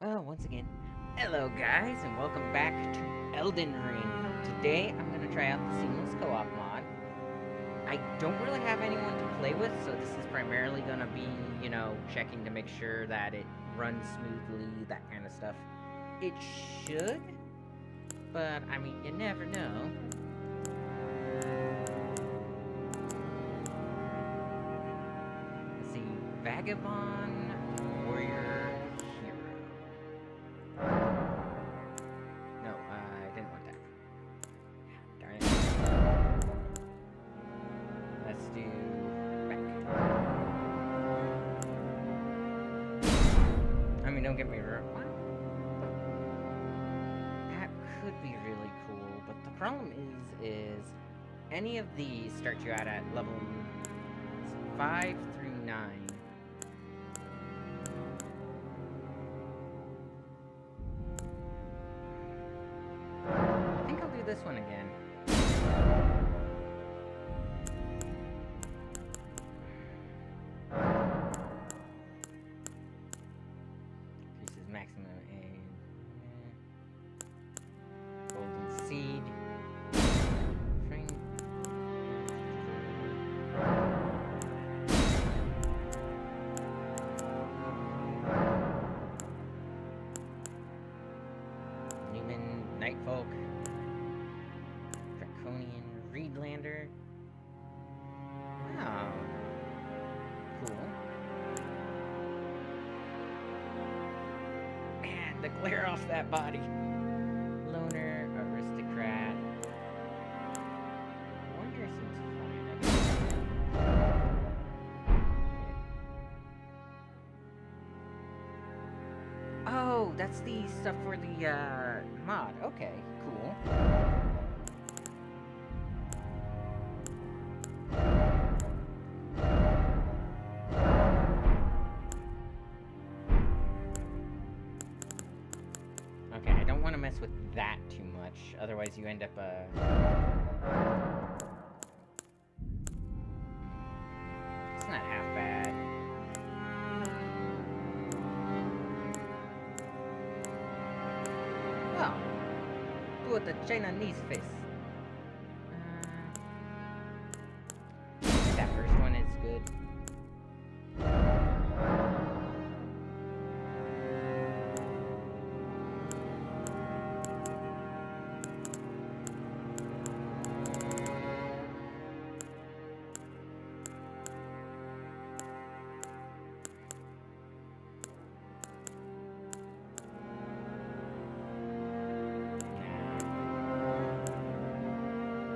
Well, once again, hello guys, and welcome back to Elden Ring. Today, I'm gonna try out the Seamles co-op mod. I don't really have anyone to play with, so this is primarily gonna be, checking to make sure that it runs smoothly, that kind of stuff. It should, but I mean, you never know. Let's see, Vagabond, Warrior, Hero. No, I didn't want that. Darn it. Let's do back. I mean, don't get me wrong. What? That could be really cool, but the problem is any of these start you out at level 5 through 9. I think I'll do this one again. Increases maximum aid. Golden seed. Frame. Newman, Nightfolk. Draconian, Reedlander. Oh. Cool. Man, the glare off that body. Loner, aristocrat. Wonder seems fine, I guess. Oh, that's the stuff for the mod. Okay, cool. Okay, I don't want to mess with that too much, otherwise you end up, it's not half bad. Well, do it the Chinese face. I think that first one is good.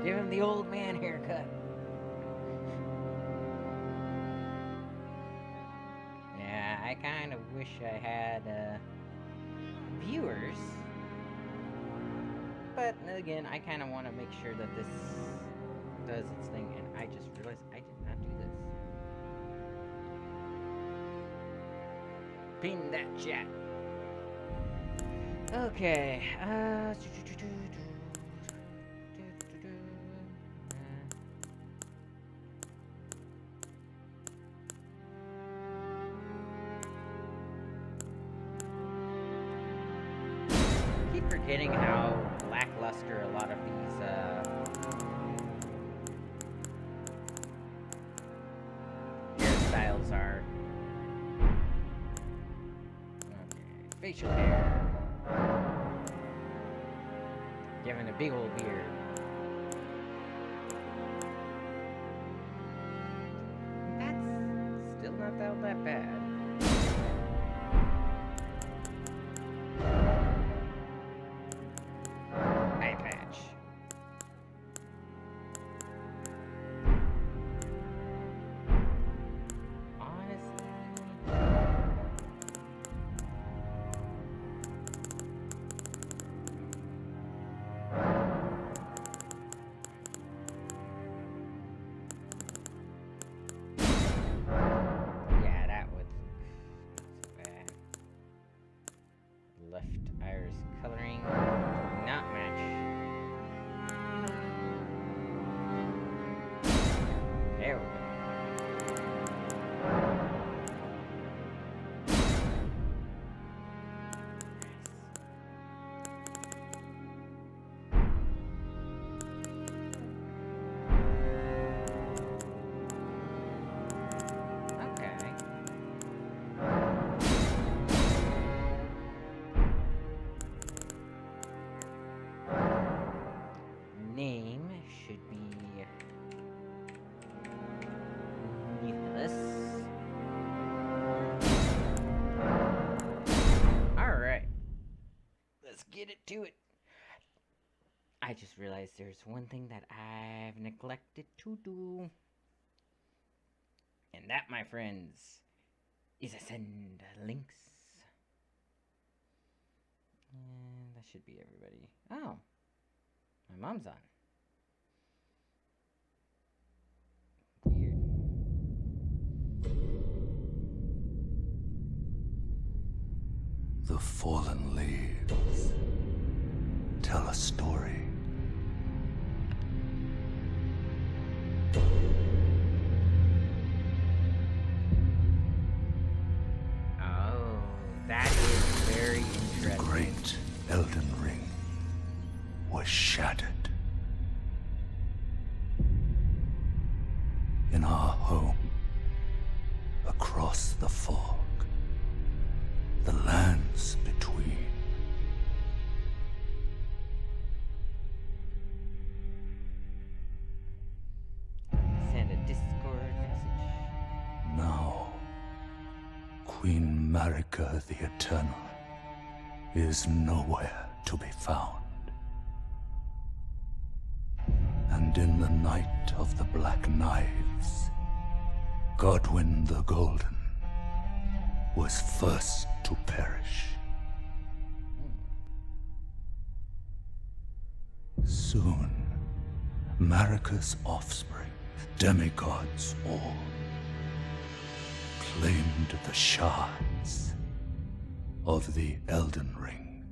Give him the old man haircut. Yeah, I kind of wish I had viewers. But again, I kind of want to make sure that this does its thing, and I just realized I did not do this. Ping that chat. Okay. I keep forgetting how lackluster a lot of these hairstyles are. Okay, facial hair. Giving a big old beard. That's still not that bad. Eye patch. Honestly, yeah, that would not so bad. Left iris coloring do not match. There we go. get it to it. I just realized there's one thing that I've neglected to do. And that, my friends, is send links. And that should be everybody. Oh, my mom's on. Weird. The fallen leaves tell a story. Oh, that is very interesting. The great Elden Ring was shattered. In our home, across the fog, the lands between. Send a Discord message. Now, Queen Marika the Eternal is nowhere to be found. And in the night of the Black Knives, Godwyn the Golden was first to perish. Soon, Marika's offspring, demigods all, claimed the shards of the Elden Ring.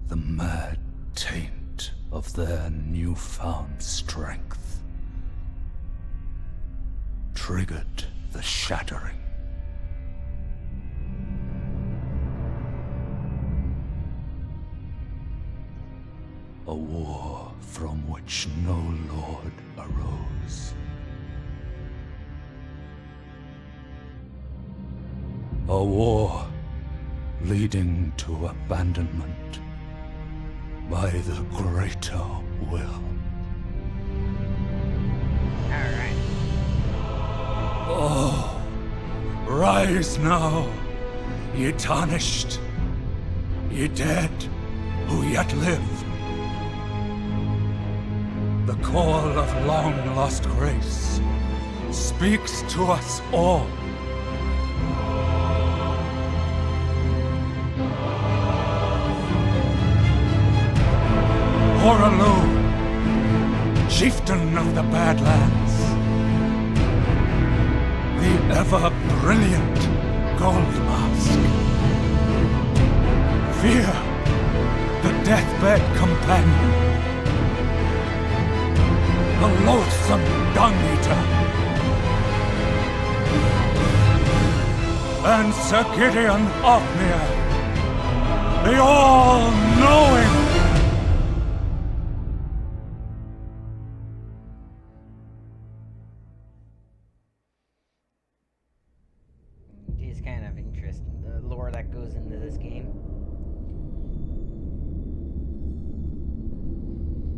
The mad taint of their newfound strength triggered the shattering. A war from which no lord arose. A war leading to abandonment by the greater will. Alright. Oh, rise now, ye tarnished, ye dead who yet live. The call of long-lost grace speaks to us all. Horaloo, chieftain of the Badlands, the ever-brilliant Gold Mask. Fear, the deathbed companion, the loathsome dung-eater, and Sir Gideon Ofnir, the all-knowing. It is kind of interesting, the lore that goes into this game.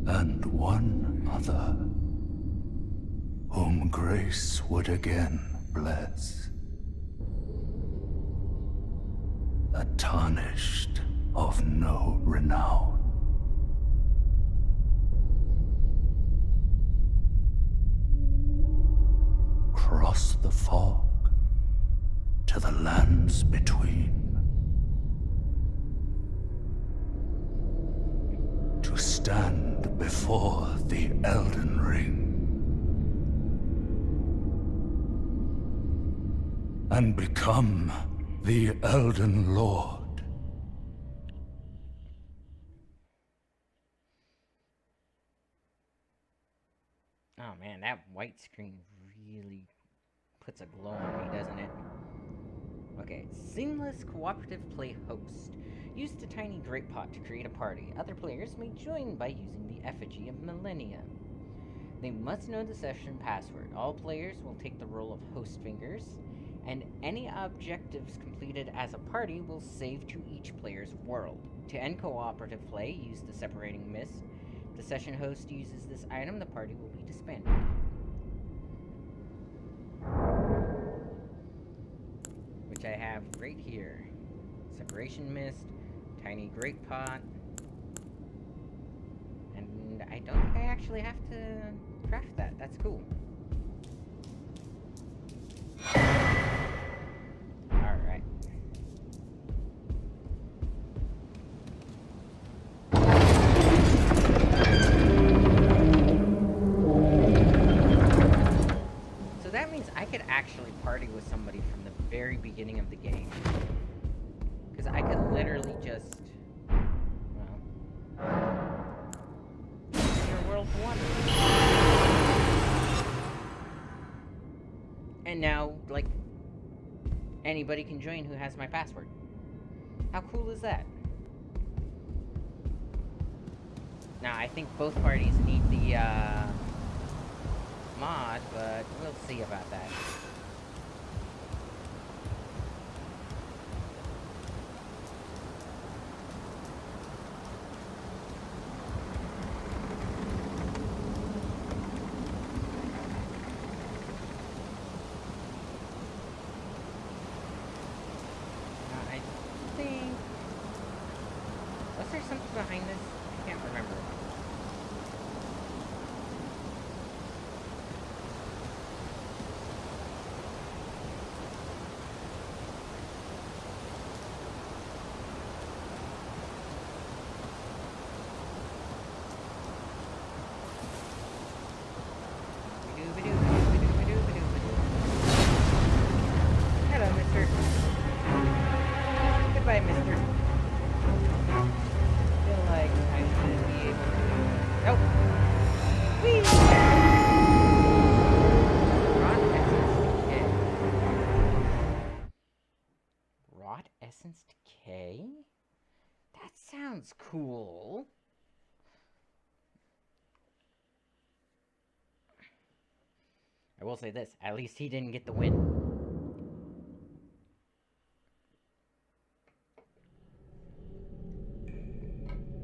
And one other, whom grace would again bless. A tarnished of no renown. Cross the fog to the lands between. To stand before the Elden Ring. And become the Elden Lord. Oh man, that white screen really puts a glow on me, doesn't it? Okay, Seamless Cooperative Play Host. Use the tiny grape pot to create a party. Other players may join by using the effigy of Millennia. They must know the session password. All players will take the role of host fingers, and any objectives completed as a party will save to each player's world. To end cooperative play, use the separating mist. If the session host uses this item, the party will be disbanded. Which I have have right here. Separation mist, tiny grape pot, and I don't think I actually have to craft that. That's cool. Alright. So that means I could actually party with somebody from the very beginning of the game. Because I could literally just, well, your world one. And now, like, anybody can join who has my password. How cool is that? Now, I think both parties need the, mod, but we'll see about that. I think... Was there something behind this? I can't remember. Hello, mister. Goodbye, mister. I feel like I should be able to... Nope. Whee! Rot essence decay. Rot essence decay? That sounds cool. I will say this, at least he didn't get the win.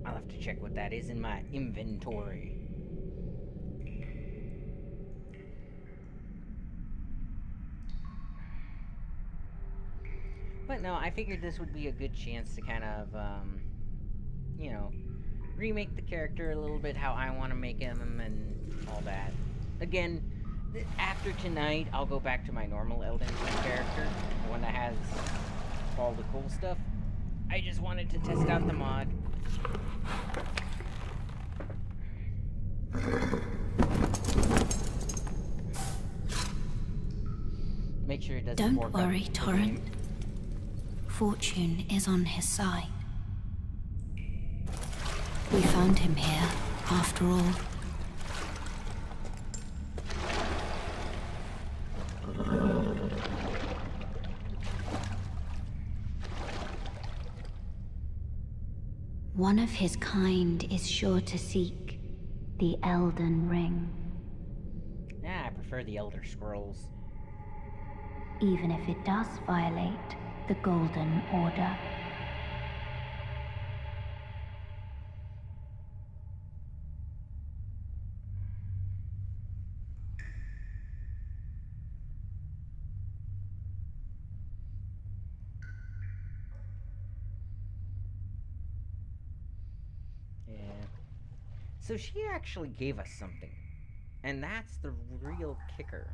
I'll have to check what that is in my inventory. But no, I figured this would be a good chance to kind of, you know, remake the character a little bit how I want to make him and all that. Again, after tonight, I'll go back to my normal Elden Ring character, the one that has all the cool stuff. I just wanted to test out the mod. Make sure it doesn't Don't worry, Torrent. Fortune is on his side. We found him here, after all. One of his kind is sure to seek the Elden Ring. I prefer the Elder Scrolls. Even if it does violate the Golden Order. Yeah. So she actually gave us something. And that's the real kicker.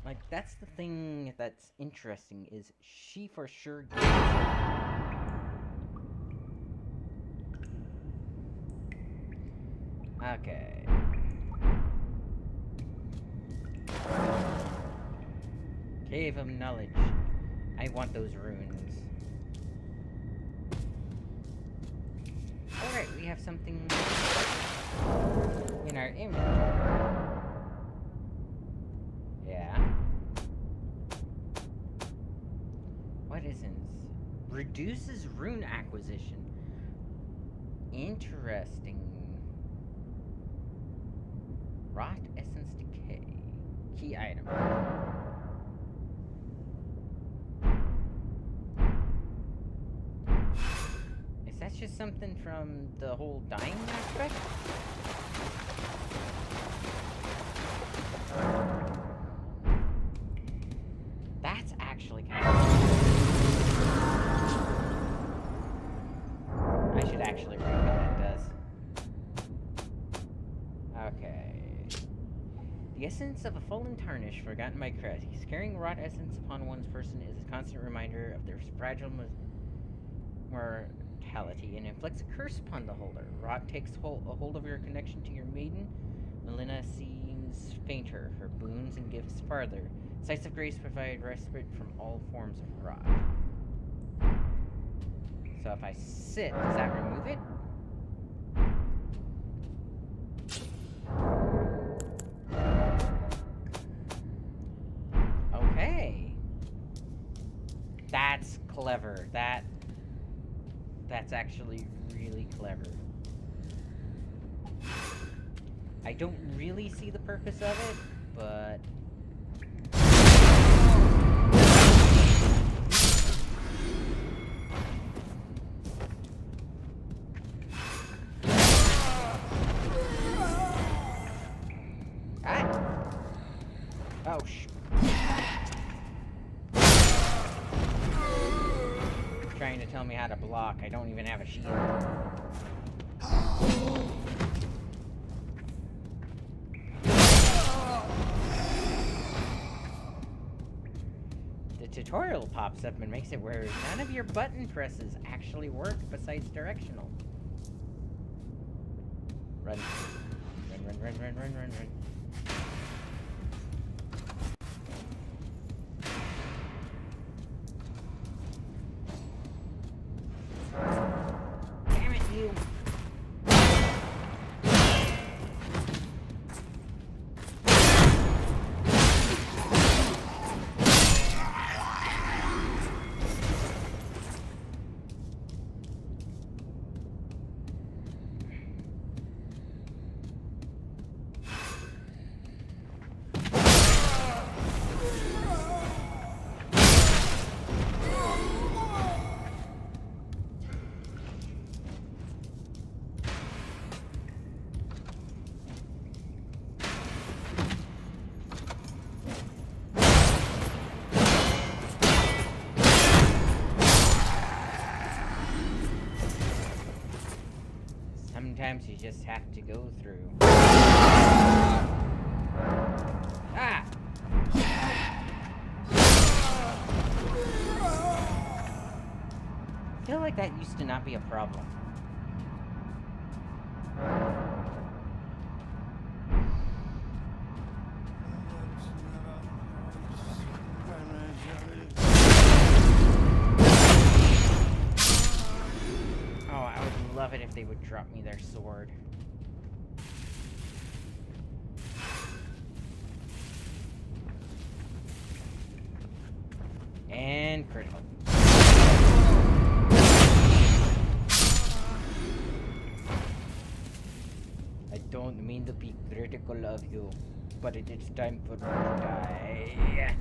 Like, that's the thing that's interesting, is she for sure gave us... Okay. Cave of Knowledge. I want those runes. Alright, we have something in our inventory. Yeah. What is this? Reduces rune acquisition. Interesting. Rot essence decay. Key item. Is that that's just something from the whole dying aspect. That's actually kind of interesting. I should actually read what that does. Okay. The essence of a fallen tarnish forgotten by Krasis. Carrying wrought essence upon one's person is a constant reminder of their fragile mortality and inflicts a curse upon the holder. Rot takes a hold of your connection to your maiden. Melina seems fainter, her boons and gifts farther. Sights of grace provide respite from all forms of rot. So if I sit, does that remove it? Okay. That's clever. That's actually really clever. I don't really see the purpose of it, but... Oh, trying to tell me how to block. I don't even have a shield. The tutorial pops up and makes it where none of your button presses actually work besides directional. Run. Run, run, run, run, run, run, run. Damn it, you! Sometimes you just have to go through. Ah! I feel like that used to not be a problem. Love it if they would drop me their sword. And critical. I don't mean to be critical of you, but it is time for you to die.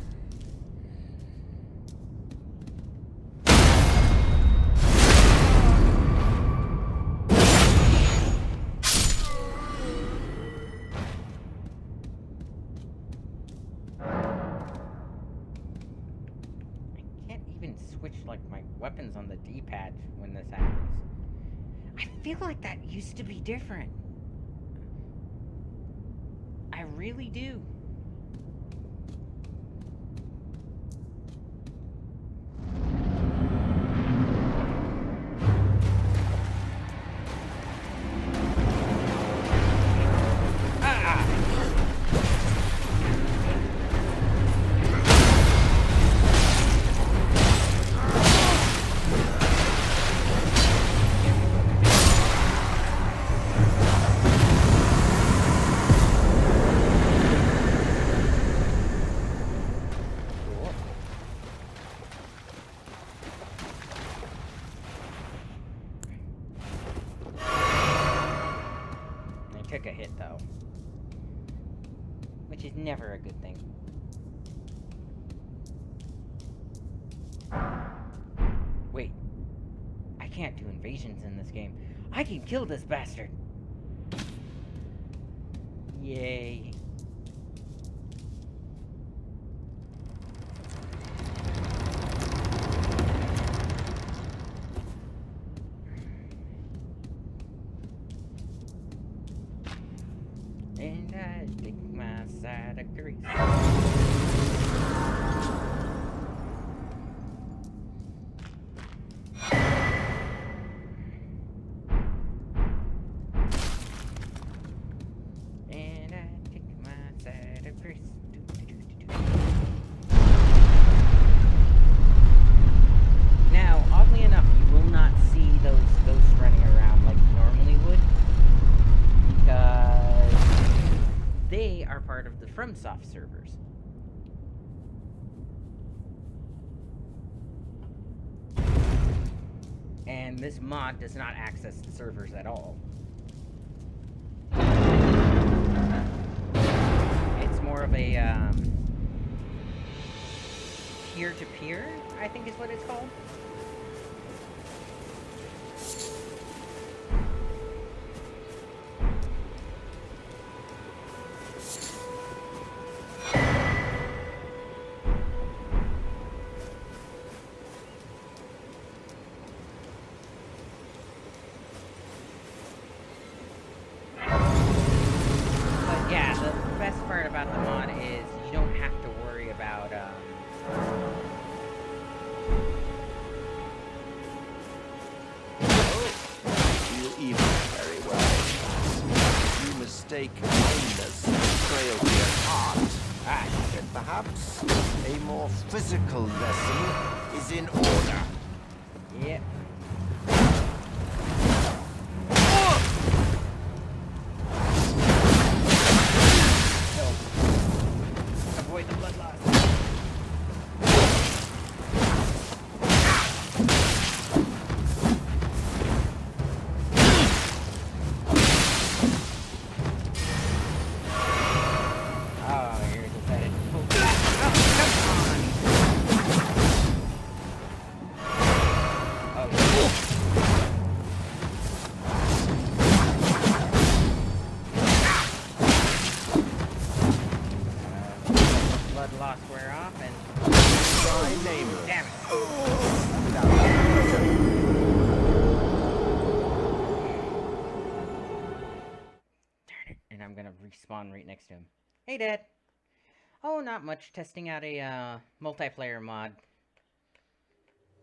Switch like my weapons on the D-pad when this happens. I feel like that used to be different. I really do. Took a hit though, which is never a good thing. Wait, I I can't do invasions in this game. I can kill this bastard! Yay. And I take my side of grace. And I take my side of grace. Now, oddly enough, you will not see those ghosts running around like you normally would, because they are part of the FromSoft servers. And this mod does not access the servers at all. It's more of a peer-to-peer, I think is what it's called. Part about the mod is you don't have to worry about you even very well. You mistake kindness for betrayal to your heart. And perhaps a more physical lesson is in order. Yep. Avoid the blood loss. Oh, you're just headed. Oh, come on! Blood loss wear off and... Try nameless. Damn it. Darn it. And I'm gonna respawn right next to him. Hey, Dad. Oh, not much. Testing out a multiplayer mod.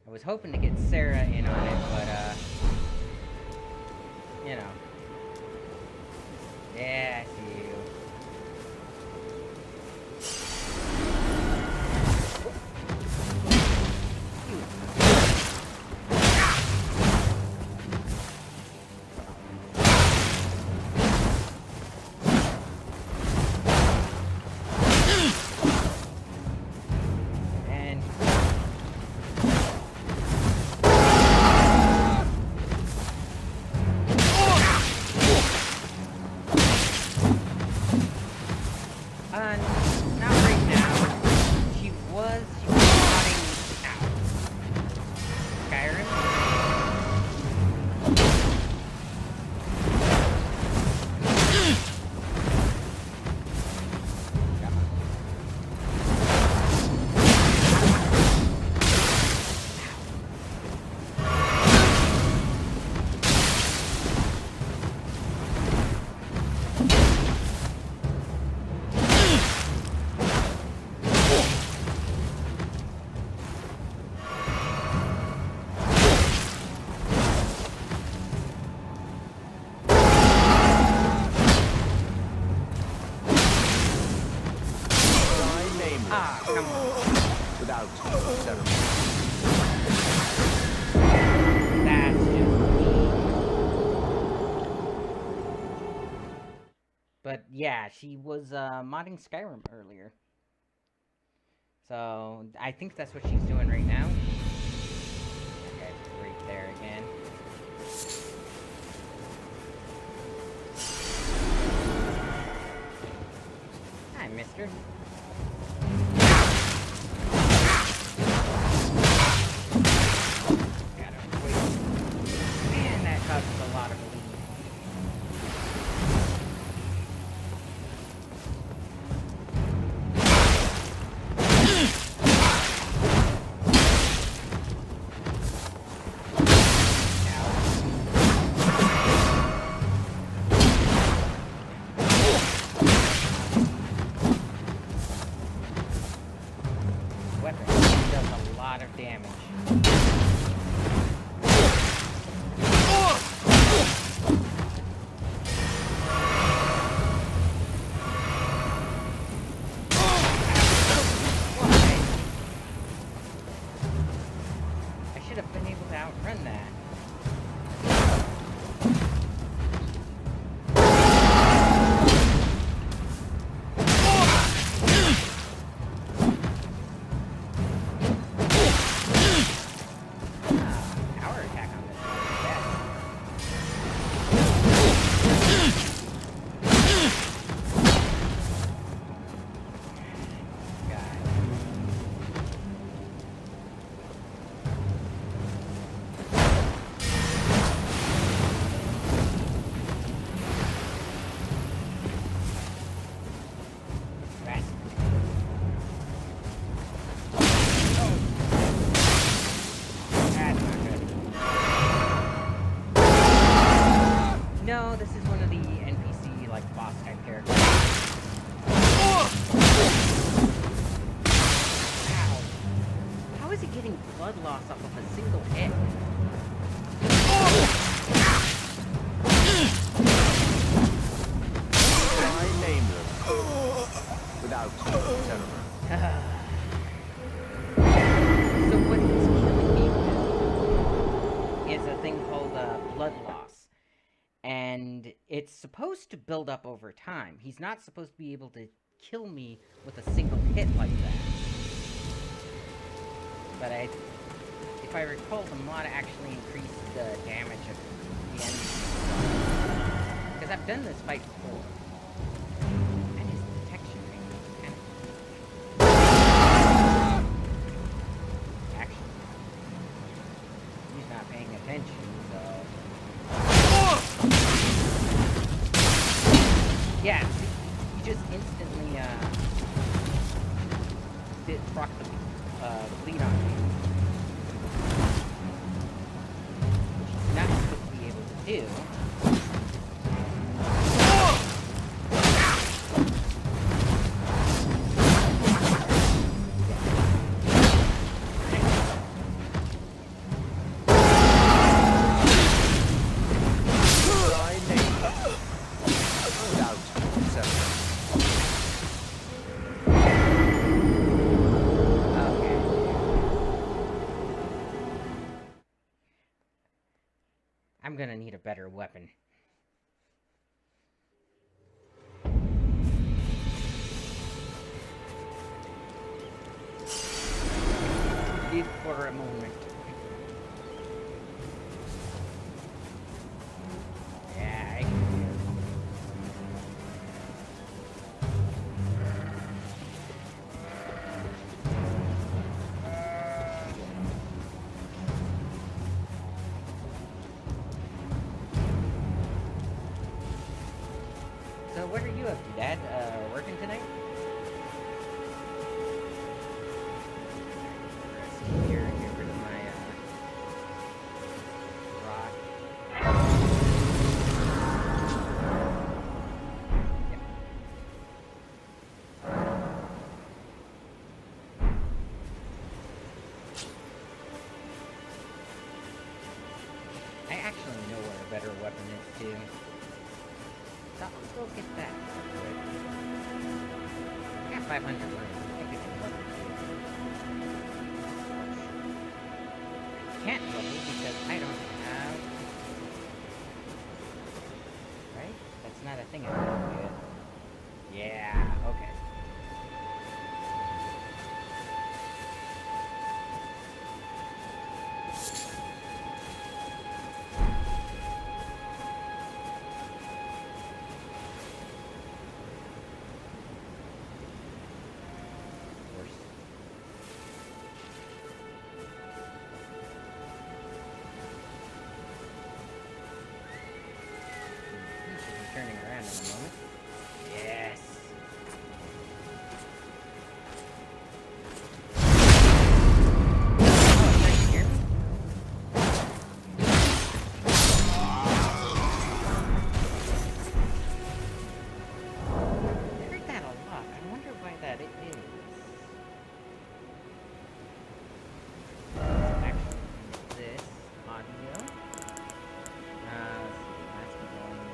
I was hoping to get Sarah in on it, but you know. Yeah, I see you. Not right now. She was modding out. Skyrim? Ah, come on. Without ceremony. That's just mean. But yeah, she was modding Skyrim earlier. So I think that's what she's doing right now. Okay, right there again. Hi, mister. Gotta wait. Run that. Power attack on this one. Yes. God. No, this is one of the NPC, like, boss type characters. Ow! How is he getting blood loss off of a single hit? I nameless. Without terror. So what he's killing me with is a thing called blood loss. And it's supposed to build up over time. He's not supposed to be able to kill me with a single hit like that. But if I recall, the mod actually increased the damage of the enemy. Because I've done this fight before. And his detection rate is kind of... Actually, he's not paying attention, so... Yeah, see, he just instantly, proc the bleed on me. Which he's not supposed to be able to do. I'm gonna need a better weapon. Live for a moment. Yeah, I can do it. So what are you up to, Dad? Working tonight? Here, get rid of my, rock. Yep. I actually know where a better weapon is, too. So let's go get that real quick. I got 500 rooms. I think we can level it. Can't level because I don't have... Right? That's not a thing I can get. Yeah, okay. Turning around in a moment. Yes! Oh, can you hear me? I heard that a lot. I wonder why that it is. Actually, this audio. Let's see, last one.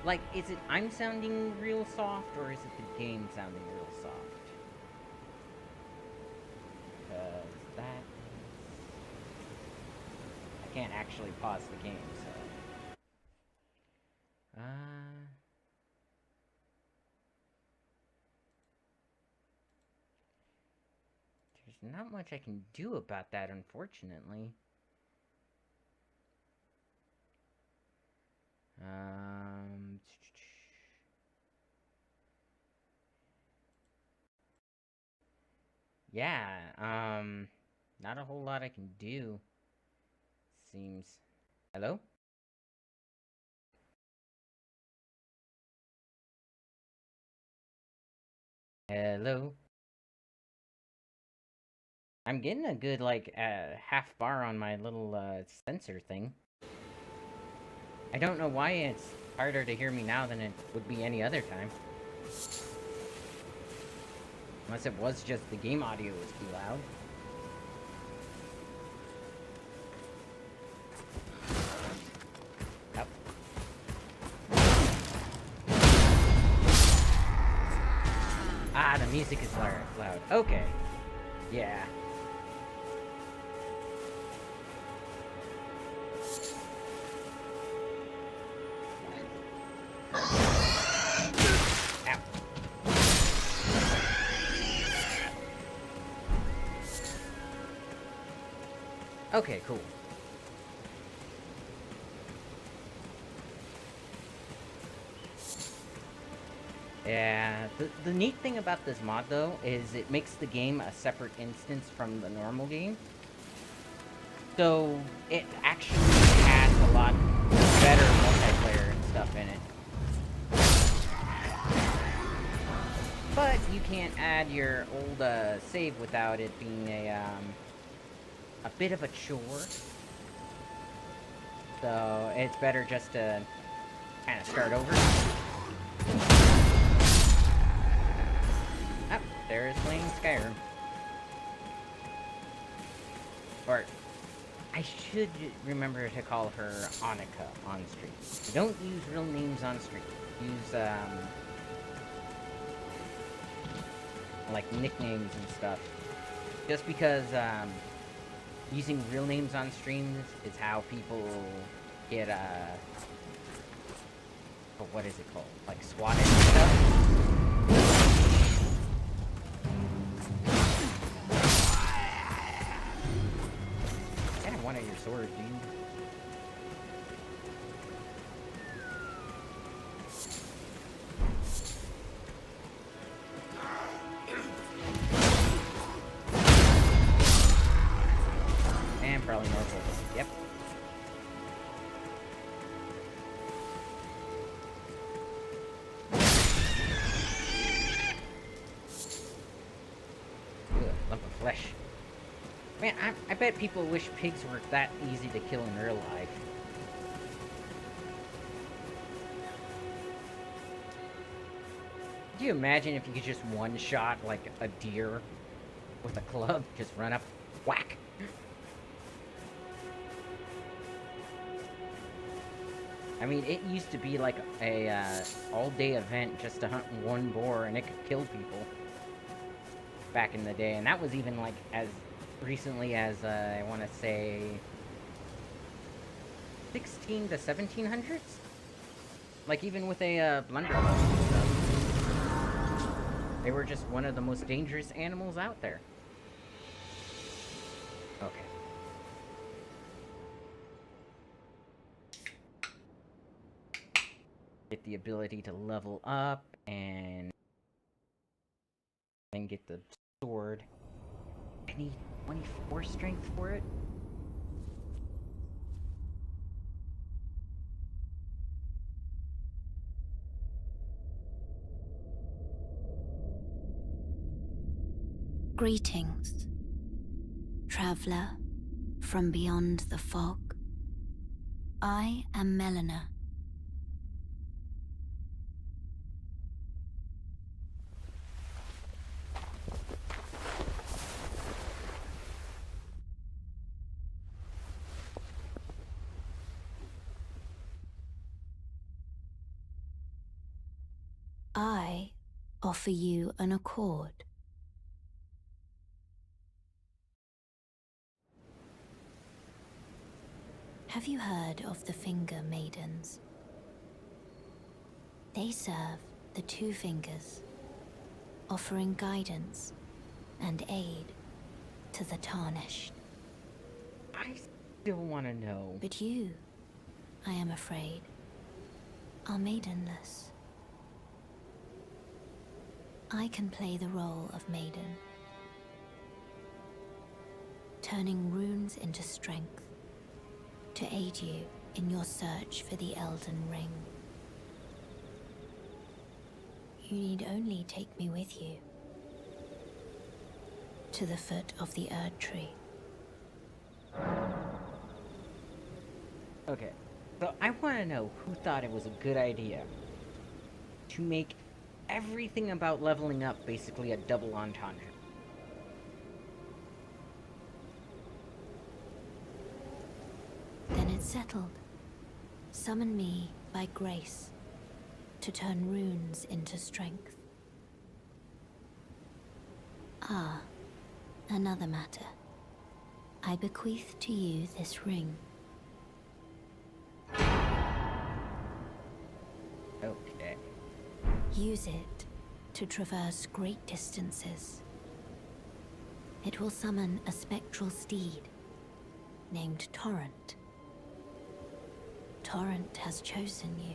Like, is it I'm sounding real soft, or is it the game sounding real soft? can't actually pause the game, so... There's not much I can do about that, unfortunately. Yeah, not a whole lot I can do, seems. Hello? Hello? I'm getting a good, like, half bar on my little, sensor thing. I don't know why it's harder to hear me now than it would be any other time. Unless it was just the game audio was too loud. Yep. Ah, the music is loud. Okay. Yeah. Okay, cool. Yeah, the neat thing about this mod, though, is it makes the game a separate instance from the normal game. So, it actually has a lot better multiplayer and stuff in it. But you can't add your old save without it being a bit of a chore. So, it's better just to kind of start over. Ah, there is playing Skyrim. Or, I should remember to call her Annika on stream. So don't use real names on stream. Use, like, nicknames and stuff. Just because, using real names on streams is how people get, what is it called? Like, swatted and stuff? Get one of your sword, dude. And probably Norfolk. Yep. Ugh, lump of flesh. Man, I bet people wish pigs were that easy to kill in real life. Do you imagine if you could just one-shot, like, a deer with a club? Just run up, whack! I mean, it used to be like a all-day event just to hunt one boar, and it could kill people back in the day. And that was even, like, as recently as, I want to say, 16 to 1700s? Like, even with a blunderbuss and stuff. They were just one of the most dangerous animals out there. Okay. Get the ability to level up, and then get the sword. I need 24 strength for it? Greetings, traveler from beyond the fog. I am Melina. I offer you an accord. Have you heard of the Finger Maidens? They serve the Two Fingers, offering guidance and aid to the Tarnished. I still want to know. But you, I am afraid, are maidenless. I can play the role of maiden, turning runes into strength to aid you in your search for the Elden Ring. You need only take me with you to the foot of the Erd Tree. Okay, so I want to know who thought it was a good idea to make everything about leveling up basically a double entendre. Then it's settled. Summon me by grace to turn runes into strength. Ah, another matter. I bequeath to you this ring. Okay. Use it to traverse great distances. It will summon a spectral steed named Torrent. Torrent has chosen you.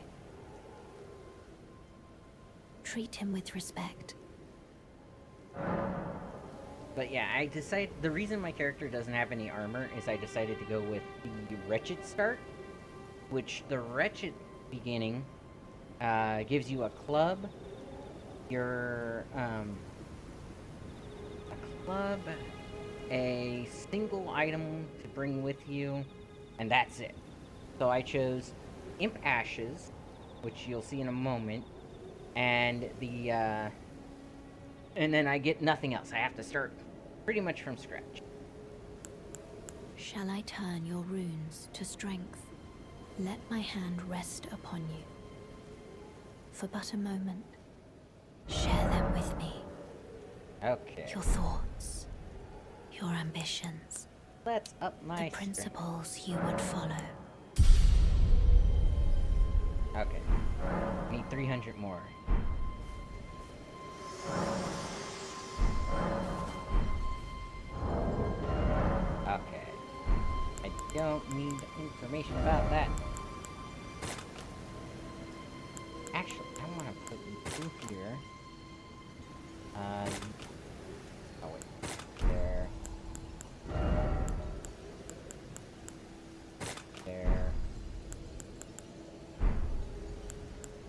Treat him with respect. But yeah, the reason my character doesn't have any armor is I decided to go with the Wretched start, which the Wretched beginning gives you a club, a single item to bring with you, and that's it. So I chose Imp Ashes, which you'll see in a moment, and and then I get nothing else. I have to start pretty much from scratch. Shall I turn your runes to strength? Let my hand rest upon you. For but a moment, share them with me. Okay. Your thoughts, your ambitions, Let's up my the strength. principles you would follow. Okay. Need 300 more. Okay. I don't need information about that. Actually, I want to put you through here. Oh wait. There. There.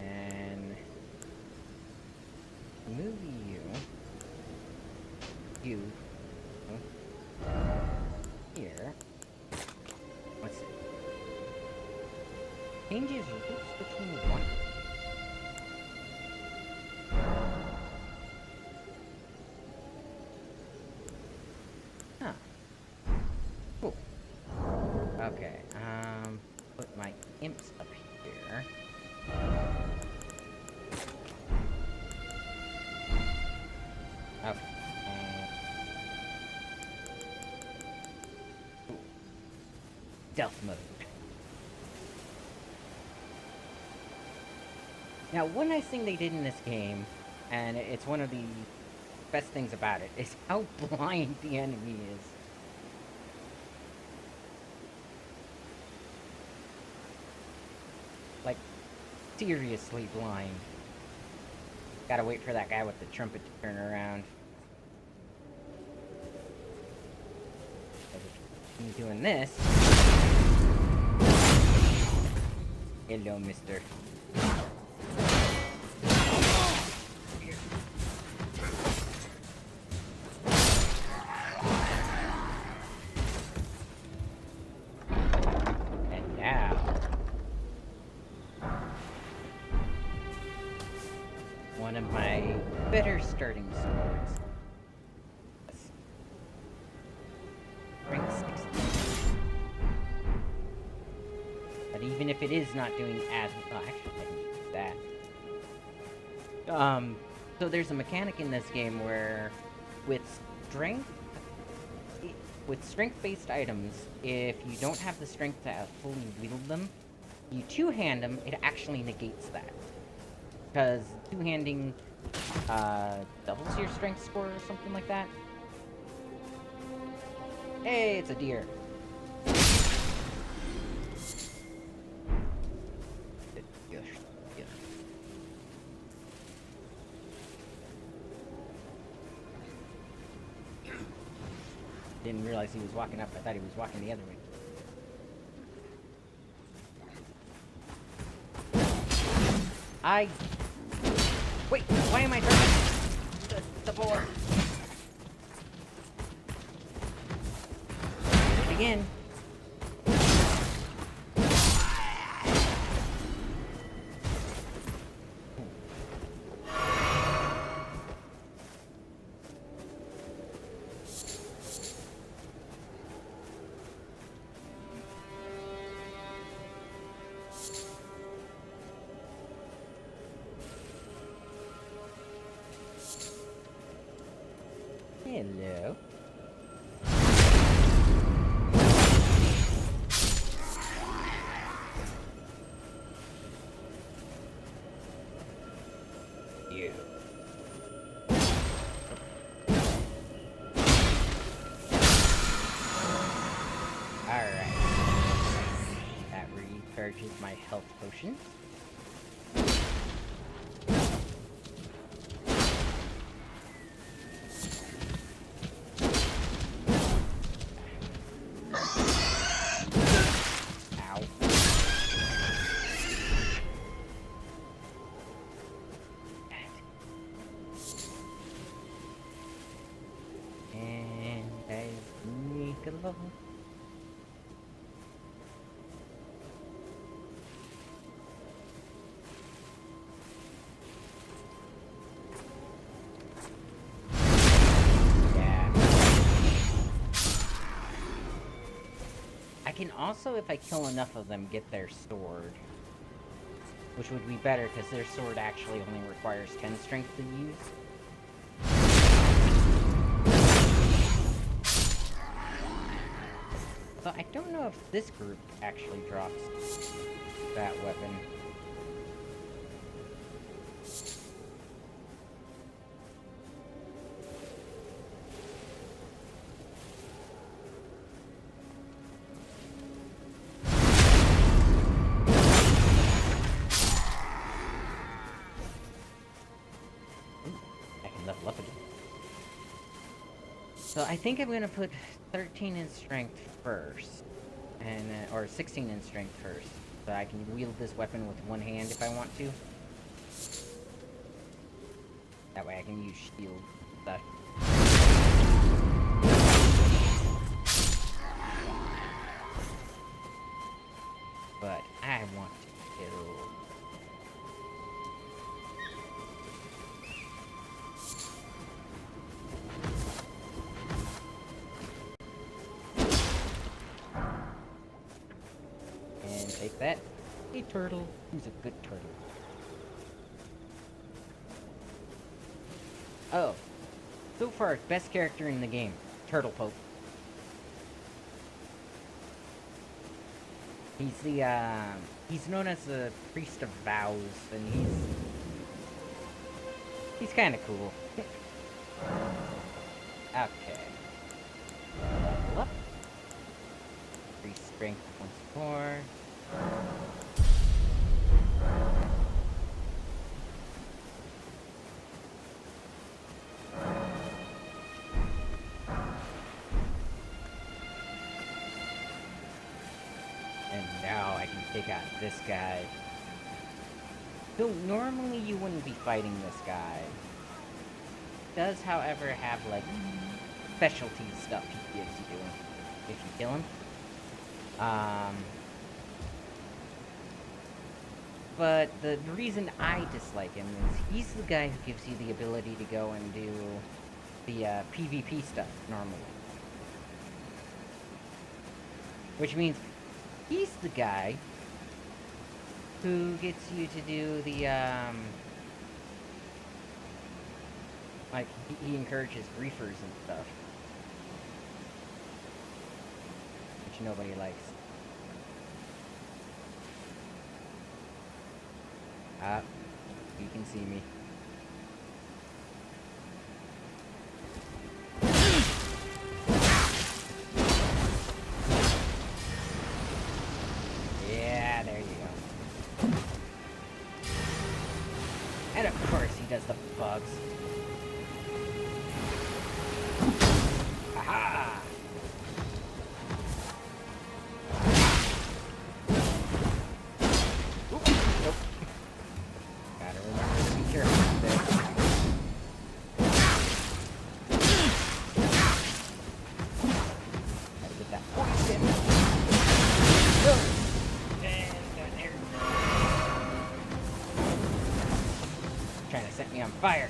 And move you here. Let's see. Changes routes between one. Huh. Cool. Okay, put my imps up here. Okay. Stealth mode. Now, one nice thing they did in this game, and it's one of the best things about it, is how blind the enemy is. Like, seriously blind. Gotta wait for that guy with the trumpet to turn around. He's doing this. Hello, mister. And now, one of my better starting swords. Rank 60. But even if it is not doing as well, actually I can use that. So there's a mechanic in this game where with strength with strength-based items, if you don't have the strength to fully wield them, you two-hand them, it actually negates that. Because two-handing, doubles your strength score or something like that. Hey, it's a deer. Didn't realize he was walking up. I thought he was walking the other way. Wait, why am I turning the board? Again. Hello. You. Alright. That recharges my health potion. I can also, if I kill enough of them, get their sword. Which would be better, because their sword actually only requires 10 strength to use. So I don't know if this group actually drops that weapon. Level up again. So I think I'm gonna put 13 in strength first, and or 16 in strength first, so I can wield this weapon with one hand if I want to. That way I can use shield stuff. But I want to kill. Take that. A turtle. Who's a good turtle? Oh. So far, best character in the game. Turtle Pope. He's the, he's known as the Priest of Vows, and he's kinda cool. Okay. Level up. Increase strength once more. And now I can take out this guy. So normally you wouldn't be fighting this guy. Does, however, have like specialty stuff he gives you if you kill him. But the reason I dislike him is he's the guy who gives you the ability to go and do the PvP stuff normally. Which means he's the guy who gets you to do the, like, he encourages griefers and stuff. which nobody likes. Ah, you can see me. Yeah, there you go. And of course he does the bugs. Aha! Oop, nope. Gotta remember to be careful with this. Gotta get that poison. And there. Trying to set me on fire.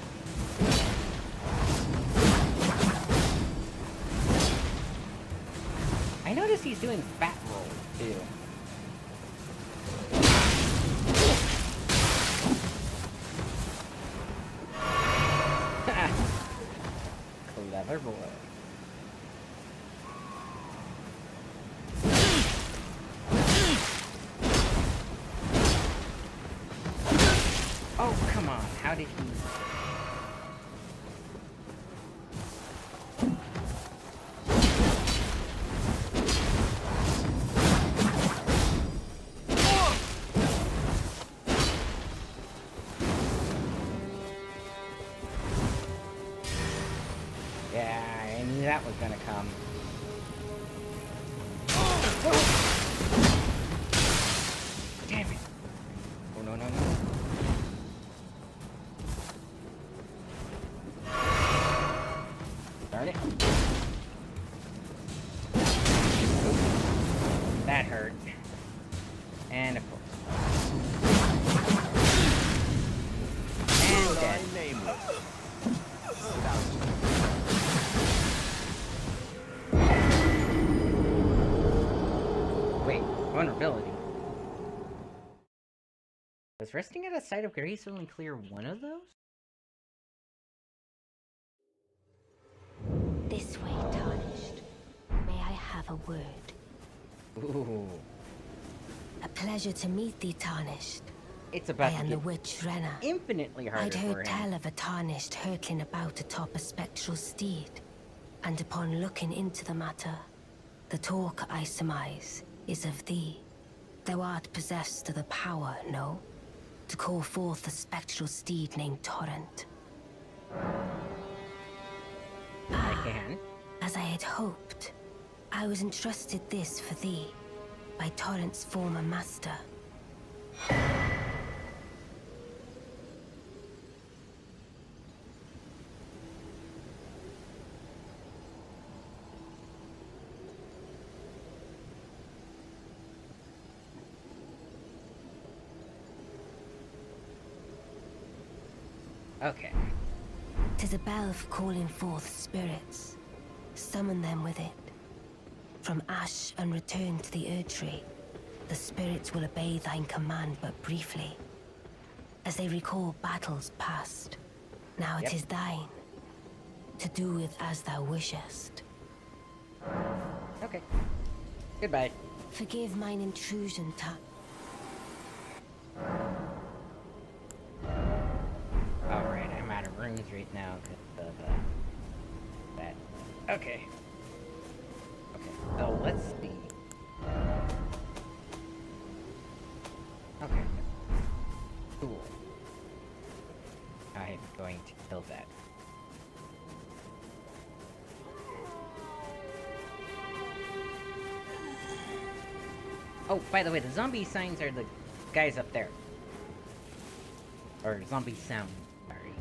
I noticed he's doing fat rolls too. Clever boy. Oh, come on. How did he... Yeah, I knew that was gonna come. Damn it! Oh no, no, no. Darn it. That hurt. And of course. And dead. Nameless. Wait, vulnerability. Does resting at a site of grace only clear one of those? This way, Tarnished. May I have a word? Ooh. A pleasure to meet thee, Tarnished. It's I about to am the get witch Renna. infinitely harder I'd for heard him. tell of a Tarnished hurtling about atop a spectral steed, and upon looking into the matter, the talk I surmise is of thee. Thou art possessed of the power, no? To call forth a spectral steed named Torrent. I can. As I had hoped, I was entrusted this for thee by Torrent's former master. Okay. 'Tis a bell for calling forth spirits. Summon them with it. From ash and return to the Erdtree, the spirits will obey thine command but briefly, as they recall battles past. Now Yep. it is thine, to do with as thou wishest. Okay. Goodbye. Forgive mine intrusion, Alright, I'm out of rooms right now because of that. Okay. Okay, so let's see. Okay. Cool. I'm going to kill that. Oh, by the way, the zombie signs are the guys up there. Or zombie sound, sorry.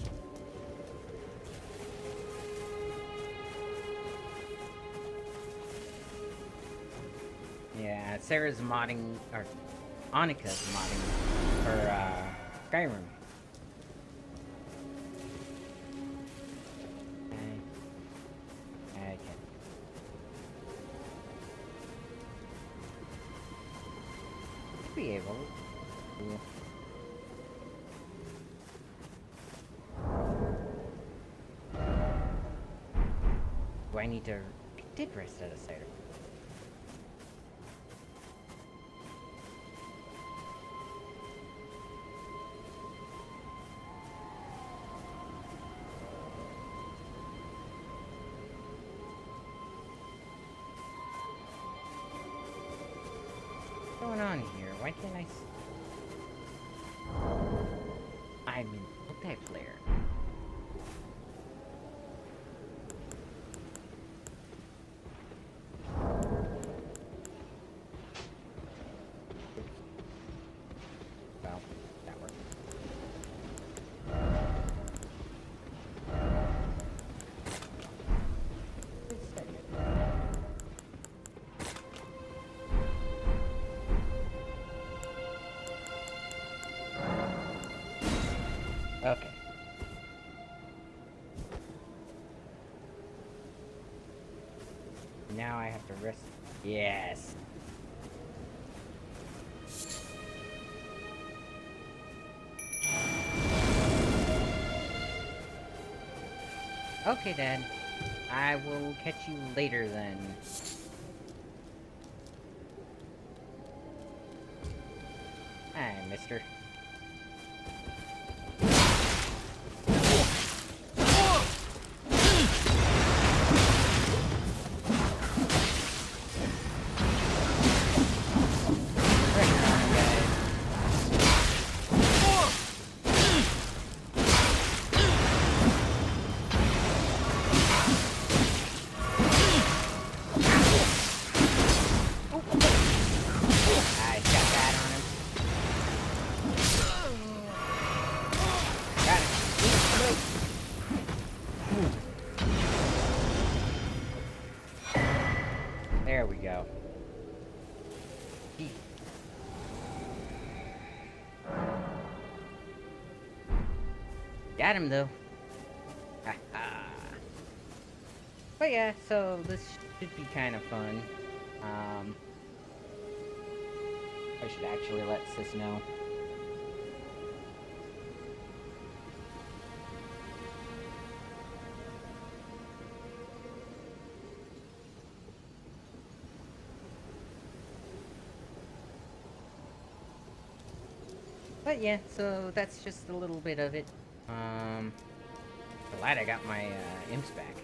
Yeah, Sarah's modding, or Annika's modding for Skyrim. Okay. Should be able to. Do I need to... I did rest at a site. going on here? Why can't I I'm in multiplayer. Well, that worked. Okay. Now I have to risk. Yes. Okay, Dad. I will catch you later then. Hi, mister. There we go. Got him though. But yeah, so this should be kind of fun. I should actually let Sis know. But yeah, so that's just a little bit of it. Glad I got my imps back.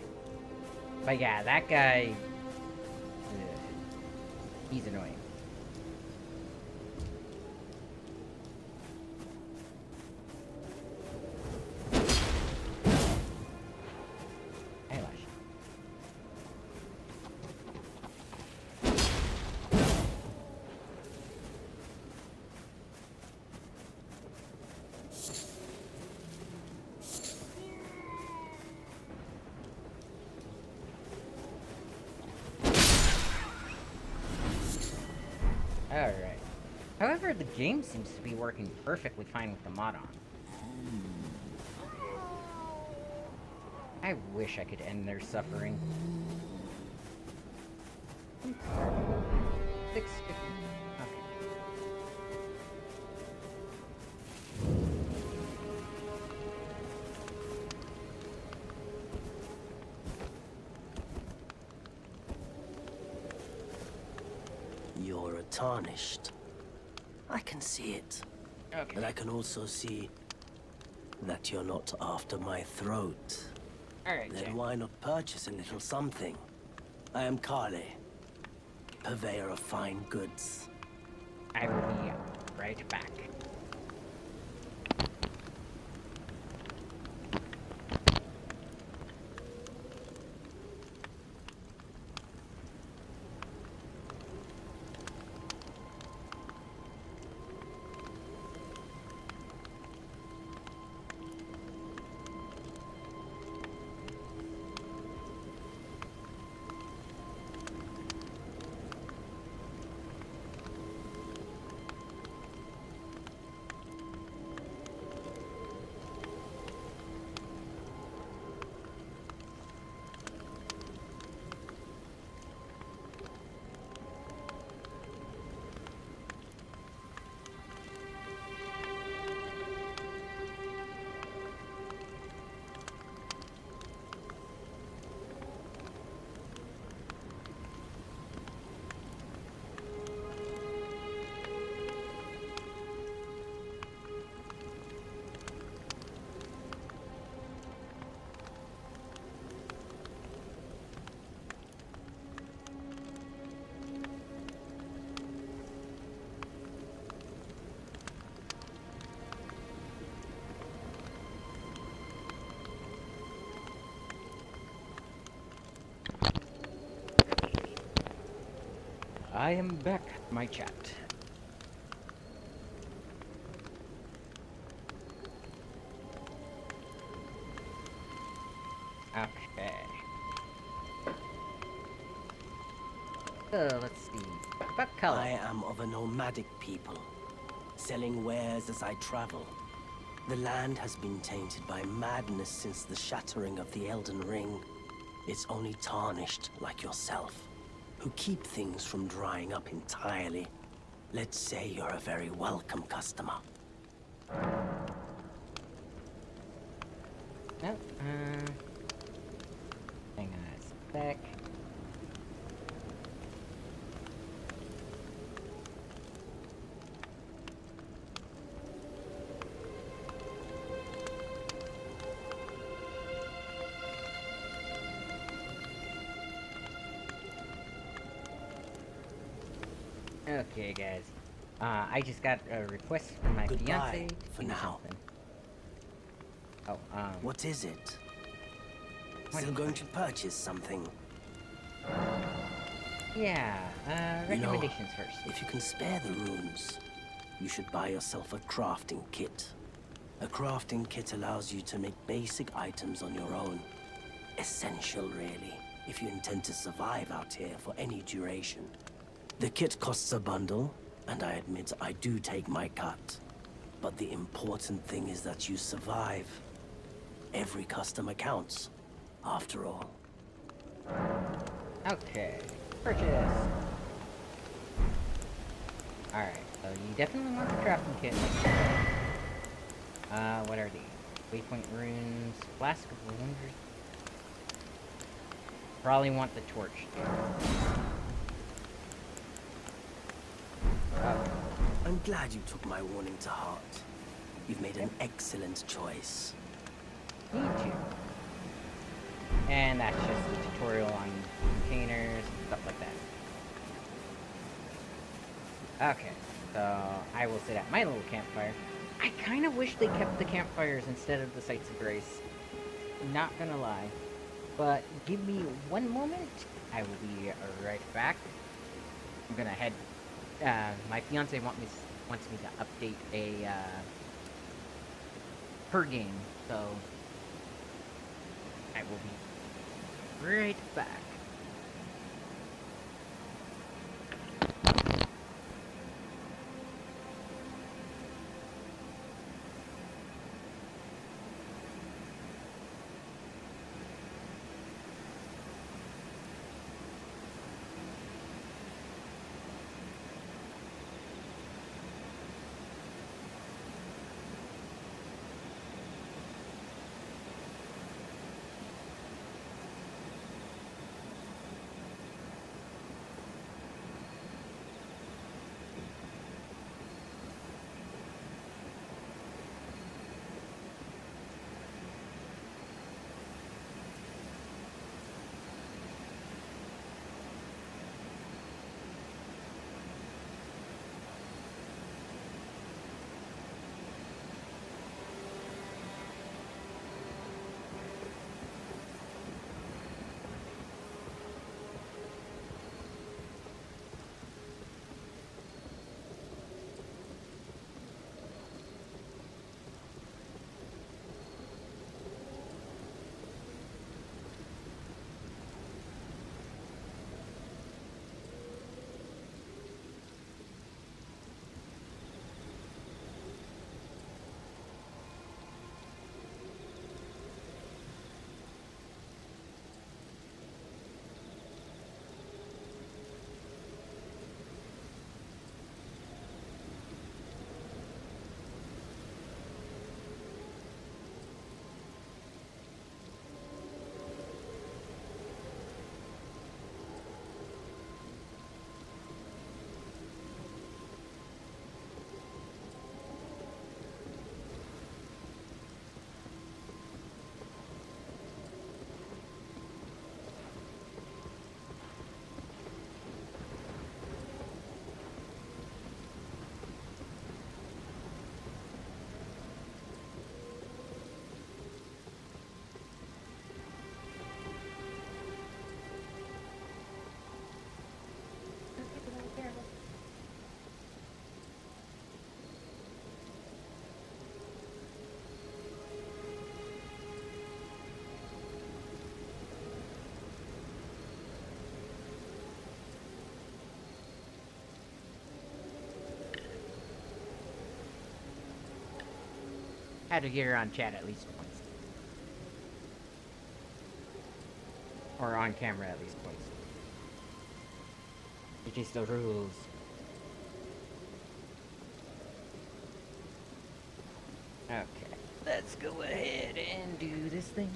But yeah, that guy, he's annoying. Alright. However, the game seems to be working perfectly fine with the mod on. I wish I could end their suffering. 650. Okay. You're tarnished. I can see it. Okay. But I can also see that you're not after my throat. Alright, Then Jack. why not purchase a little something? I am Carly, purveyor of fine goods. I will be right back. I am back, my chat. Okay. So, let's see. About color. I am of a nomadic people, selling wares as I travel. The land has been tainted by madness since the shattering of the Elden Ring. It's only tarnished like yourself, who keep things from drying up entirely. Let's say you're a very welcome customer. Oh, hang on a sec. Okay, guys. I just got a request from my Goodbye, fiance to for do now. something. Oh, What is it? What Still is going it? to purchase something? Yeah, You know, recommendations first. if you can spare the runes, you should buy yourself a crafting kit. A crafting kit allows you to make basic items on your own. Essential, really, if you intend to survive out here for any duration. The kit costs a bundle, and I admit I do take my cut. But the important thing is that you survive. Every customer counts, after all. Okay, purchase. Alright, so you definitely want the crafting kit. What are these? Waypoint runes, flask of wonders. Probably want the torch too. Okay. I'm glad you took my warning to heart. You've made an excellent choice. Me too. And that's just the tutorial on containers and stuff like that. Okay, so I will sit at my little campfire. I kind of wish they kept the campfires instead of the sites of grace. Not gonna lie. But give me one moment. I will be right back. I'm gonna head. My fiance wants me to update a her game, so I will be right back. Had to get her on chat at least once. Or on camera at least once. It's just the rules. Okay, let's go ahead and do this thing.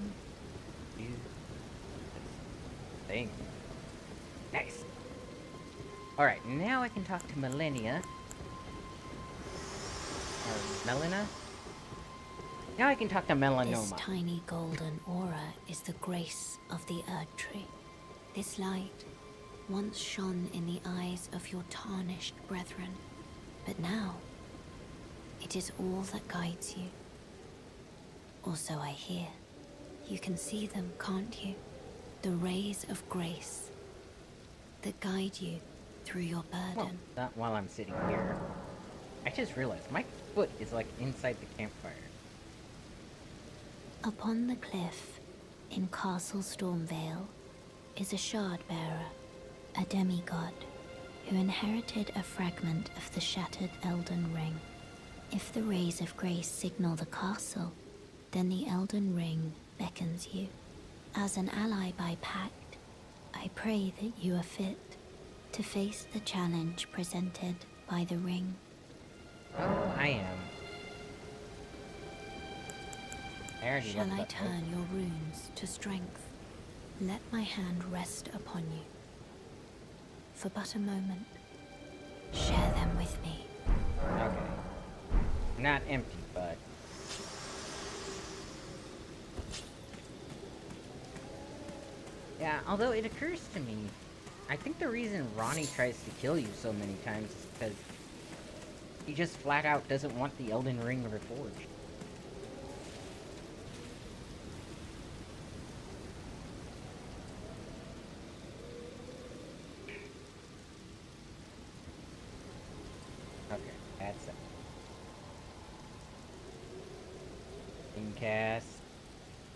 Do this thing. Nice. Alright, now I can talk to Melania. Or Melina? Now I can talk to Melanoma. This tiny golden aura is the grace of the Erd Tree. This light once shone in the eyes of your tarnished brethren, but now it is all that guides you. Or so I hear. You can see them, can't you? The rays of grace that guide you through your burden. Well, not while I'm sitting here. I just realized my foot is like inside the campfire. Upon the cliff in Castle Stormvale is a shard-bearer, a demigod, who inherited a fragment of the shattered Elden Ring. If the rays of grace signal the castle, then the Elden Ring beckons you. As an ally by pact, I pray that you are fit to face the challenge presented by the ring. Oh, I am. Shall I turn your runes to strength? Let my hand rest upon you. For but a moment, share them with me. Okay. Not empty, but... Yeah, although it occurs to me, I think the reason Ronnie tries to kill you so many times is because he just flat out doesn't want the Elden Ring reforged. Okay, that's it. Cast.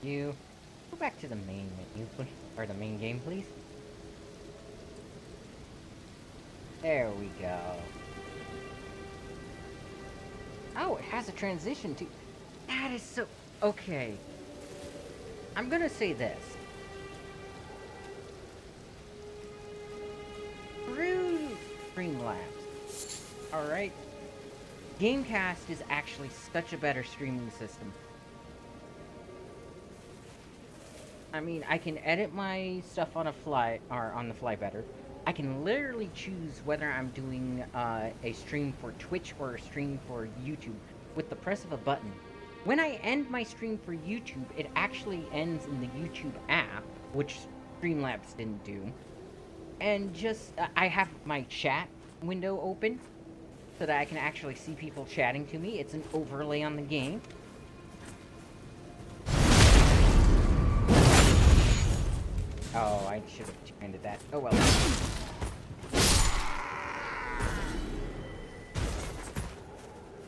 You go back to the main menu, or the main game, please. There we go. Oh, it has a transition to... That is so... Okay. I'm gonna say this. Through Streamlabs, alright? Gamecast is actually such a better streaming system. I mean, I can edit my stuff on the fly better. I can literally choose whether I'm doing a stream for Twitch or a stream for YouTube with the press of a button. When I end my stream for YouTube, it actually ends in the YouTube app, which Streamlabs didn't do. And just, I have my chat window open so that I can actually see people chatting to me. It's an overlay on the game. Oh, I should have ended that. Oh well.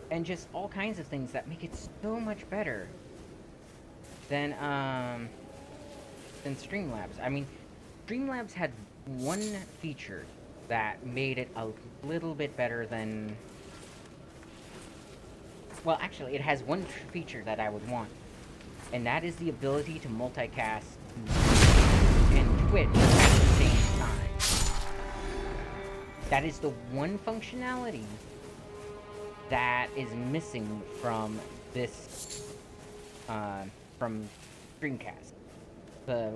And just all kinds of things that make it so much better than Streamlabs. I mean, Streamlabs had one feature that made it a little bit better than... Well, actually, it has one feature that I would want, and that is the ability to multicast and Twitch at the same time. That is the one functionality that is missing from this, from Dreamcast, the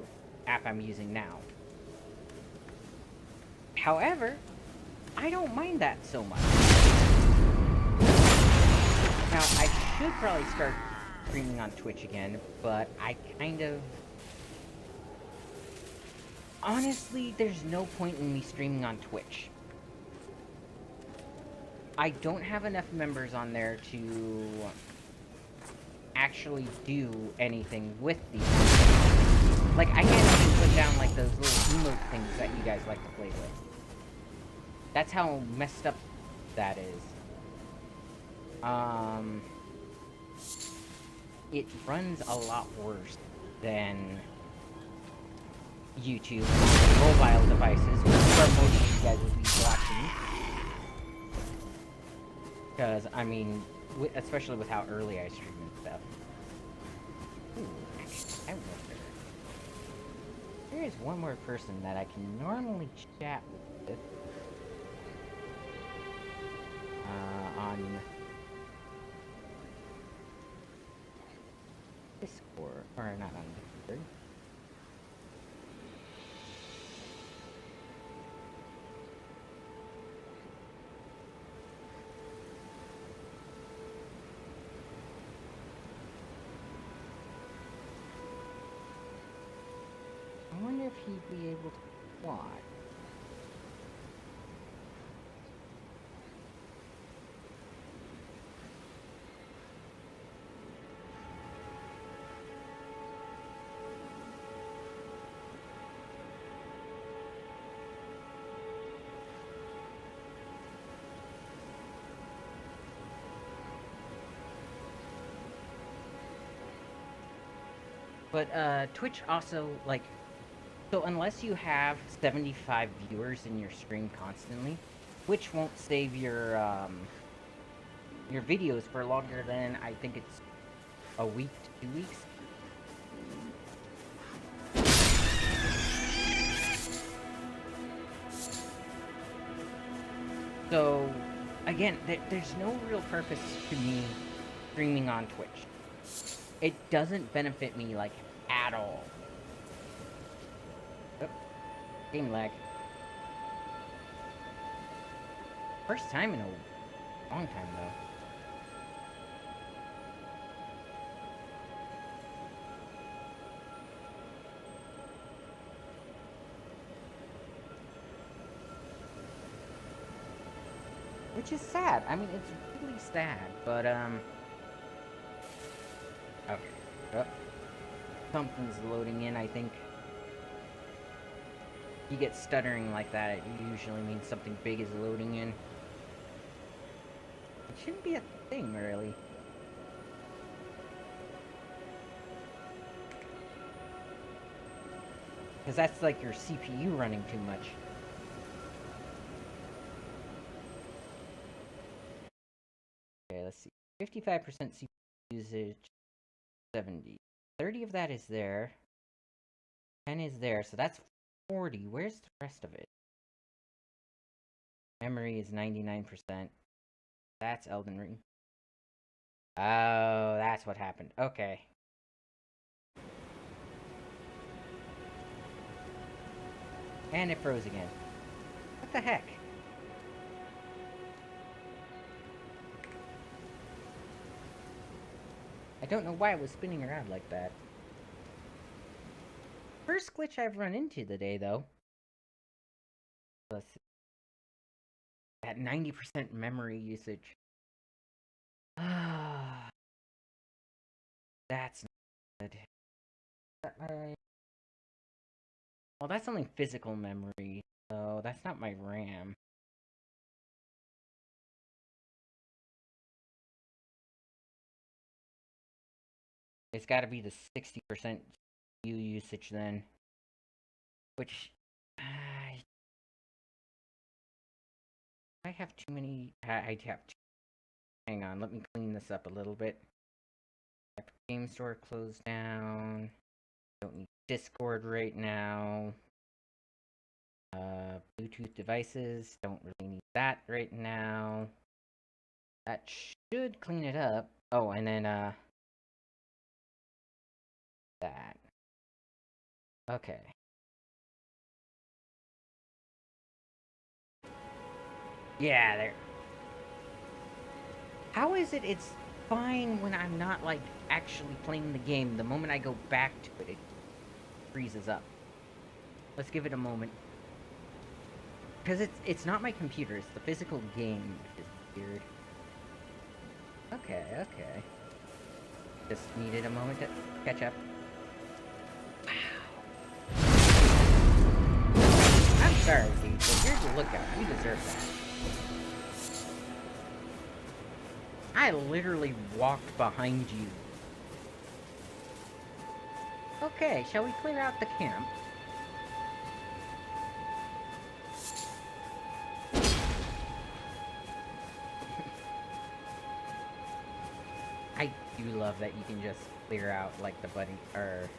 app I'm using now. However, I don't mind that so much. Now, I should probably start streaming on Twitch again, but I kind of... Honestly, there's no point in me streaming on Twitch. I don't have enough members on there to actually do anything with these. Like, I can't even put down, like, those little emote things that you guys like to play with. That's how messed up that is. It runs a lot worse than YouTube on mobile devices, which is where most of you guys would be watching. Because, I mean, especially with how early I stream and stuff. Ooh, actually, I wonder. There is one more person that I can normally chat with. On Discord, or not on Discord. I wonder if he'd be able to fly. But Twitch also, like, so unless you have 75 viewers in your stream constantly, Twitch won't save your videos for longer than, I think it's a week to 2 weeks. So, again, there's no real purpose to me streaming on Twitch. It doesn't benefit me, like, at all. Oh, game lag. First time in a long time, though. Which is sad. I mean, it's really sad, but, okay. Oh. Something's loading in, I think. You get stuttering like that, it usually means something big is loading in. It shouldn't be a thing, really. Because that's like your CPU running too much. Okay, let's see. 55% CPU usage, 70. 30 of that is there. 10 is there, so that's 40. Where's the rest of it? Memory is 99%. That's Elden Ring. Oh, that's what happened. Okay. And it froze again. What the heck? I don't know why it was spinning around like that. First glitch I've run into today, though. Let's see. At 90% memory usage. Ah, that's not good. Well, that's only physical memory, so that's not my RAM. It's got to be the 60% CPU usage then. Which, I have too many. I have too. Hang on, let me clean this up a little bit. Epic Game Store closed down. Don't need Discord right now. Bluetooth devices, don't really need that right now. That should clean it up. Oh, and then, that. Okay. Yeah, there. How is it it's fine when I'm not, like, actually playing the game? The moment I go back to it, it freezes up. Let's give it a moment. Because it's not my computer, it's the physical game, which is weird. Okay, okay. Just needed a moment to catch up. Wow. I'm sorry, dude, but here's your lookout. You deserve that. I literally walked behind you. Okay, shall we clear out the camp? do love that you can just clear out, like, the buddy, or...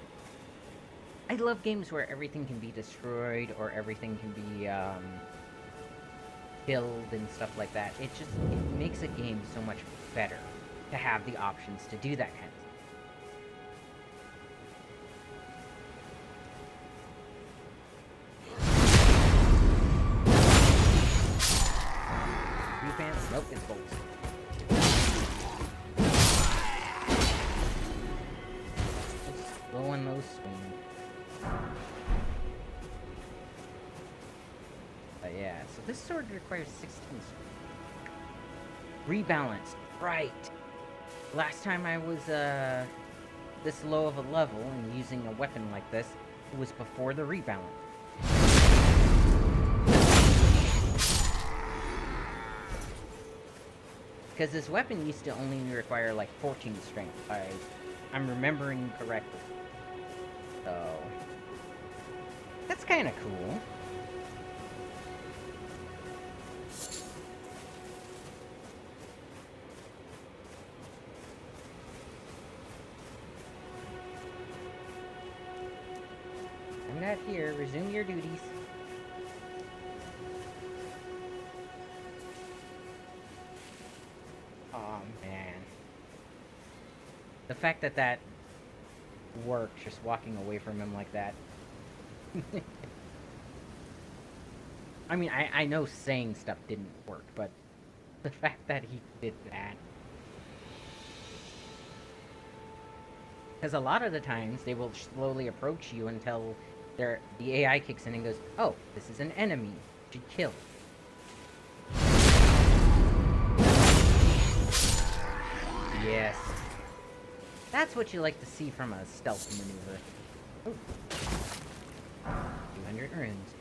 I love games where everything can be destroyed, or everything can be, killed and stuff like that. It makes a game so much better to have the options to do that kind of stuff. Revamp? Nope, it's bolts. Just slow on those swings. But yeah, so this sword requires 16 rebalance. Right. Last time I was this low of a level and using a weapon like this, it was before the rebalance. Because this weapon used to only require like 14 strength, I'm remembering correctly. So that's kind of cool. I'm not here. Resume your duties. Oh man. The fact that that worked, just walking away from him like that. I mean, I know saying stuff didn't work, but the fact that he did that. Because a lot of the times, they will slowly approach you until the AI kicks in and goes, oh, this is an enemy. You should kill. Yes. That's what you like to see from a stealth maneuver. Oh. 200 runes.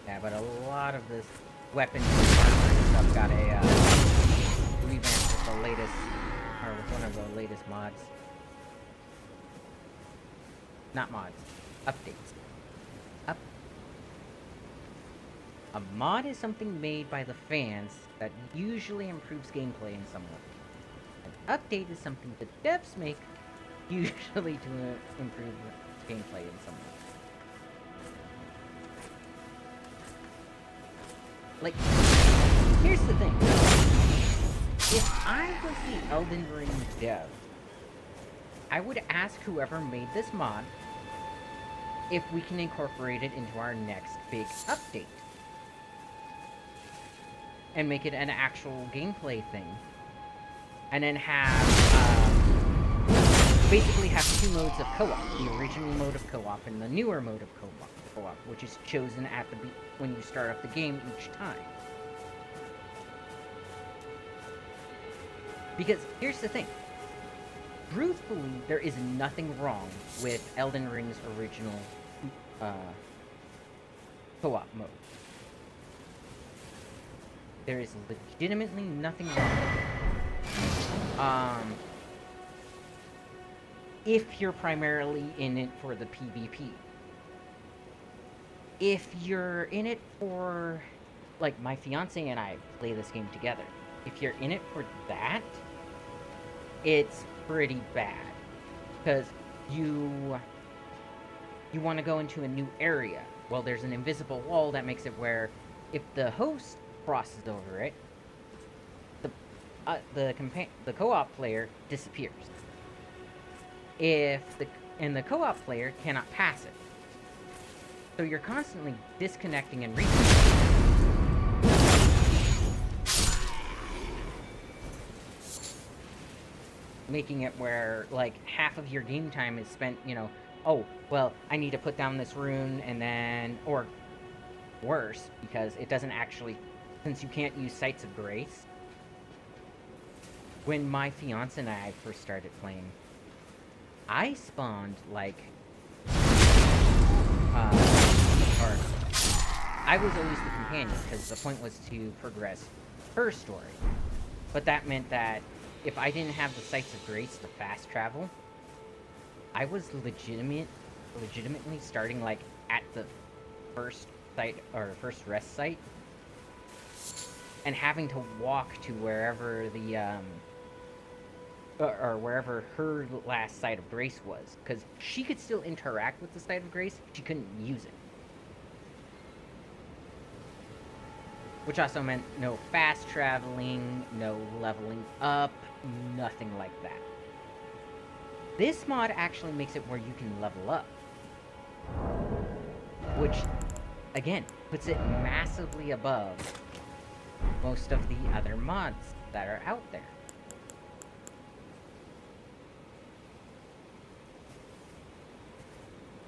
Yeah, but a lot of this weapons and armor and stuff got a revamp with the latest, or with one of the latest mods. Not mods, updates. A mod is something made by the fans that usually improves gameplay in some way. An update is something the devs make, usually to improve gameplay in some way. Like, here's the thing. If I was the Elden Ring dev, I would ask whoever made this mod if we can incorporate it into our next big update. And make it an actual gameplay thing. And then have, basically have two modes of co-op. The original mode of co-op and the newer mode of co-op, which is chosen at the when you start up the game each time. Because here's the thing. Truthfully, there is nothing wrong with Elden Ring's original co-op mode. There is legitimately nothing wrong with it. If you're primarily in it for the PvP. If you're in it for, like, my fiance and I play this game together. If you're in it for that, it's pretty bad. Because you want to go into a new area. Well, there's an invisible wall that makes it where if the host crosses over it, the co-op player disappears. The co-op player cannot pass it. So you're constantly disconnecting and reconnecting. Making it where, like, half of your game time is spent, you know, oh, well, I need to put down this rune and then, or worse, because it doesn't actually, since you can't use Sights of Grace. When my fiance and I first started playing, I spawned, like, or I was always the companion, because the point was to progress her story. But that meant that if I didn't have the Sights of Grace to fast travel, I was legitimately starting like at the first site or first rest site and having to walk to wherever the or wherever her last site of grace was, because she could still interact with the site of grace, she couldn't use it. Which also meant no fast traveling, no leveling up, nothing like that. This mod actually makes it where you can level up. Which, again, puts it massively above most of the other mods that are out there.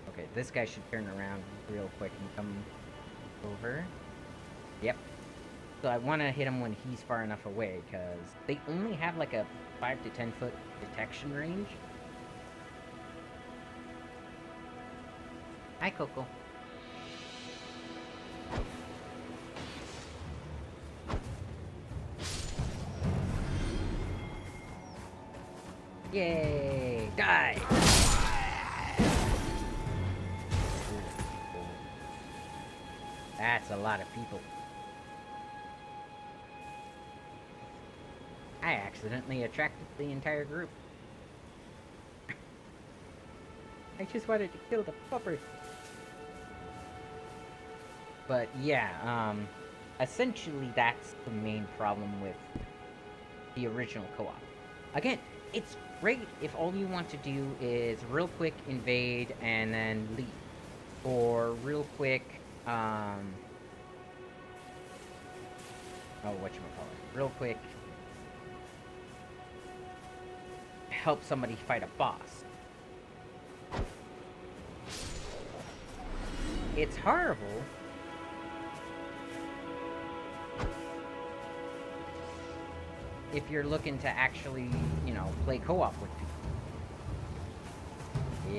Okay, this guy should turn around real quick and come over. Yep. So I want to hit him when he's far enough away, because they only have like a 5 to 10 foot detection range. Hi, Coco. Yay! Die! That's a lot of people. I accidentally attracted the entire group. I just wanted to kill the puppers. But yeah, essentially that's the main problem with the original co-op. Again, it's great if all you want to do is real quick invade and then leave. Or real quick, whatchamacallit, real quick help somebody fight a boss. It's horrible if you're looking to actually, you know, play co-op with people.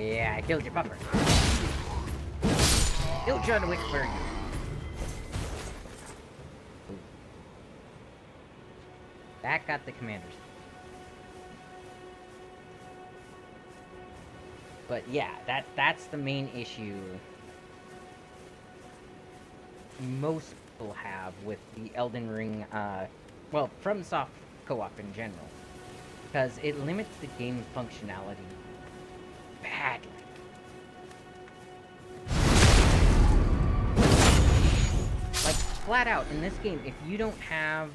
Yeah, I killed your pupper. Still trying to whisper you. That got the commanders. But yeah, that's the main issue most people have with the Elden Ring, well, FromSoft co-op in general. Because it limits the game functionality badly. Like, flat out, in this game, if you don't have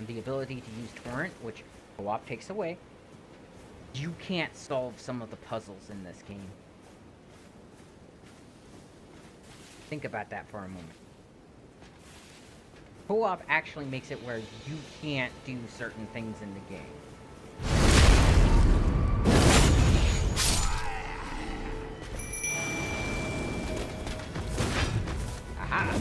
the ability to use Torrent, which co-op takes away, you can't solve some of the puzzles in this game. Think about that for a moment. Co-op actually makes it where you can't do certain things in the game. Aha!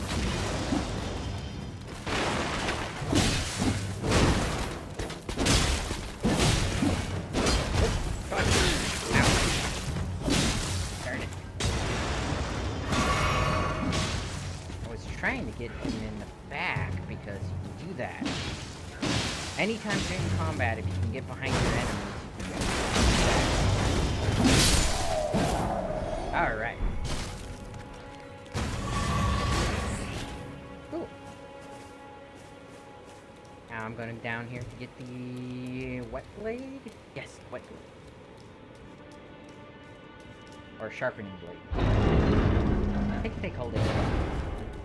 Trying to get him in the back because you can do that. Anytime you're in combat, if you can get behind your enemies, you can do that. Alright. Cool. Now I'm going down here to get the wet blade? Yes, wet blade. Or sharpening blade. I think they called it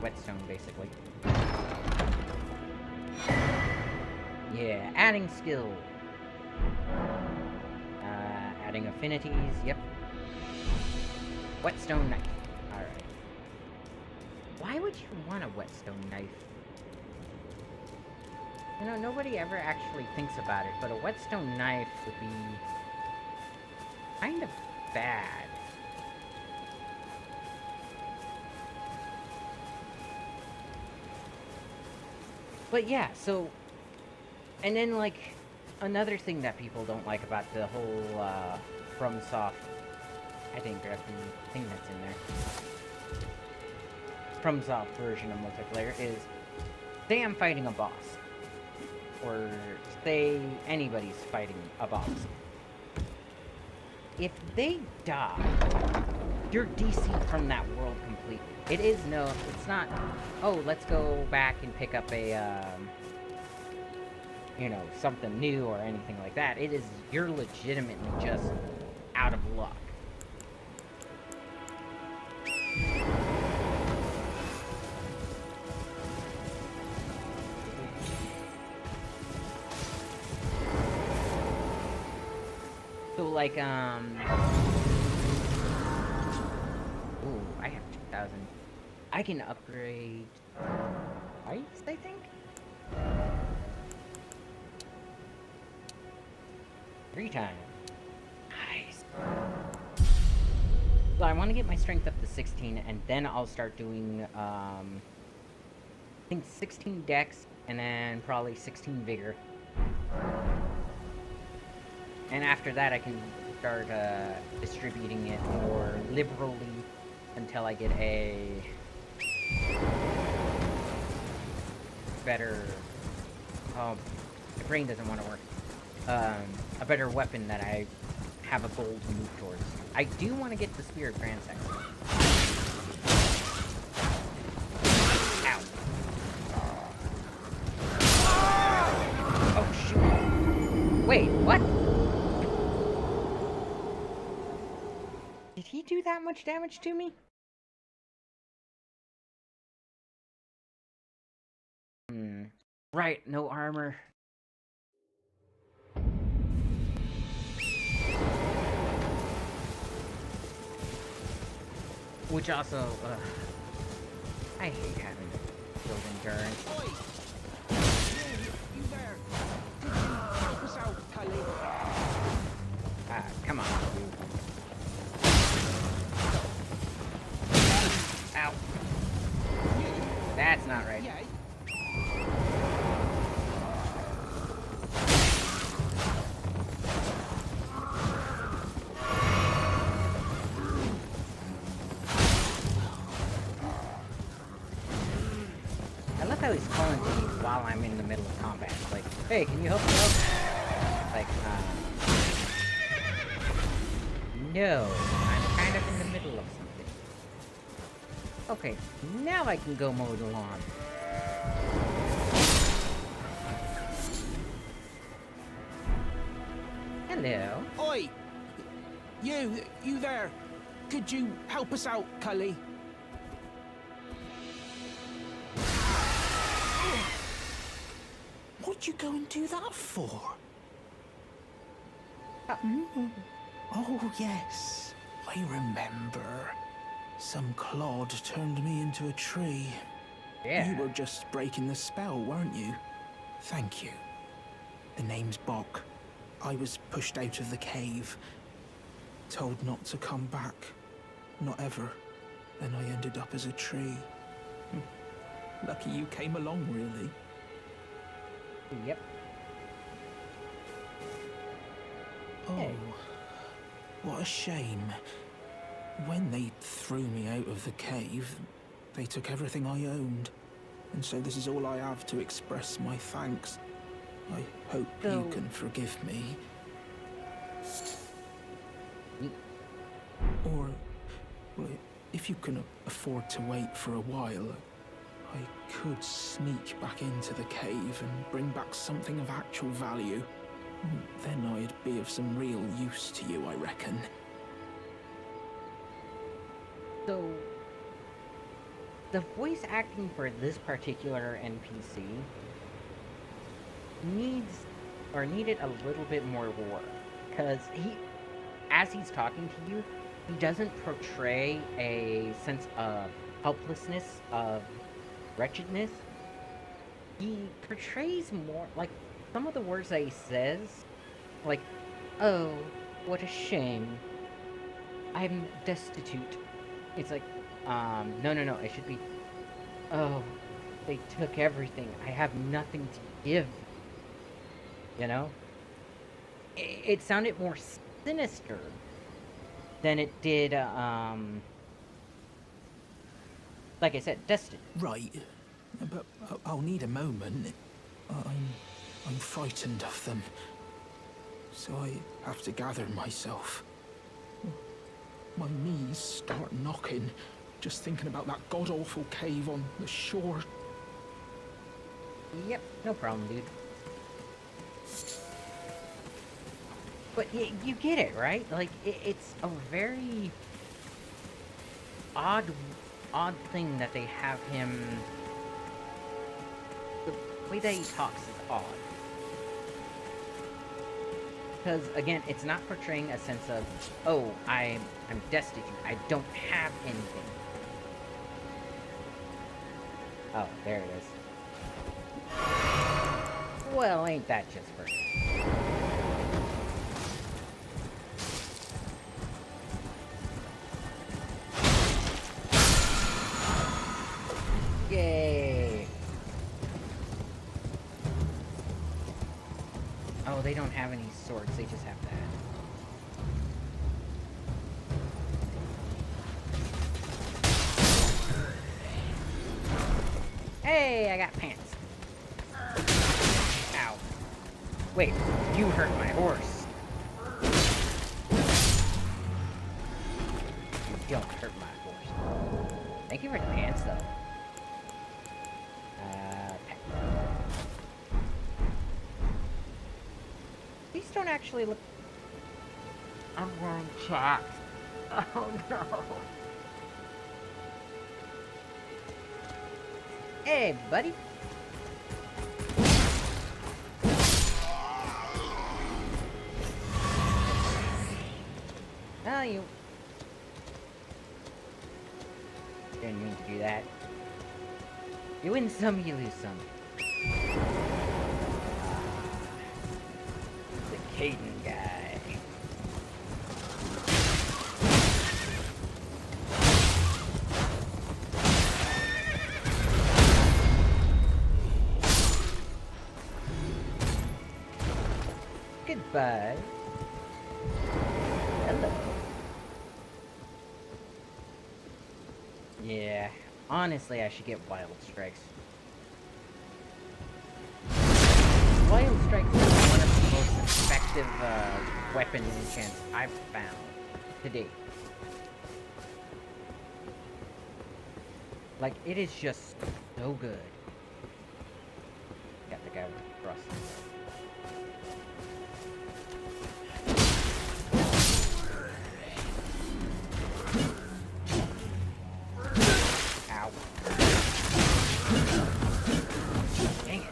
whetstone, basically. Yeah, adding skill. Adding affinities, yep. Whetstone knife. Alright. Why would you want a whetstone knife? You know, nobody ever actually thinks about it, but a whetstone knife would be kind of bad. But yeah, so, and then like, another thing that people don't like about the whole, FromSoft, I didn't grab the thing that's in there, FromSoft version of multiplayer is, say I'm fighting a boss, or say anybody's fighting a boss. If they die, you're DC from that world completely. It is no, it's not, oh, let's go back and pick up a, you know, something new or anything like that. It is, you're legitimately just out of luck. So, like, ooh, I have 2,000. I can upgrade twice, I think? 3 times. Nice. So I want to get my strength up to 16, and then I'll start doing, I think 16 dex, and then probably 16 vigor. And after that, I can start distributing it more liberally until I get a better. Oh, my brain doesn't want to work. A better weapon that I have a goal to move towards. I do want to get the Spirit Grand Section. Ow. Oh, shoot. Wait, what? Did he do that much damage to me? Right, no armor. Which also, I hate having to build endurance. Oi! You there? Could you help us out, Cully? Ah, come on, dude. Ow. That's not right. Yeah. I love how he's calling to me while I'm in the middle of combat. Like, hey, can you help me out? Like, no, I'm kind of in the middle of something. Okay, now I can go mow the lawn. Hello. Oi! You there? Could you help us out, Cully? What'd you go and do that for? Oh, yes. I remember. Some clod turned me into a tree. Yeah. You were just breaking the spell, weren't you? Thank you. The name's Bok. I was pushed out of the cave. Told not to come back. Not ever. Then I ended up as a tree. Lucky you came along, really. Yep. Oh, Hey. what a shame. When they threw me out of the cave, they took everything I owned. And so this is all I have to express my thanks. I hope you can forgive me. Or, well, if you can afford to wait for a while, I could sneak back into the cave and bring back something of actual value. Then I'd be of some real use to you, I reckon. So, the voice acting for this particular NPC needed a little bit more work, because as he's talking to you, he doesn't portray a sense of helplessness, of wretchedness. He portrays more, like, some of the words that he says, like, oh, what a shame, I'm destitute. It's like, no, it should be, oh, they took everything, I have nothing to give, you know? It sounded more sinister than it did, like I said, destitute. Right, but I'll need a moment. I'm frightened of them, so I have to gather myself. My knees start knocking, just thinking about that god-awful cave on the shore. Yep, no problem, dude. But you get it, right? Like, it's a very odd thing that they have him... The way that he talks is odd. Because, again, it's not portraying a sense of, oh, I'm destitute, I don't have anything. Oh, there it is. Well, ain't that just first? Yay! Oh, they don't have any swords, they just have that. Hey, I got pants. Ow. Wait, you hurt my horse. You don't hurt my horse. Thank you for the pants, though. These don't actually look... I'm wearing chaps. Oh, no. Hey, buddy. Oh, you... Didn't mean to do that. You win some, you lose some. The Caden guy. Goodbye. Hello. Yeah, honestly, I should get Wild Strikes. Wild Strikes is one of the most effective weapon enchants I've found to date. Like, it is just so good. Got the guy with the thrust. Dang it.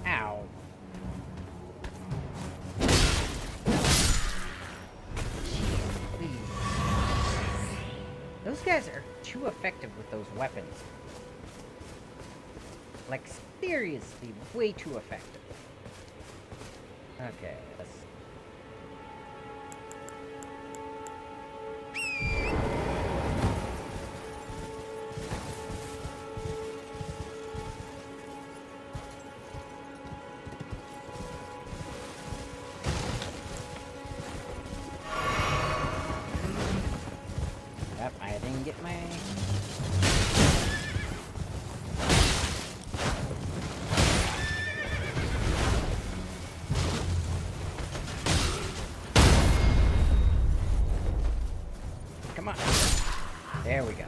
Ow. Please. Those guys are too effective with those weapons. Like, seriously, way too effective. Okay, let's... Yep, I didn't get my... Come on. There we go.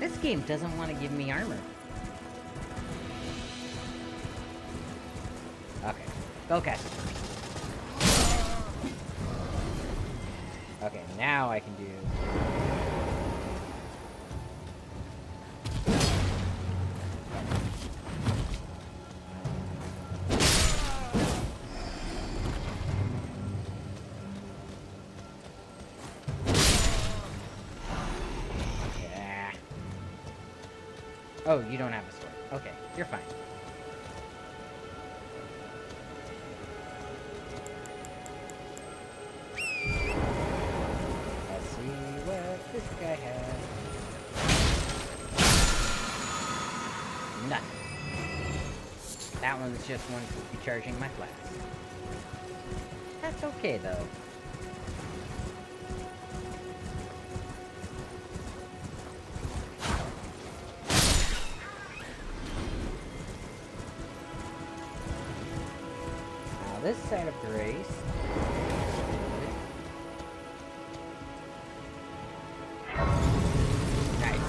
This game doesn't want to give me armor. Okay. Go catch it first. Okay, now I can do... Yeah. Oh, you don't have a sword. Okay, you're fine. Let's see what this guy has. Nothing. That one's just one for recharging my flask. That's okay, though. Now, this side of Grace. Nice.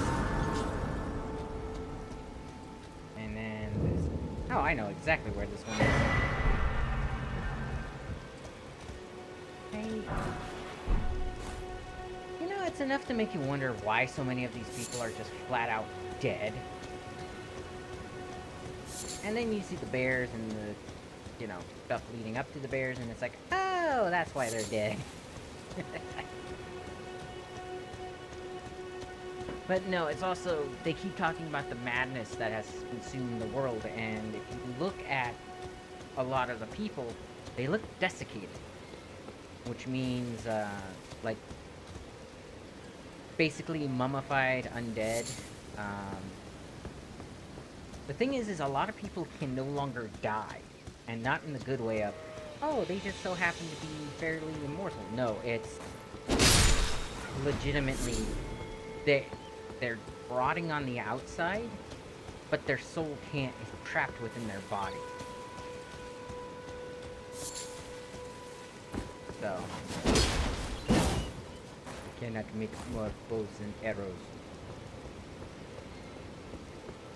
And then this. Oh, I know exactly where this one is. You know, it's enough to make you wonder why so many of these people are just flat out dead. And then you see the bears and the, you know, stuff leading up to the bears, and it's like, oh, that's why they're dead. But no, it's also, they keep talking about the madness that has consumed the world, and if you look at a lot of the people, they look desiccated. Which means, like, basically mummified, undead. The thing is a lot of people can no longer die. And not in the good way of, oh, they just so happen to be fairly immortal. No, it's legitimately, they're rotting on the outside, but their soul is trapped within their body. So, cannot make more bows and arrows.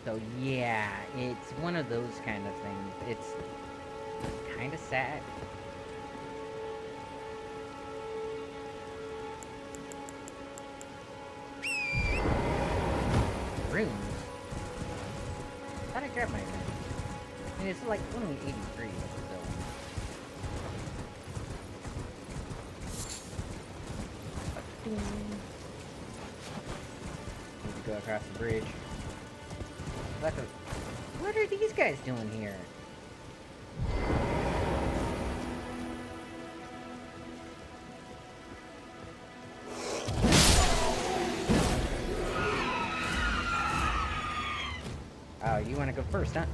So yeah, it's one of those kind of things. It's kind of sad. Runes? Thought I grabbed my runes. I mean, it's like only 83, so. Need to go across the bridge. What are these guys doing here? Oh, you want to go first, huh?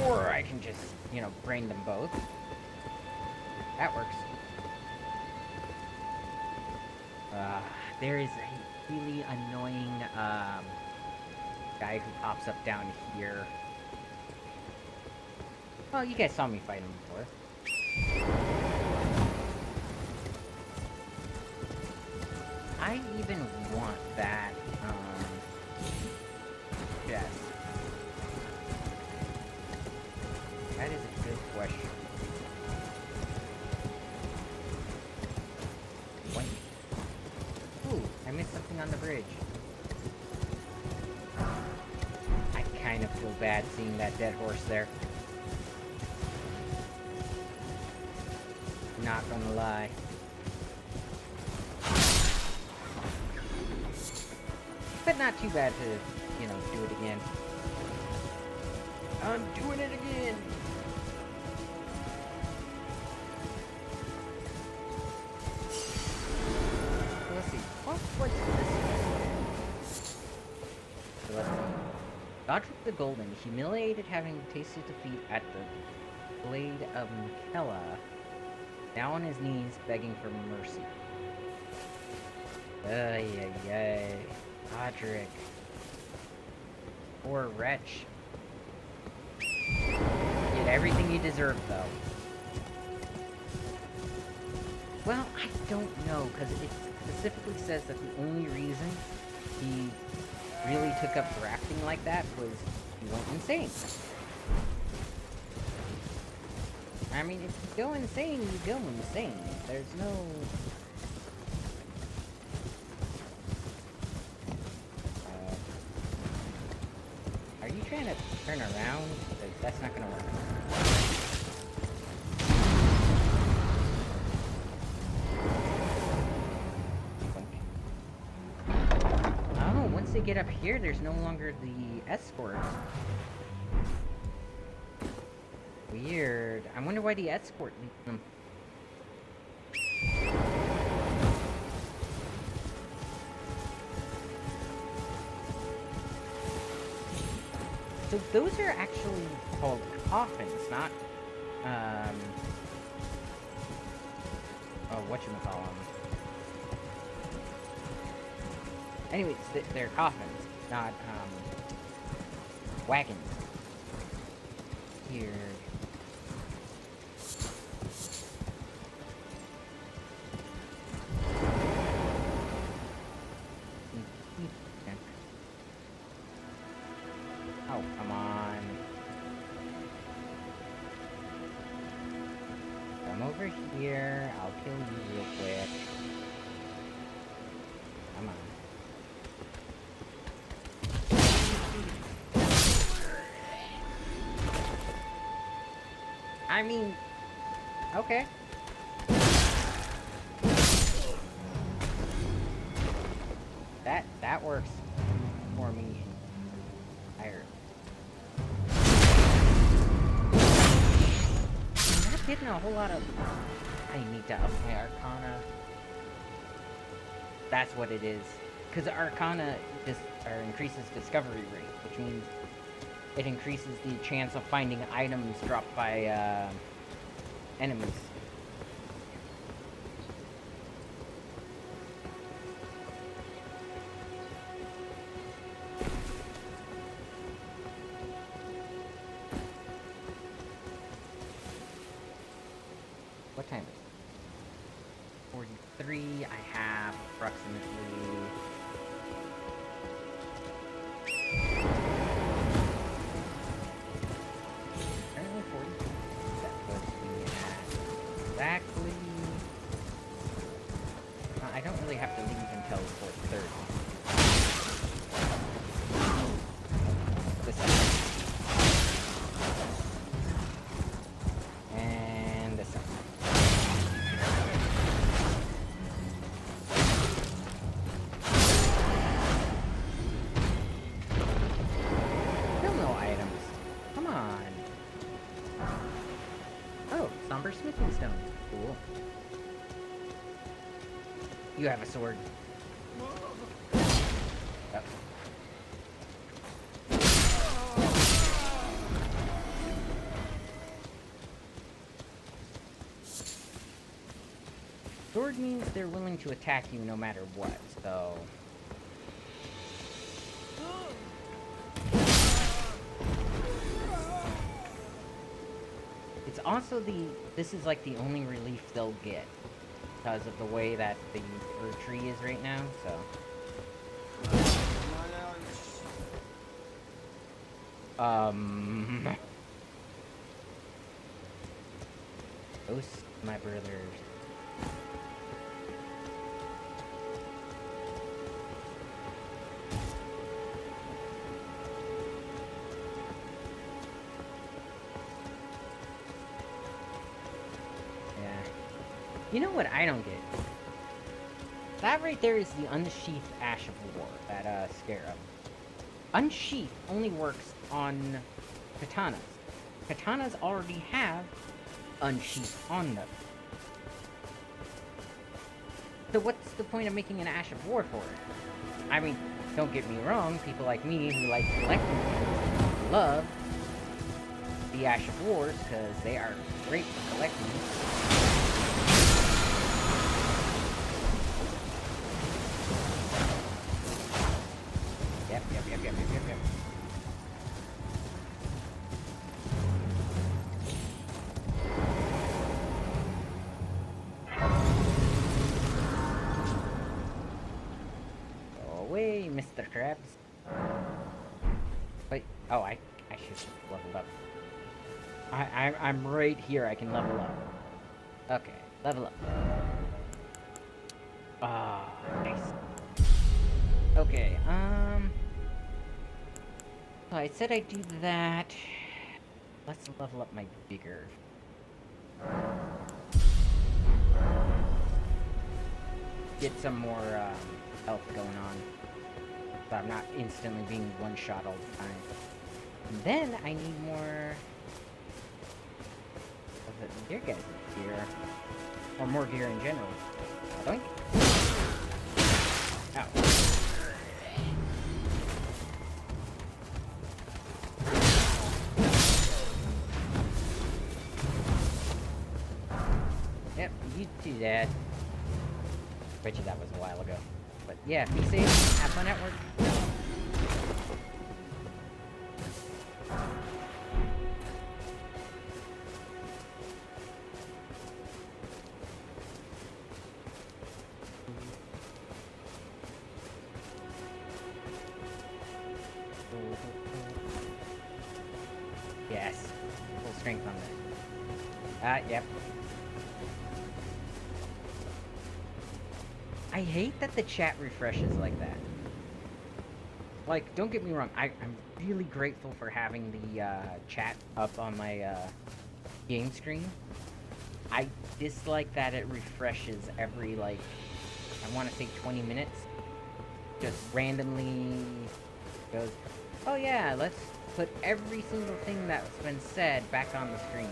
Or I can just, you know, brain them both. That works. There is a really annoying, guy who pops up down here. Well, you guys saw me fight him before. I even want that, chest. That is a good question. What? Ooh, I missed something on the bridge. I kind of feel bad seeing that dead horse there. Not gonna lie. But not too bad to, you know, do it again. I'm doing it again! So let's see. What's this? So let's see. Godric the Golden, humiliated having tasted defeat at the Blade of Mikella, now on his knees begging for mercy. Ay, ay, ay. Godric. Poor wretch. You get everything you deserve, though. Well, I don't know, because it specifically says that the only reason he really took up drafting like that was he went insane. I mean, if you go insane, you go insane. There's no... Are you trying to turn around? Because that's not gonna work. Oh, once they get up here, there's no longer the escort. Weird. I wonder why the escort leaves them. So those are actually called coffins, not, oh, whatchamacallem. Anyways, they're coffins, not, wagons. Here. Oh, come on. Come over here. I'll kill you real quick. Come on. I mean, okay. That works for me entirely. I'm not getting a whole lot of. I need to up my Arcana. That's what it is. Because Arcana just increases discovery rate, which means it increases the chance of finding items dropped by enemies. What time is it? 43. I have approximately. Apparently 40. That puts me at exactly. I don't really have to leave until 4:30. This side. And this side. Still no items. Come on. Oh, somber smithing stone. Cool. You have a sword. Oh. Sword means they're willing to attack you no matter what, so. It's also this is like the only relief they'll get because of the way that the Earth tree is right now, so. Those my brothers. You know what I don't get? That right there is the Unsheathed Ash of War, that scarab. Unsheath only works on katanas. Katanas already have Unsheath on them. So what's the point of making an Ash of War for it? I mean, don't get me wrong, people like me who like collecting things love the Ash of Wars because they are great for collecting. Yep. Go away, Mr. Krabs. Wait, oh, I should have leveled up. I'm right here, I can level up. Okay, level up. Ah, nice. Okay, so I said I'd do that. Let's level up my vigor. Get some more, health going on. So I'm not instantly being one-shot all the time. And then I need more of the gear guys' gear. Or more gear in general. Doink. Ow. too, Dad. Bet you that was a while ago. But yeah, be safe. Have fun at work. Yes. Full strength on this. Yep. I hate that the chat refreshes like that. Like, don't get me wrong, I'm really grateful for having the chat up on my game screen. I dislike that it refreshes every, like, I want to say 20 minutes. Just randomly goes, oh yeah, let's put every single thing that's been said back on the screen.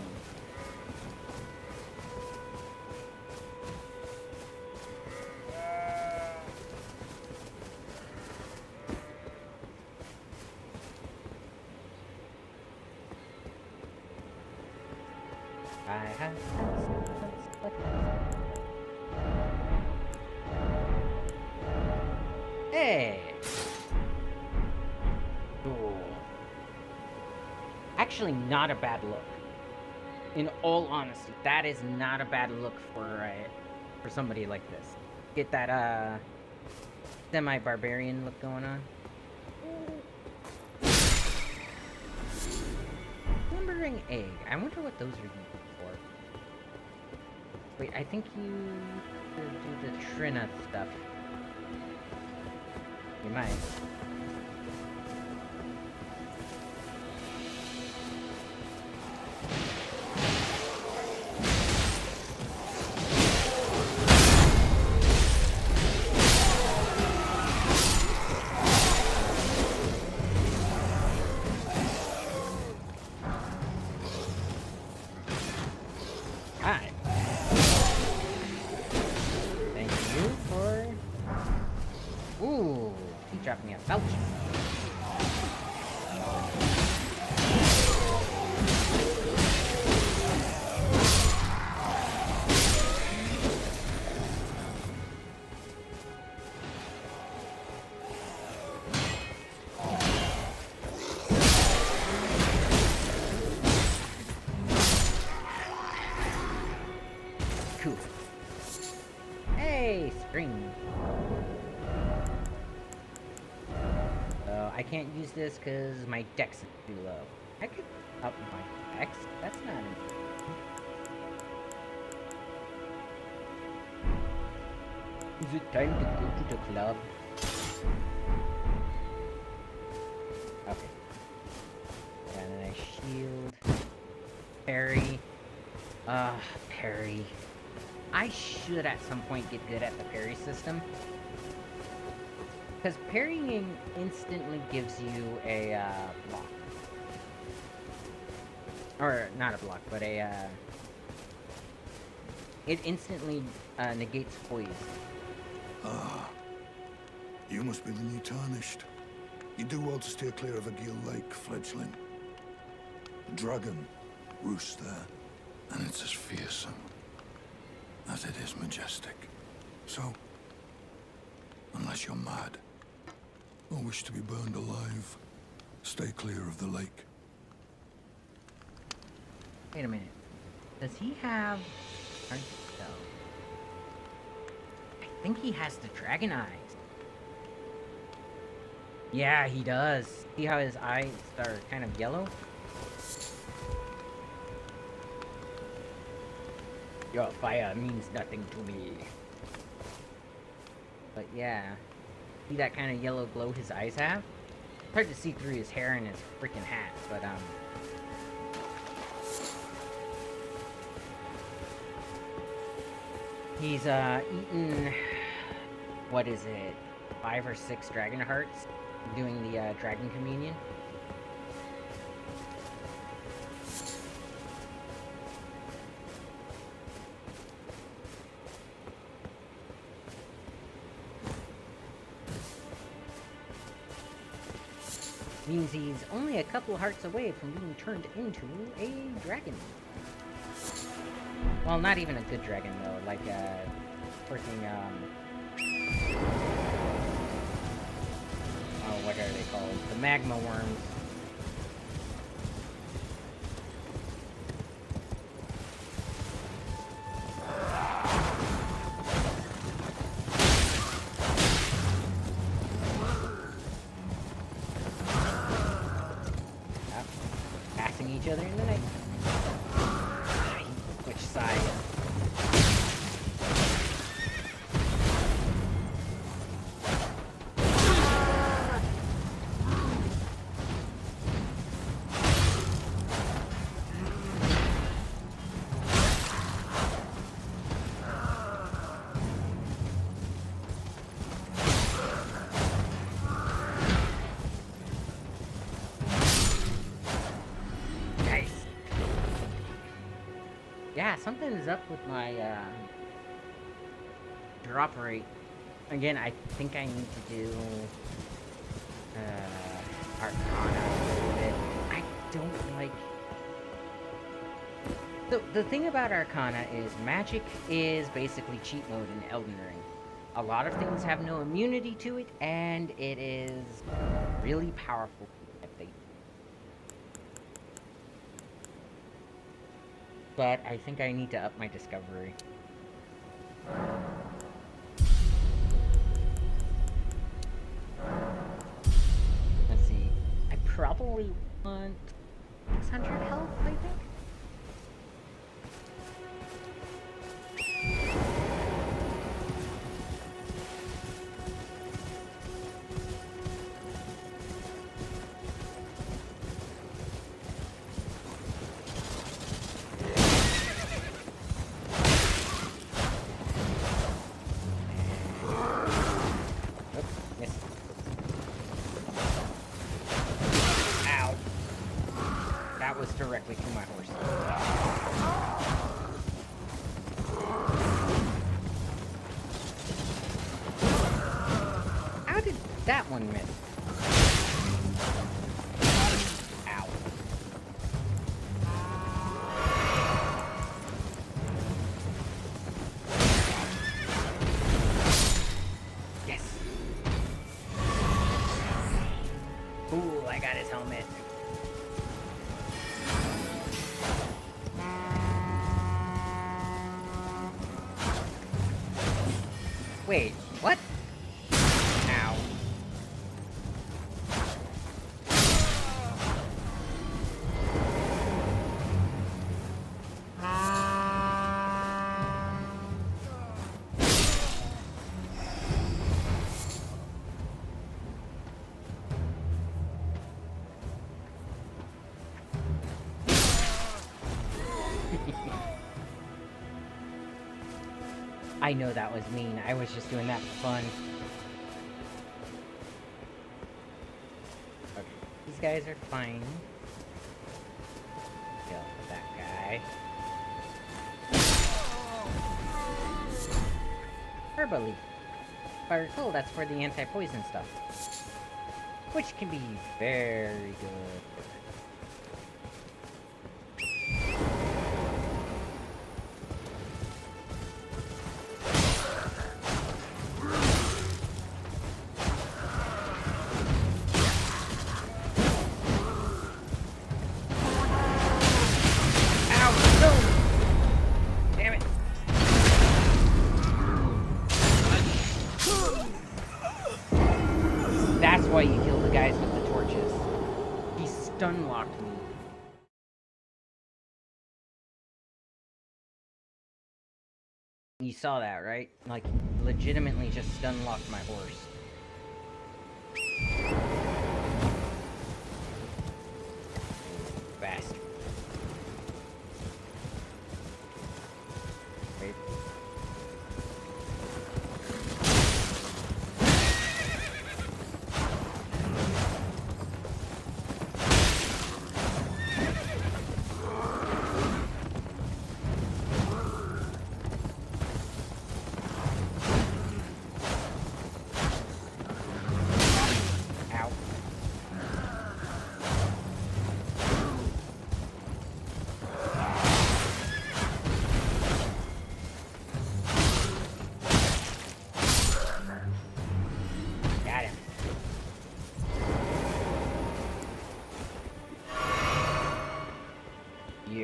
I have Hey! Cool. Actually, not a bad look. In all honesty, that is not a bad look for somebody like this. Get that semi-barbarian look going on. Slumbering egg. I wonder what those are used for. Wait, I think you do the Trina stuff. You might. Hi. Thank you for... Ooh, he dropped me a voucher. Cool. Hey, spring. I can't use this because my dex is too low. I could up my dex. That's not an... Is it time to go to the club? Okay. And then I shield. Parry. Parry. I should at some point get good at the parry system. Because parrying instantly gives you a block. Or, not a block, but a, it instantly negates poise. Ah, you must be the new Tarnished. You do well to steer clear of a Gill Lake, fledgling. The dragon roosts there, and it's as fearsome as it is majestic. So, unless you're mad, or wish to be burned alive, stay clear of the lake. Wait a minute. Does he have... I think he has the dragon eyes. Yeah, he does. See how his eyes are kind of yellow? Your fire means nothing to me. But yeah. See that kind of yellow glow his eyes have? It's hard to see through his hair and his freaking hat, but he's eaten, what is it, 5 or 6 dragon hearts doing the dragon communion. Means he's only a couple hearts away from being turned into a dragon. Well, not even a good dragon, though. Like, freaking, oh, what are they called? The magma worms. Passing each other in the night. Which side? Yeah, something is up with my drop rate. Again, I think I need to do Arcana a little bit. I don't like... The thing about Arcana is magic is basically cheat mode in Elden Ring. A lot of things have no immunity to it, and it is really powerful, I think. But I think I need to up my discovery. Let's see. I probably want 600 health, I think? Directly to my horse. How did that one miss? Ow. Yes. Ooh, I got his helmet. Wait, what? Ow. I know that was mean. I was just doing that for fun. Okay. These guys are fine. Kill that guy. Herbal. If I recall, that's for the anti-poison stuff. Which can be very good. That's why you kill the guys with the torches. He stun-locked me. You saw that, right? Like, legitimately just stun-locked my horse. Bastard. Wait. Ow.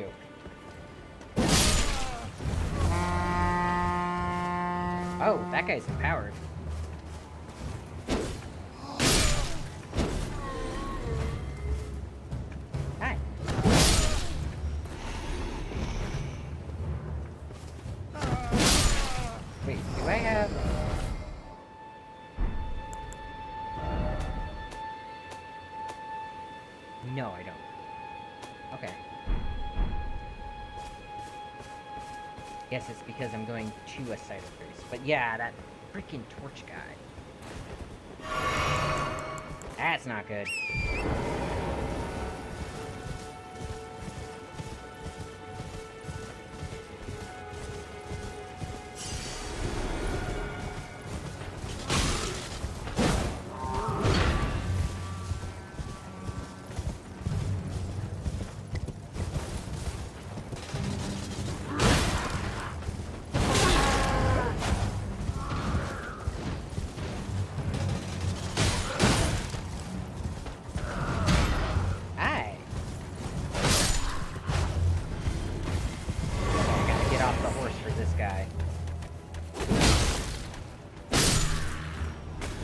you. Oh, that guy's empowered. Hi. Wait, do I have... No, I don't. Okay. Guess it's because I'm going to a site of grace. But yeah, that freaking torch guy. That's not good.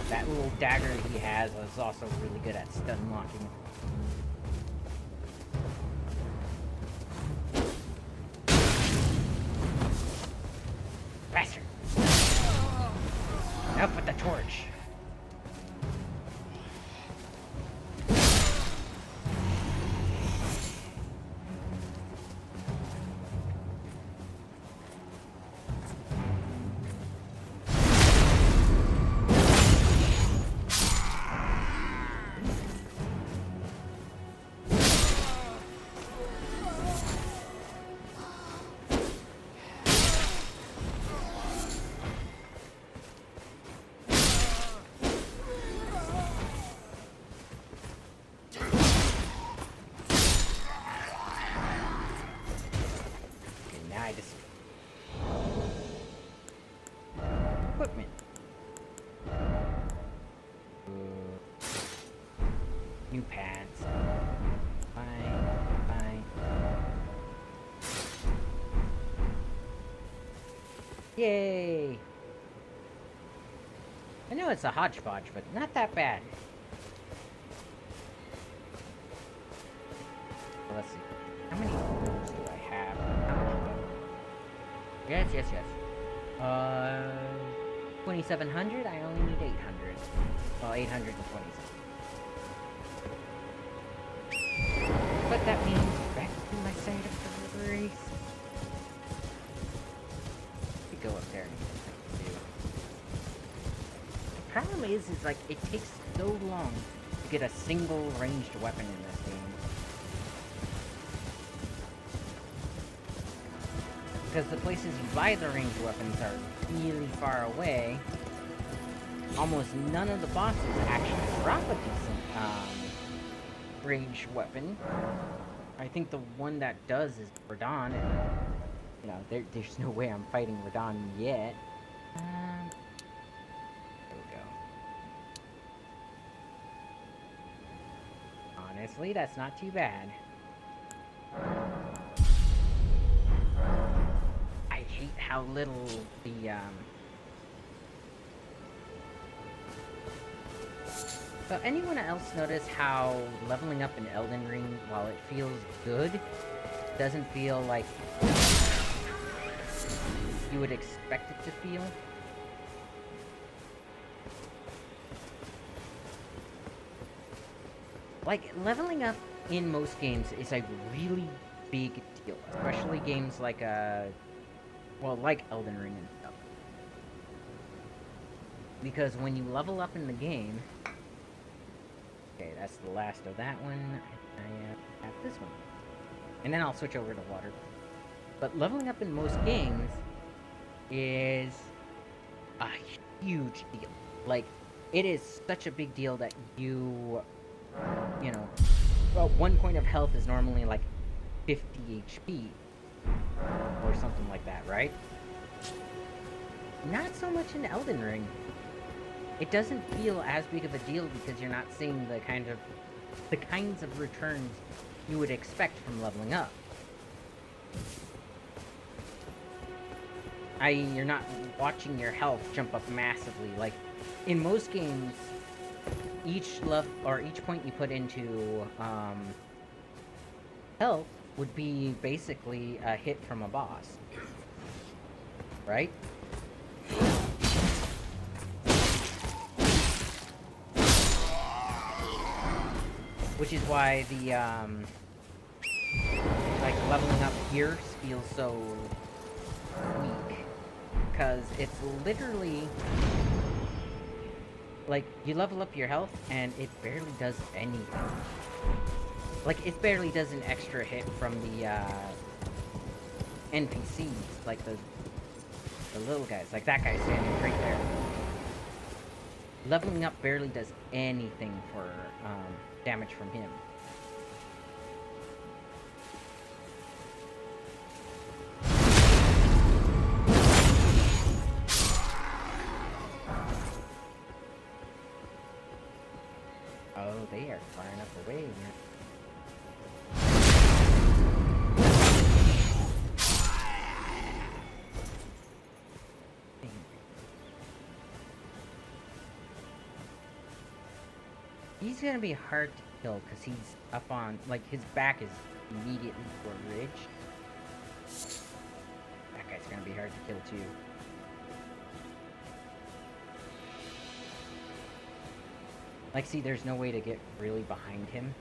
That little dagger he has is also really good at stun locking. Faster! Up with the torch! Equipment. New pads. Fine. Yay! I know it's a hodgepodge, but not that bad. Well, let's see. How many rooms do I have? Yes. 2,700? I only need 800. Well, 827. But that means back to my side of the race. We go up there and do. The problem is like, it takes so long to get a single ranged weapon in this game. Because the places you buy the ranged weapons are really far away. Almost none of the bosses actually drop a decent ranged weapon. I think the one that does is Radon, and you know, there's no way I'm fighting Radon yet. There we go. Honestly, that's not too bad. I hate how little the So anyone else notice how leveling up in Elden Ring, while it feels good, doesn't feel like you would expect it to feel? Like, leveling up in most games is a really big deal, especially games like, like Elden Ring and stuff. Because when you level up in the game... Okay, that's the last of that one. I have this one. And then I'll switch over to water. But leveling up in most games is a huge deal. Like, it is such a big deal that you know, well, 1 point of health is normally like 50 HP. Or something like that, right? Not so much in Elden Ring. It doesn't feel as big of a deal because you're not seeing the kinds of returns you would expect from leveling up. You're not watching your health jump up massively. Like, in most games, each point you put into, health would be basically a hit from a boss. Right? Which is why the, like, leveling up here feels so weak. Because it's literally, like, you level up your health, and it barely does anything. Like, it barely does an extra hit from the, NPCs, like the little guys, like that guy standing right there. Leveling up barely does anything for, damage from him. Oh, they are far enough away. He's gonna be hard to kill because he's up on, like, his back is immediately to a ridge. That guy's gonna be hard to kill too. Like, see, there's no way to get really behind him.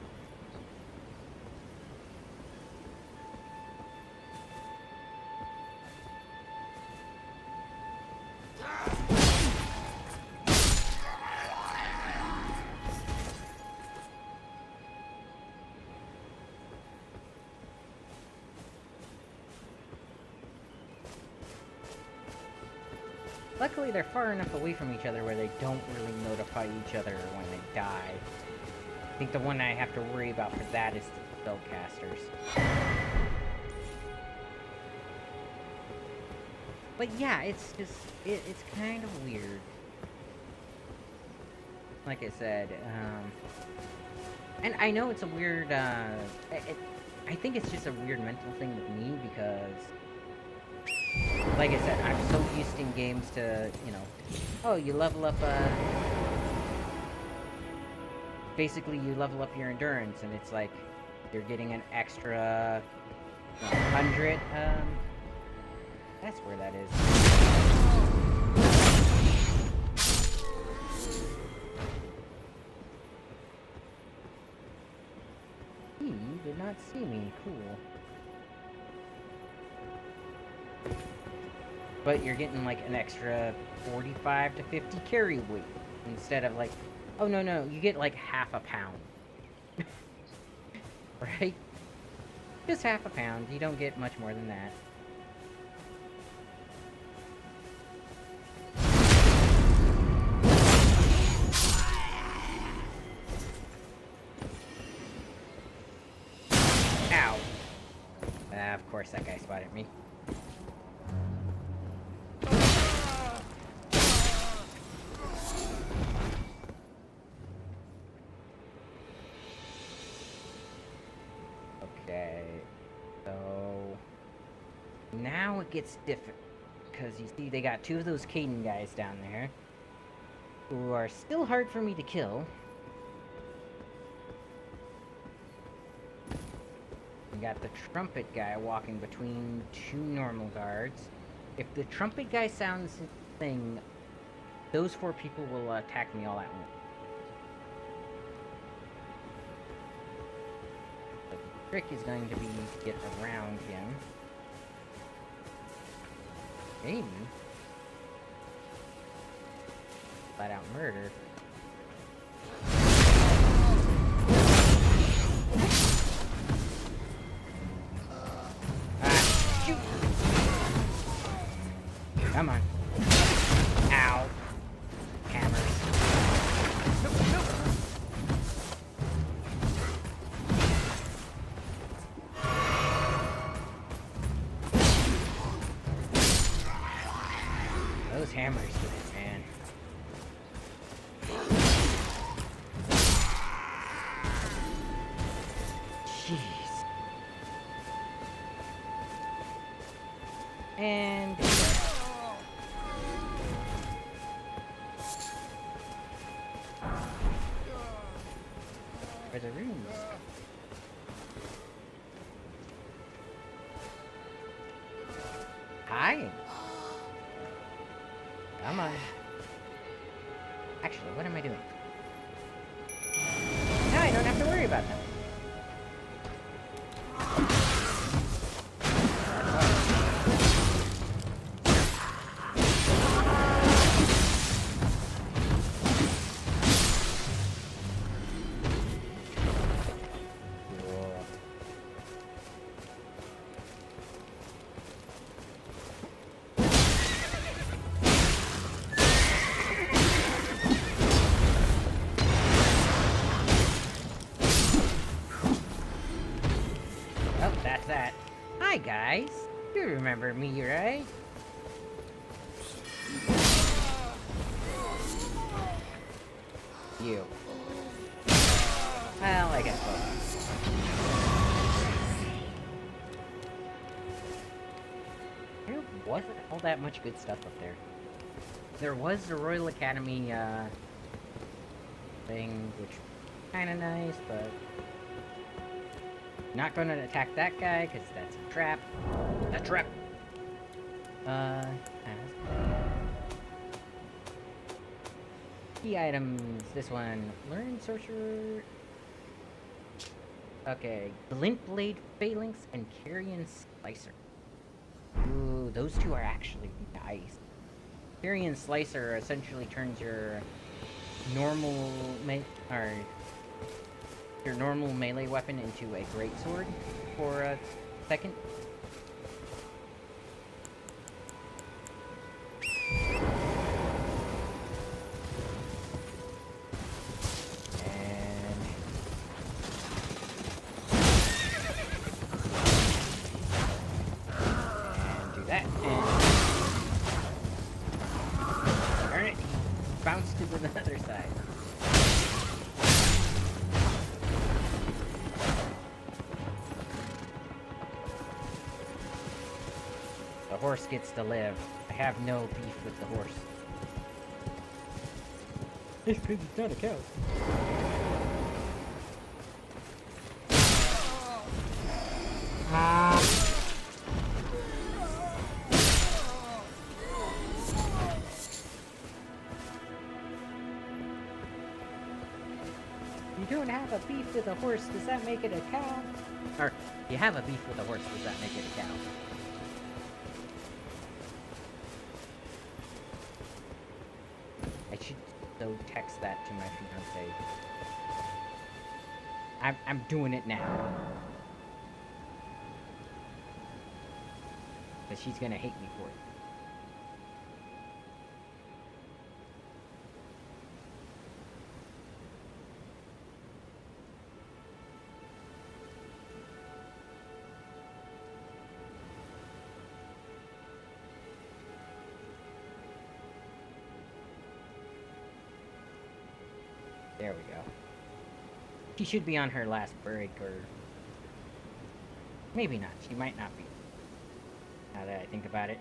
Luckily, they're far enough away from each other where they don't really notify each other when they die. I think the one I have to worry about for that is the spellcasters. But yeah, it's just, it's kind of weird. Like I said, and I know it's a weird, I think it's just a weird mental thing with me because, like I said, I'm so used in games to, you know, oh, you level up, basically you level up your endurance, and it's like, you're getting an extra, 100, that's where that is. He did not see me, cool. But you're getting like an extra 45 to 50 carry weight instead of like, oh no, you get like half a pound. Right? Just half a pound. You don't get much more than that. Ow. Of course that guy spotted me. Okay, so now it gets different, because you see they got two of those Caden guys down there, who are still hard for me to kill. We got the trumpet guy walking between two normal guards. If the trumpet guy sounds his thing, those four people will attack me all at once. Trick is going to be to get around him. Maybe. Flat out murder. Ah, shoot! Come on. Ow. Hammers. Those hammers do it, man. Jeez. And... Where are the rooms? Hi! Come on. Actually, what am I doing? Now I don't have to worry about them. Oh, that's that. Hi, guys. You remember me, right? You. Well, I guess both. There wasn't all that much good stuff up there. There was the Royal Academy, thing, which kinda nice, but... Not gonna attack that guy, because that's a trap. A trap! Key items. This one. Learn Sorcerer. Okay. Glint Blade Phalanx and Carrion Slicer. Ooh, those two are actually nice. Carrion Slicer essentially turns your normal melee weapon into a greatsword for a second. And do that. And turn it. Bounce to the other side. The horse gets to live. I have no beef with the horse. It's because it's not a cow. You don't have a beef with a horse, does that make it a cow? Or, you have a beef with a horse, does that make it a cow? I should so text that to my fiance. I'm doing it now. But she's gonna hate me for it. There we go. She should be on her last break, or... Maybe not. She might not be. Now that I think about it.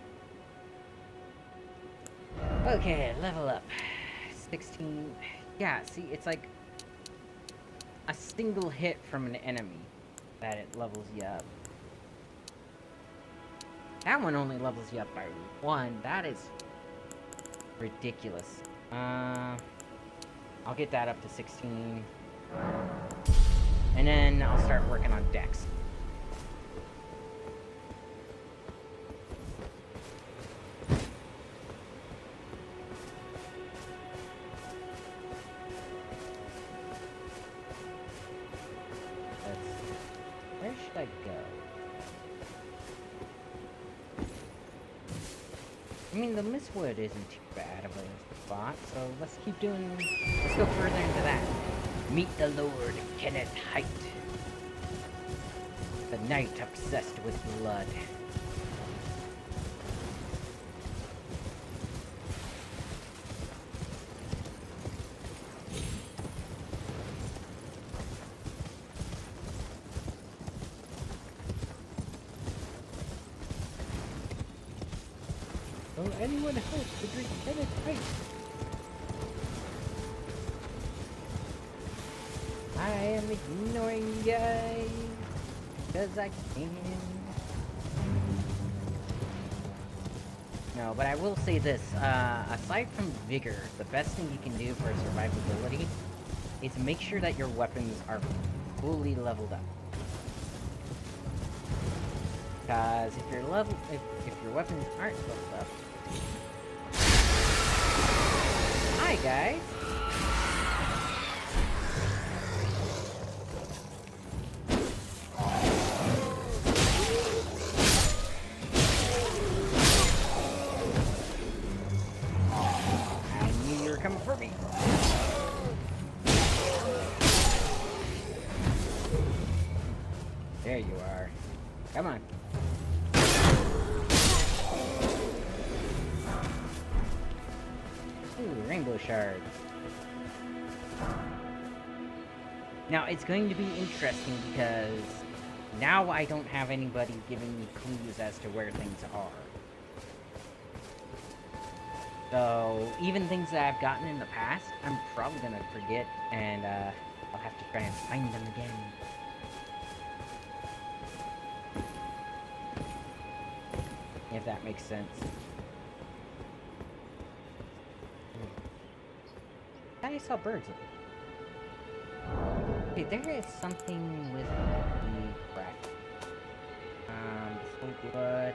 Okay, level up. 16. Yeah, see, it's like... a single hit from an enemy that it levels you up. That one only levels you up by 1. That is... ridiculous. I'll get that up to 16. And then I'll start working on Dex. Where should I go? I mean, the Mistwood isn't too bad of a spot, so let's keep doing... Let's go further into that. Meet the Lord Kenneth Height. The knight obsessed with blood. Will anyone help to drink Kenneth Ice? I am ignoring you guys because I can. No, but I will say this. Aside from vigor, the best thing you can do for survivability is make sure that your weapons are fully leveled up. Because if your weapons aren't leveled up. Hi guys. I knew you were coming for me. There you are. Come on. Ooh, rainbow shards. Now, it's going to be interesting because now I don't have anybody giving me clues as to where things are. So, even things that I've gotten in the past, I'm probably going to forget, and I'll have to try and find them again. If that makes sense. I saw birds. Okay, there is something with the crack. Full blood.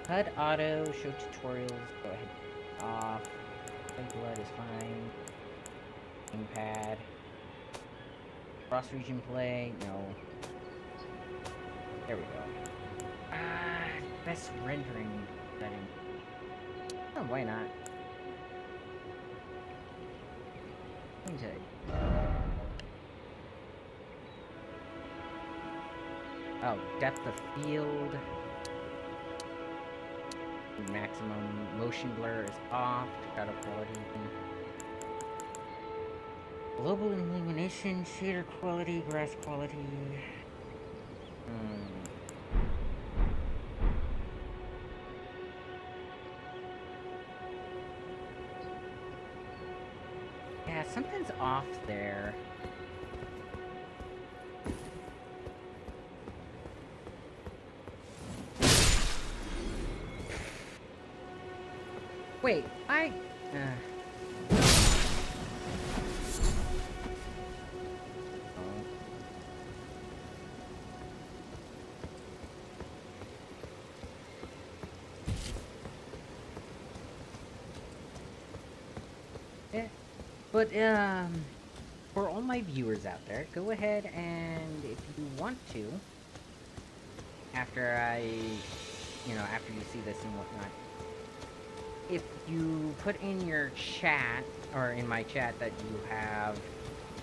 HUD auto, show tutorials, go ahead. Off. Full blood is fine. Gamepad. Cross region play, no. There we go. Best rendering setting. Oh, why not? Oh, depth of field. Maximum motion blur is off. Shadow quality. Global illumination, shader quality, grass quality. Yeah, something's off there. Wait, But, for all my viewers out there, go ahead and, if you want to, after after you see this and whatnot, if you put in your chat, or in my chat, that you have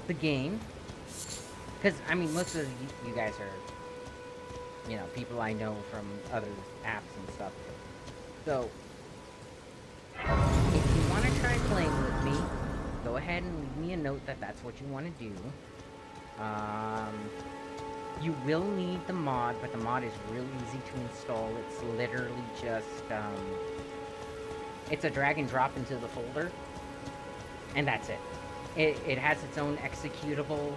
the game, because, I mean, most of you guys are, people I know from other apps and stuff, so, if you want to try playing with me, go ahead and leave me a note that that's what you want to do. You will need the mod, but the mod is real easy to install. It's literally just, it's a drag and drop into the folder, and that's it. It has its own executable,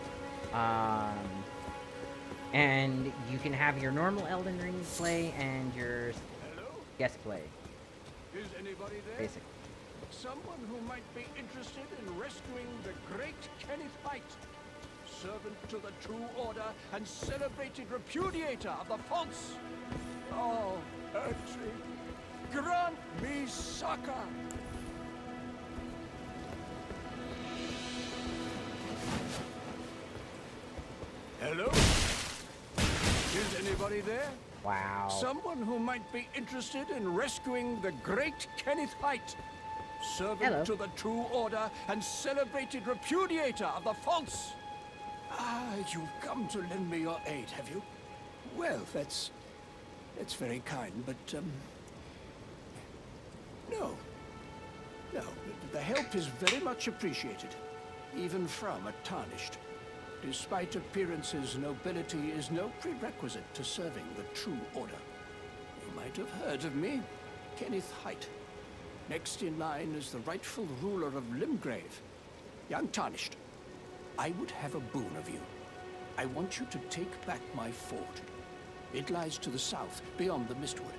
and you can have your normal Elden Ring play and your guest play. Is anybody there? Basically. Someone who might be interested in rescuing the great Kenneth White, servant to the true order and celebrated repudiator of the false. Oh, Archie, grant me succor. Hello? Is anybody there? Wow. Someone who might be interested in rescuing the great Kenneth White, servant to the true order and celebrated repudiator of the false. Ah, you've come to lend me your aid, have you? Well, that's very kind, but, no. No, the help is very much appreciated, even from a tarnished. Despite appearances, nobility is no prerequisite to serving the true order. You might have heard of me. Kenneth Height. Next in line is the rightful ruler of Limgrave, young Tarnished. I would have a boon of you. I want you to take back my fort. It lies to the south, beyond the Mistwood.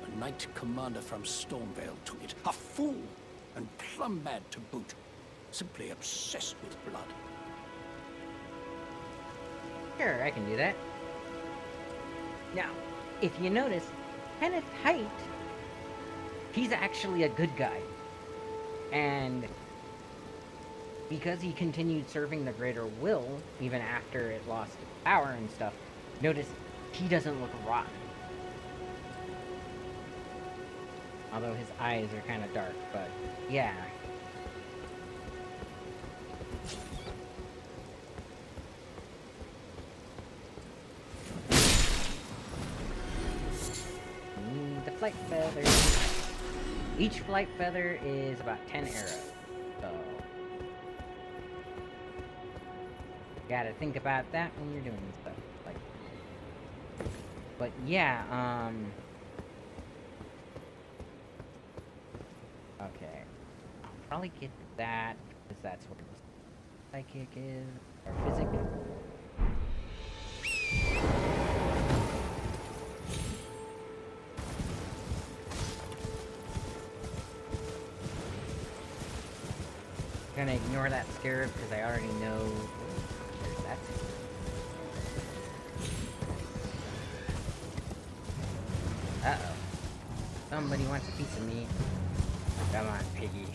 A knight commander from Stormvale took it. A fool, and plumb mad to boot. Simply obsessed with blood. Sure, I can do that. Now, if you notice, Kenneth Height, he's actually a good guy. And because he continued serving the Greater Will, even after it lost its power and stuff, notice he doesn't look rotten. Although his eyes are kind of dark, but yeah. The flight feathers. Each flight feather is about 10 arrows. So gotta think about that when you're doing stuff. But yeah, okay. I'll probably get that, because that's what the psychic is, or physic. I'm gonna ignore that scarab, because I already know there's that. Uh-oh. Somebody wants a piece of me. Come on, piggy.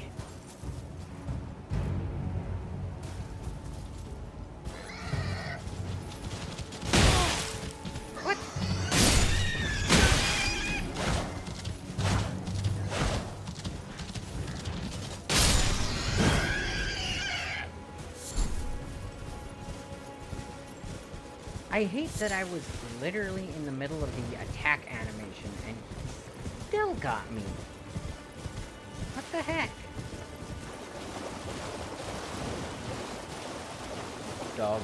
What? I hate that I was literally in the middle of the attack animation and he still got me. What the heck? Dog.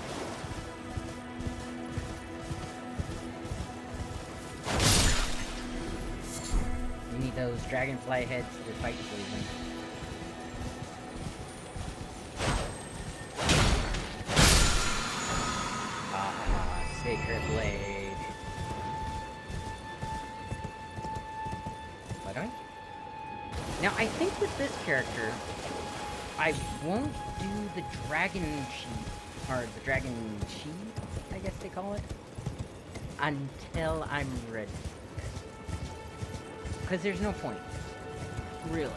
You need those dragonfly heads for fight poison. Sacred Blade. What do I? Now, I think with this character, I won't do the dragon sheath, or the dragon sheath, I guess they call it, until I'm ready. Because there's no point. Really.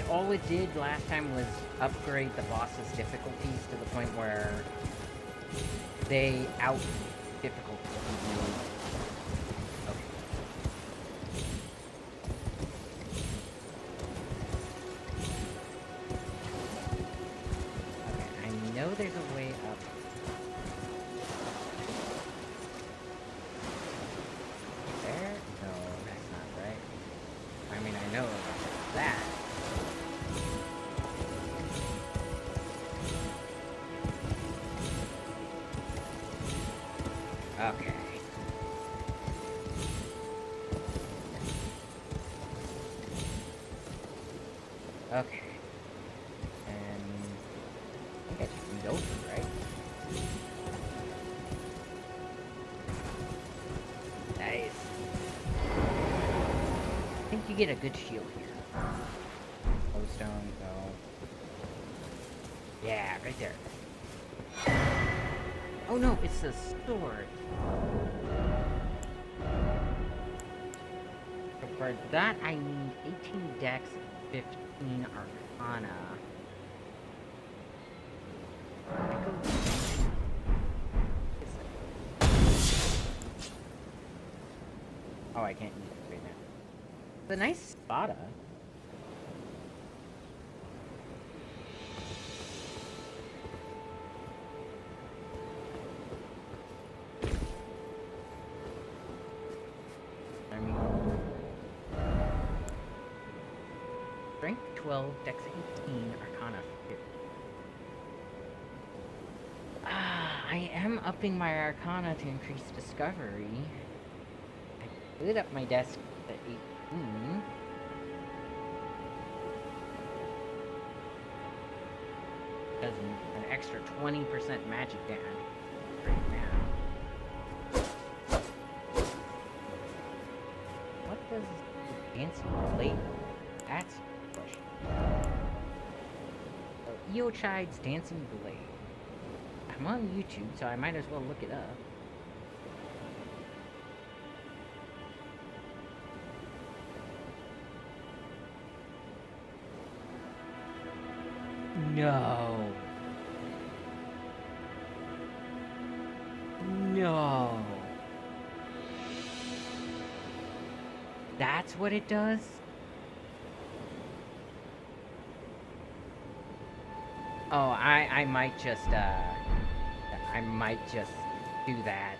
All it did last time was upgrade the boss's difficulties to the point where they out difficult you. Okay. Okay, I know there's a way up. There? No, that's not right. I mean, I know that. Okay. Okay. And I think I just need Elden, right? Nice. I think you get a good shield here. Glowstone, go. Yeah, right there. Oh no, it's a sword. So for that, I need 18 dex, 15 arcana. Oh, I can't use it right now. It's a nice spada. Strength 12, Dex 18, Arcana 50. I am upping my Arcana to increase Discovery. I could up my The 18. Does an extra 20% magic damage right now. What does the fancy blade? That's the question. Eochide's Dancing Blade. I'm on YouTube, so I might as well look it up. No. No. That's what it does? Oh, I might just do that.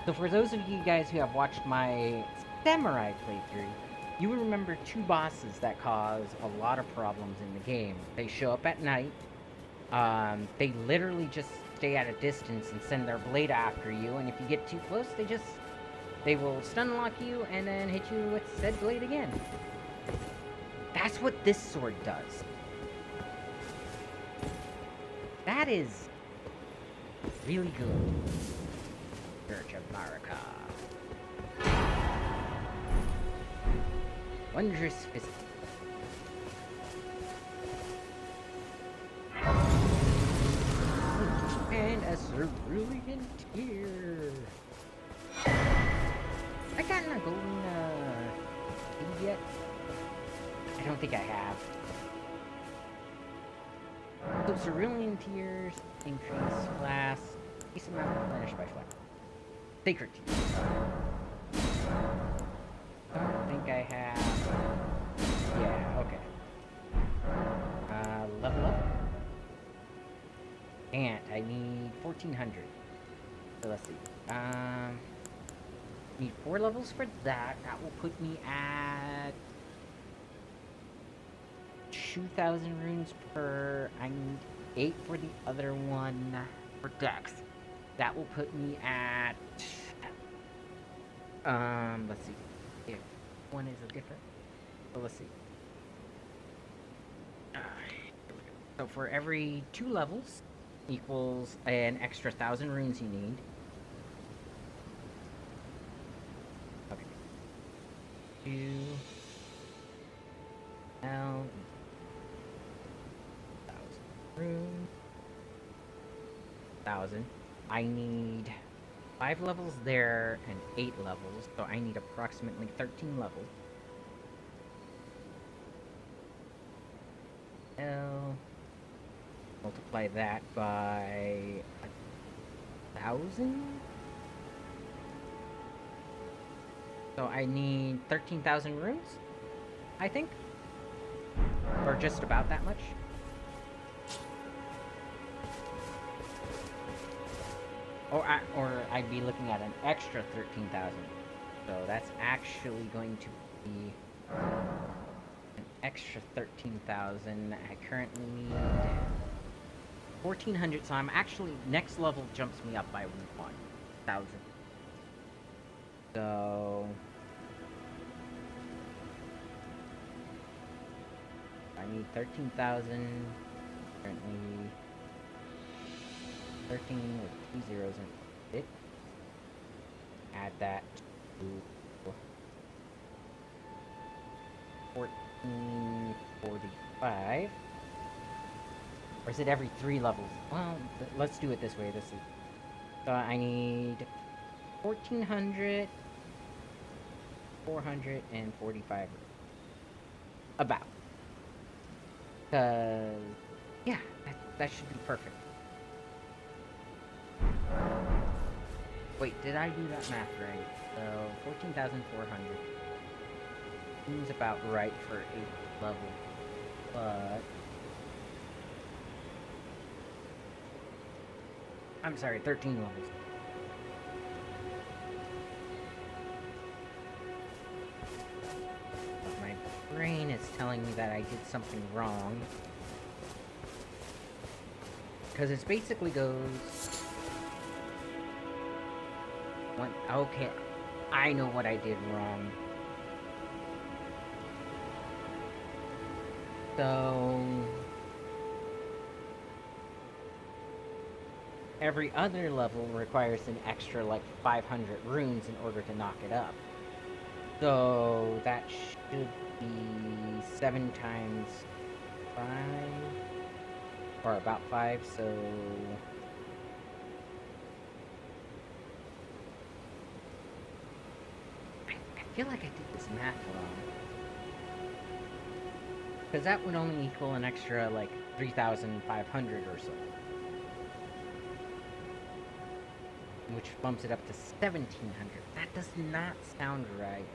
So for those of you guys who have watched my Samurai playthrough, you will remember two bosses that cause a lot of problems in the game. They show up at night. They literally just stay at a distance and send their blade after you, and if you get too close, they will stun lock you and then hit you with said blade again. That's what this sword does. That is really good. Church of Marika. Wondrous Fist. And a cerulean tear. I gotten a golden thing yet? I don't think I have. So cerulean tears increase flask. Increase amount replenished by flask. Sacred tears. Don't think I have. Yeah, okay. Level up. And I need 1400. So let's see. Need 4 levels for that. That will put me at 2,000 runes per. I need 8 for the other one for Dex. That will put me at. Let's see. If one is a different. So let's see. So for every 2 levels equals an extra 1,000 runes you need. Okay. 2. Now. 1,000 runes. 1,000. I need 5 levels there and 8 levels, so I need approximately 13 levels. L. Multiply that by 1,000. So I need 13,000 runes, I think, or just about that much. Or I'd be looking at an extra 13,000. So that's actually going to be an extra 13,000. I currently need 1,400, so I'm actually, next level jumps me up by 1,000. So I need 13,000. Currently 13 with 2 zeros in it. Add that to 1445. Or is it every 3 levels? Well, let's do it this way. So I need 1,400, 445. About. Yeah, that should be perfect. Wait, did I do that math right? So, 14,400. Seems about right for 8th level. But I'm sorry, 13 levels. But my brain is telling me that I did something wrong. Because it basically goes... Okay. I know what I did wrong. So... every other level requires an extra, like, 500 runes in order to knock it up. So, that should be 7 times 5... or about 5, so... I feel like I did this math wrong. Because that would only equal an extra, like, 3,500 or so. Which bumps it up to 1,700. That does not sound right.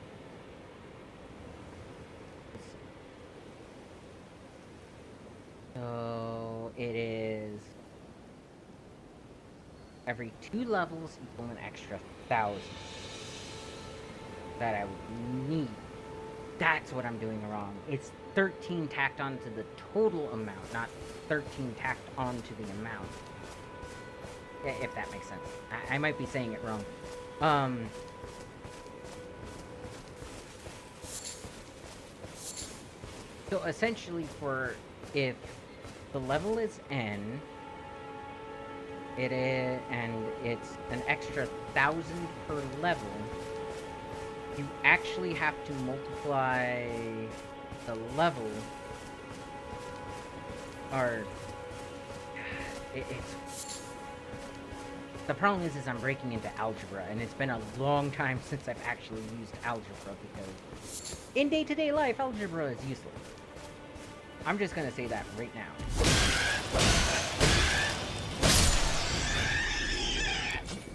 So, it is... every 2 levels equal an extra 1,000. That I would need. That's what I'm doing wrong. It's 13 tacked onto the total amount, not 13 tacked onto the amount. If that makes sense. I might be saying it wrong. So essentially if the level is N, it is, and it's an extra 1,000 per level, you actually have to multiply the level, or it's... the problem is I'm breaking into algebra, and it's been a long time since I've actually used algebra, because in day-to-day life, algebra is useless. I'm just gonna say that right now.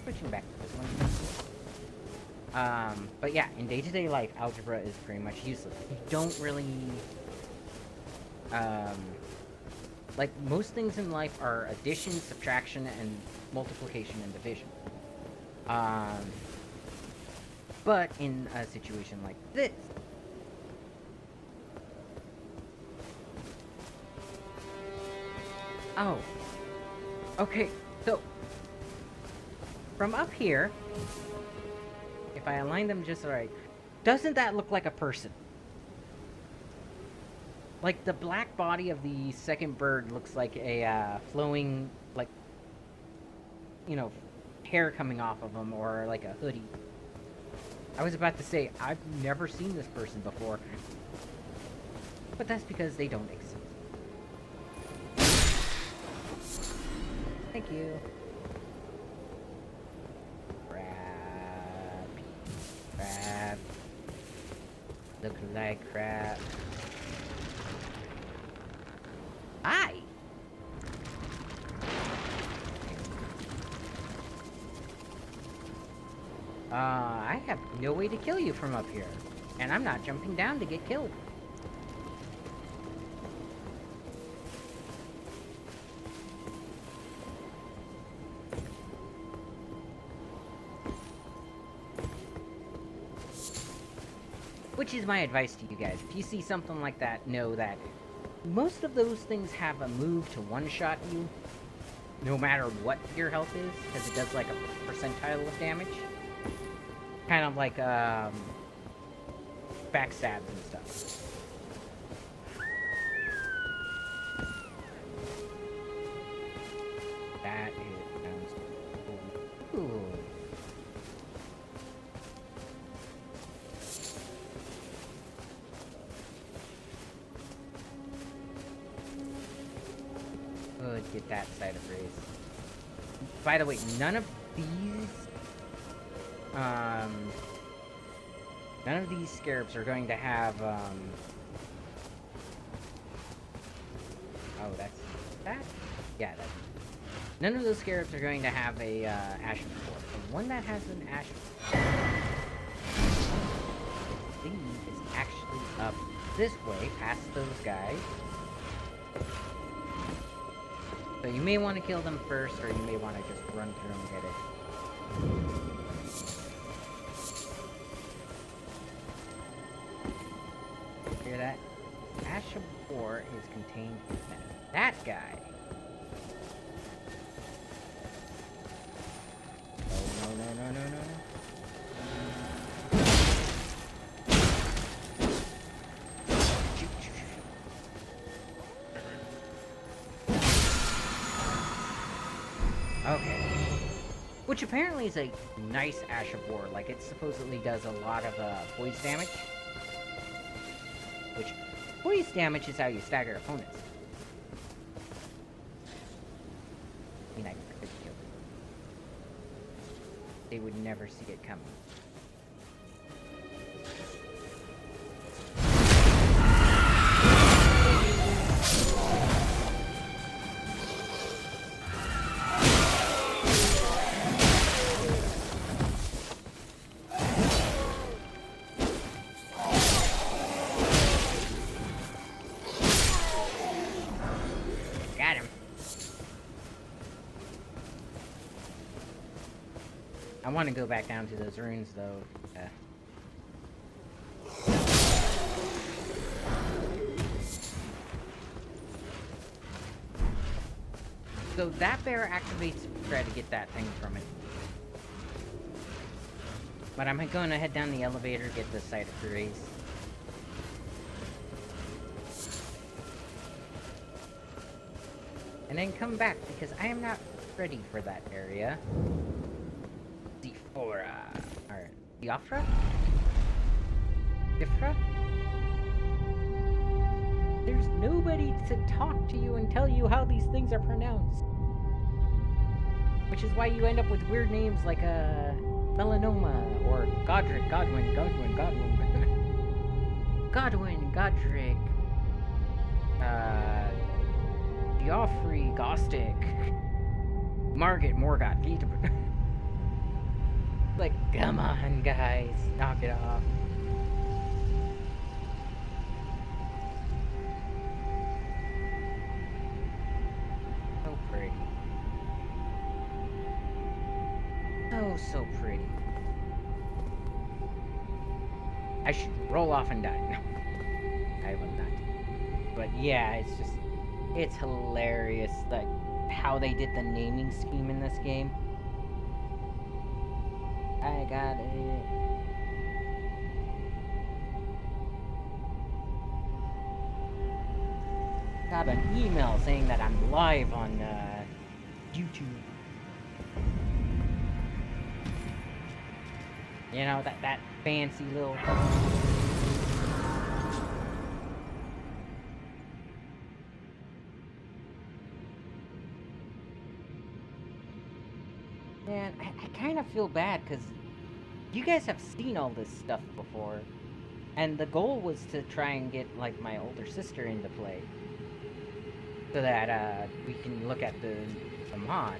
Switching back to this one. But yeah, in day-to-day life, algebra is pretty much useless. You don't really... like, most things in life are addition, subtraction, and multiplication and division. But in a situation like this... oh. Okay, so... from up here... if I align them just right, doesn't that look like a person? Like, the black body of the second bird looks like a, flowing, like, you know, hair coming off of him, or like a hoodie. I was about to say, I've never seen this person before. But that's because they don't exist. Thank you. Crap. Look like crap. Hi! I have no way to kill you from up here. And I'm not jumping down to get killed. Which is my advice to you guys. If you see something like that, know that most of those things have a move to one-shot you, no matter what your health is, because it does like a percentile of damage. Kind of like, backstabs and stuff. That sounds cool. Ooh. Good, get that side of race. By the way, none of these scarabs are going to have, oh, that's that? Yeah, that's... none of those scarabs are going to have a, ashen core. The one that has an ashen core, I think, is actually up this way, past those guys. So you may want to kill them first, or you may want to just run through and get it. Hear that? Ash of War is contained in that guy. Oh, no. Okay. Which apparently is a nice Ash of War. Like, it supposedly does a lot of poise damage. Which, poise damage is how you stagger opponents. I mean, I could kill them. They would never see it coming. Got him. I want to go back down to those ruins, though. So that bear activates to try to get that thing from it. But I'm going to head down the elevator, get the site of grace. And then come back, because I am not ready for that area. Sephora. Or Diafra? Ifra? There's nobody to talk to you and tell you how these things are pronounced. Which is why you end up with weird names like Melanoma or Godric, Godwin. Godwin, Godric. Geoffrey, Gostic. Margit, Morgoth. Like, come on, guys. Knock it off. So pretty. So pretty. I should roll off and die. No. I will not. But yeah, it's just... It's hilarious, like, how they did the naming scheme in this game. I got it. Got an email saying that I'm live on, YouTube. You know, that fancy little thing. Man, I kind of feel bad, because you guys have seen all this stuff before. And the goal was to try and get, like, my older sister into play. So that, we can look at the mod.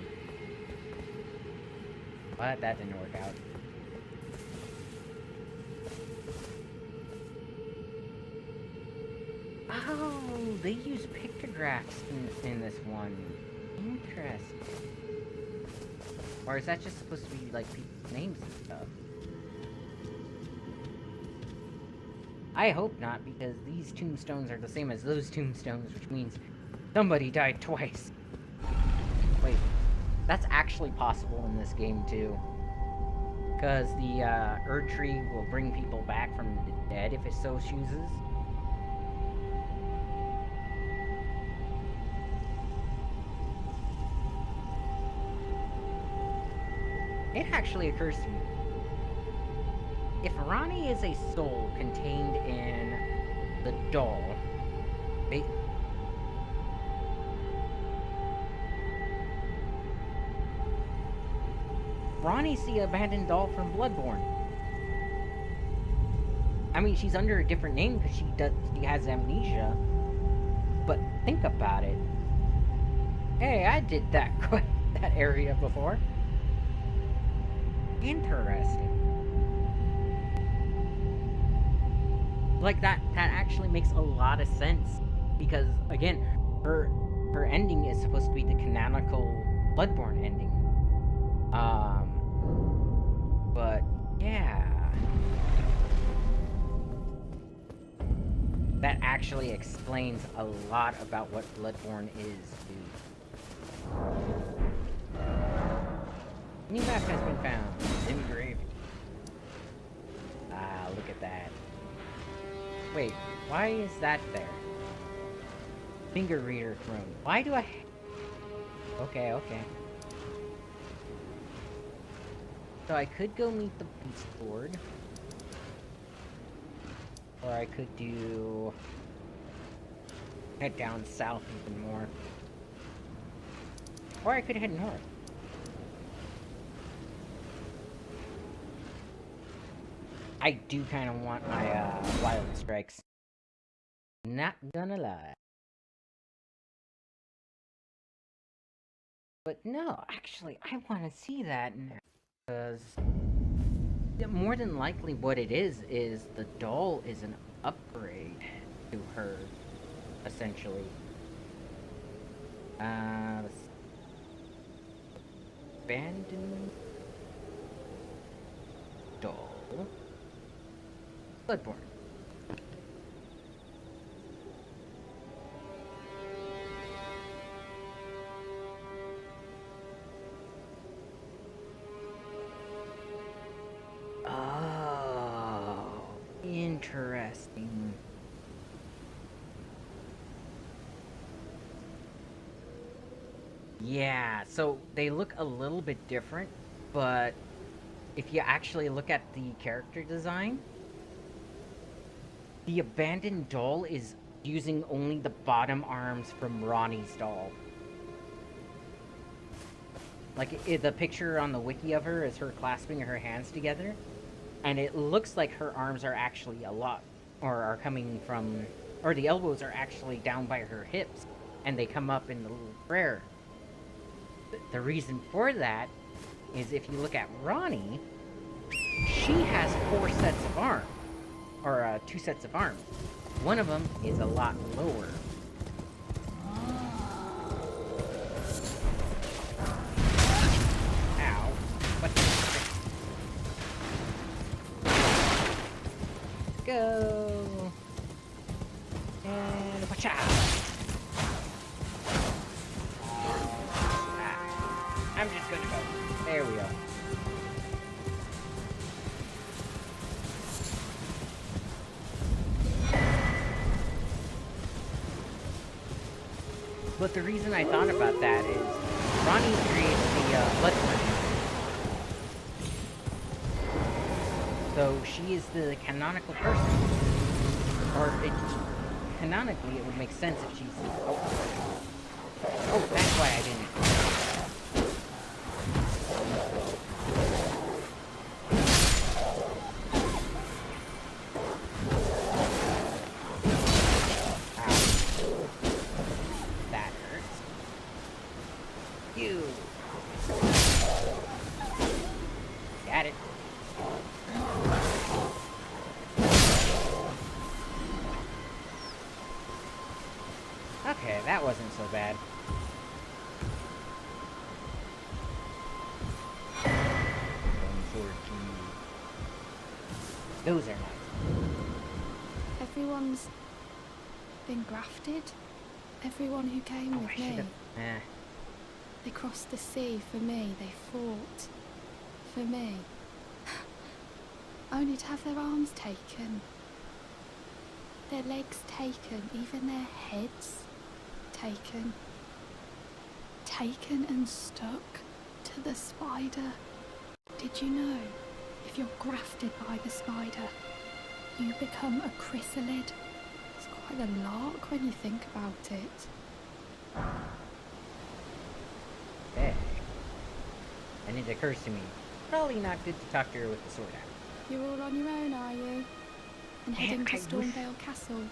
But that didn't work out. Oh, they use pictographs in this one. Interesting. Or is that just supposed to be, like, people's names and stuff? I hope not, because these tombstones are the same as those tombstones, which means somebody died twice. Wait, that's actually possible in this game, too. Because the, Erd Tree will bring people back from the dead if it so chooses. It actually occurs to me. If Ronnie is a soul contained in the doll, Ronnie's the abandoned doll from Bloodborne. I mean, she's under a different name because she has amnesia. But think about it. Hey, I did that area before. Interesting. Like, that actually makes a lot of sense. Because, again, her ending is supposed to be the canonical Bloodborne ending. But, yeah. That actually explains a lot about what Bloodborne is, too. New map has been found. Engraved. Ah, look at that. Wait, why is that there? Finger reader throne. Why do I... Okay. So I could go meet the Beast Lord. Or I could head down south even more. Or I could head north. I do kind of want my wild strikes. Not gonna lie. But no, actually, I want to see that now. Because more than likely what it is the doll is an upgrade to her, essentially. Abandoned doll. Bloodborne. Oh, interesting. Yeah, so they look a little bit different, but if you actually look at the character design, the abandoned doll is using only the bottom arms from Ronnie's doll. Like, the picture on the wiki of her is her clasping her hands together, and it looks like her arms are actually a lot, or are coming from, or the elbows are actually down by her hips, and they come up in the little prayer. The reason for that is if you look at Ronnie, she has 4 sets of arms, or 2 sets of arms. One of them is a lot lower. Ow. What the frick? Go! And watch out! I'm just gonna go. There we go. But the reason I thought about that is Ronnie creates the blood flame. So she is the canonical person. Or canonically it would make sense if she's oh, that's why I didn't. Got it. Okay, that wasn't so bad. Those are nice. Everyone's been grafted. Everyone who came with me. They crossed the sea for me. They fought for me. Only to have their arms taken. Their legs taken. Even their heads taken. Taken and stuck to the spider. Did you know? If you're grafted by the spider, you become a chrysalid. It's quite a lark when you think about it. Hey. And it occurs to me, probably not good to talk to her with the sword out. You're all on your own, are you? And heading to Stormvale Castle?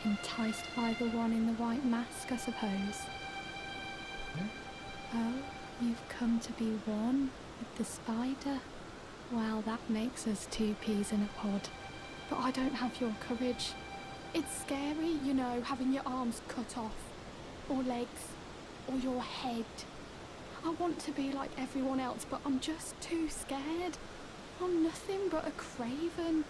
Enticed by the one in the white mask, I suppose. Oh, you've come to be one with the spider? Well, that makes us 2 peas in a pod. But I don't have your courage. It's scary, you know, having your arms cut off. Or legs. Or your head. I want to be like everyone else, but I'm just too scared. I'm nothing but a craven.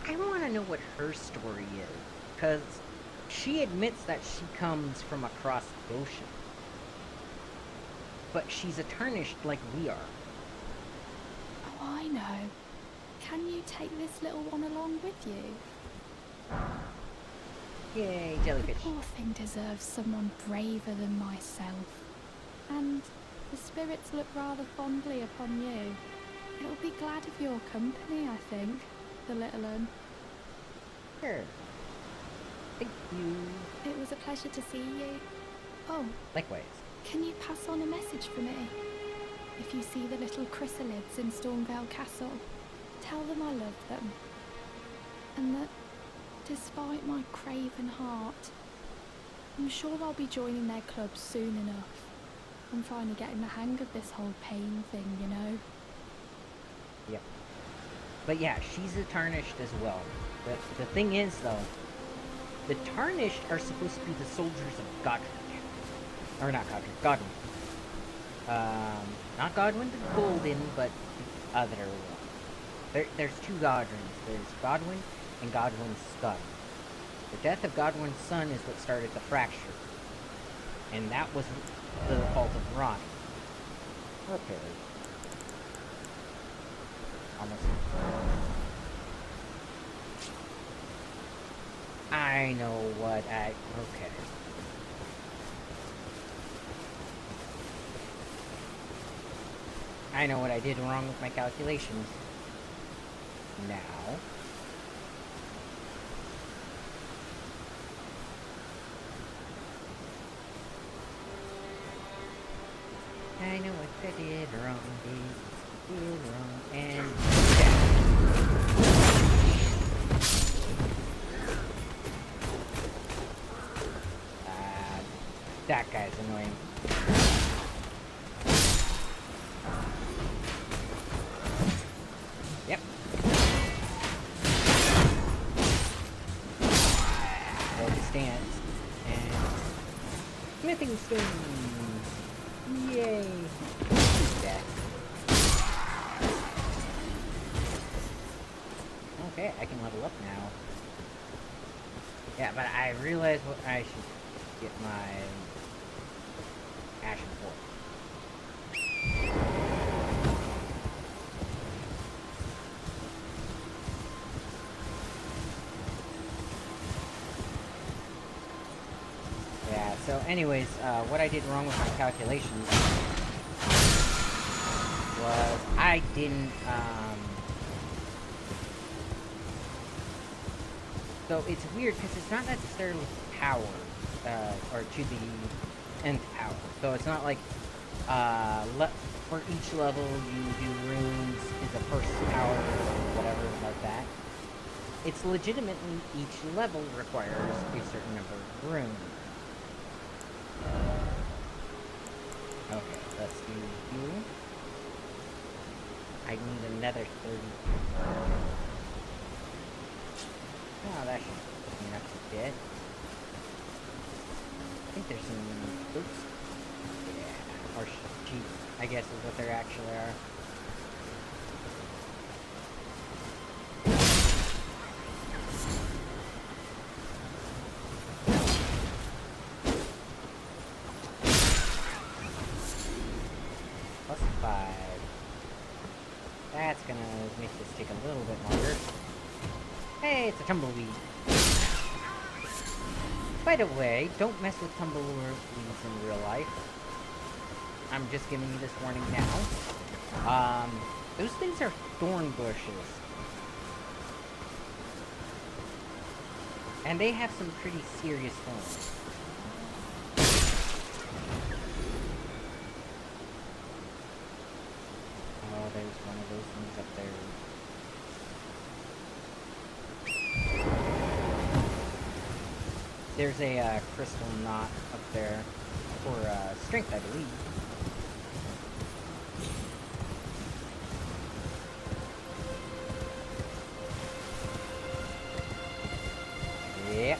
I want to know what her story is, because she admits that she comes from across the ocean. But she's a tarnished like we are. Oh, I know. Can you take this little one along with you? Yay, jellyfish. The poor thing deserves someone braver than myself. And the spirits look rather fondly upon you. It'll be glad of your company, I think, the little un. Sure. Thank you. It was a pleasure to see you. Oh, Likewise. can you pass on a message for me? If you see the little chrysalids in Stormvale Castle, tell them I love them. And that, despite my craven heart, I'm sure I'll be joining their club soon enough. I'm finally getting the hang of this whole pain thing, you know? Yep. But yeah, she's a Tarnished as well. The thing is, though, the Tarnished are supposed to be the soldiers of Godric. Or not Godric, Godwin. Not Godwin the Golden, but the other one. There's two Godwins. There's Godwin and Godwin's son. The death of Godwin's son is what started the fracture. And that was the fault of Ronnie. Okay. Almost. I know what I... Okay. I know what I did wrong with my calculations. Now... I know what I did wrong, did wrong, and... that guy's annoying. Yep. Hold the stance. And... smithing stones! Yay! Death. Okay, I can level up now. Yeah, but I realize what I should get my Ashen Fork. Yeah, so anyways, what I did wrong with my calculations was I didn't, so it's weird because it's not necessarily power, or to the nth power. So it's not like, for each level you do runes is a first power or whatever like that. It's legitimately each level requires a certain number of runes. Okay, let's do you. I need another 30. Oh, that should be enough to get. I think there's some boots. Yeah, or sheep, I guess is what there actually are. Plus 5. That's gonna make this take a little bit longer. Hey, it's a tumbleweed. By the way, don't mess with tumbleweeds in real life. I'm just giving you this warning now. Those things are thorn bushes. And they have some pretty serious thorns. Oh, there's one of those things up there. There's a crystal knot up there for strength, I believe. Yep.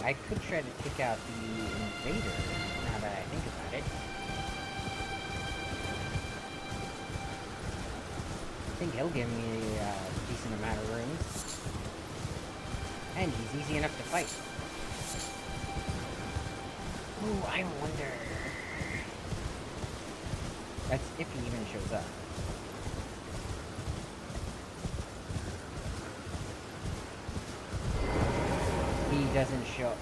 I could try to take out the invader, now that I think about it. I think he'll give me a decent amount of runes. And he's easy enough to fight. Ooh, I wonder... That's if he even shows up. He doesn't show...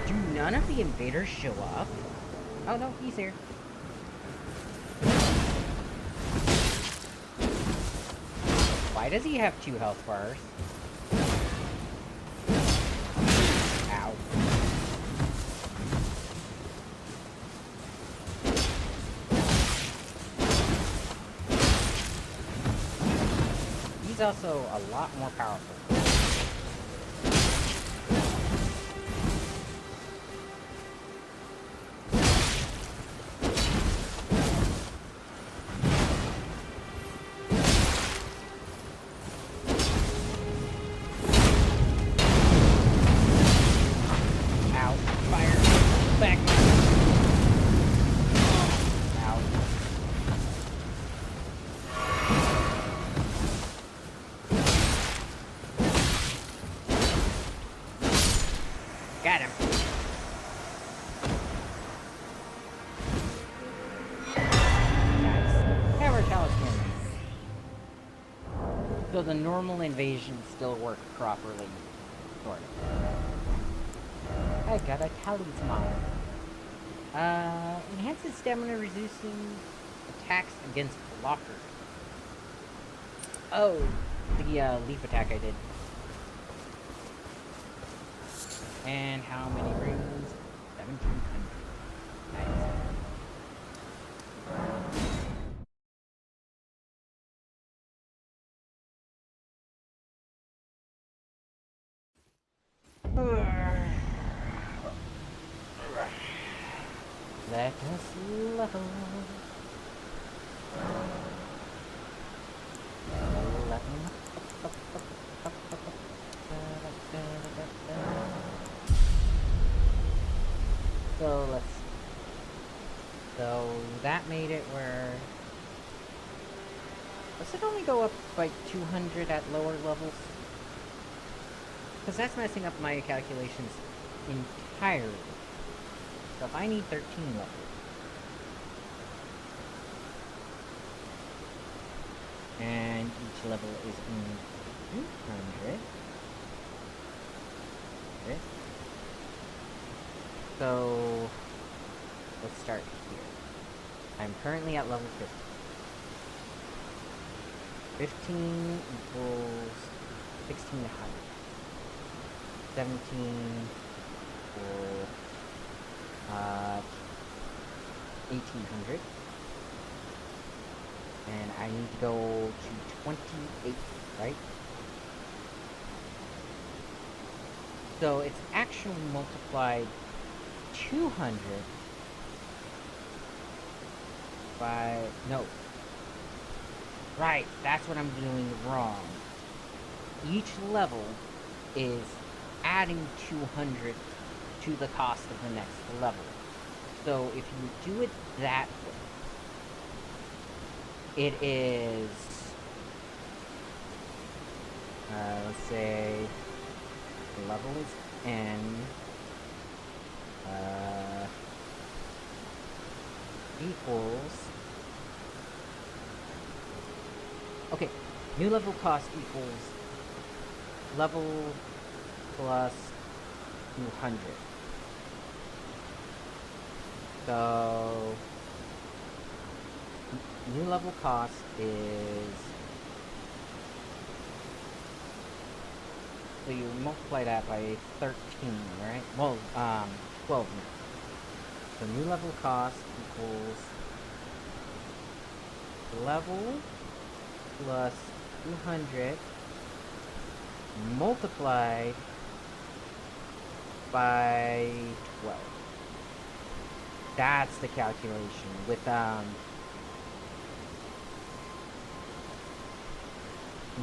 Do none of the invaders show up? Oh no, he's here. Why does he have 2 health bars? Ow. He's also a lot more powerful. Got him. Nice. Tower talisman. So the normal invasion still work properly. Sort of. I got a talisman. Enhances stamina reducing attacks against blockers. Oh, the leaf attack I did. And how many rings? 1,700. Nice. Let us level. So that made it where... Does it only go up by 200 at lower levels? Because that's messing up my calculations entirely. So if I need 13 levels... And each level is in 200. Okay. So... Let's start here. I'm currently at level 50. 15 equals 1,600. 17 equals 1,800. And I need to go to 28, right? So it's actually multiplied 200 by... No. Right, that's what I'm doing wrong. Each level is adding 200 to the cost of the next level. So if you do it that way, it is... let's say... the level is N... equals... Okay, new level cost equals level plus 200. So new level cost is... So you multiply that by 13, right? Well, 12 now. So new level cost equals level plus 200 multiplied by 12. That's the calculation with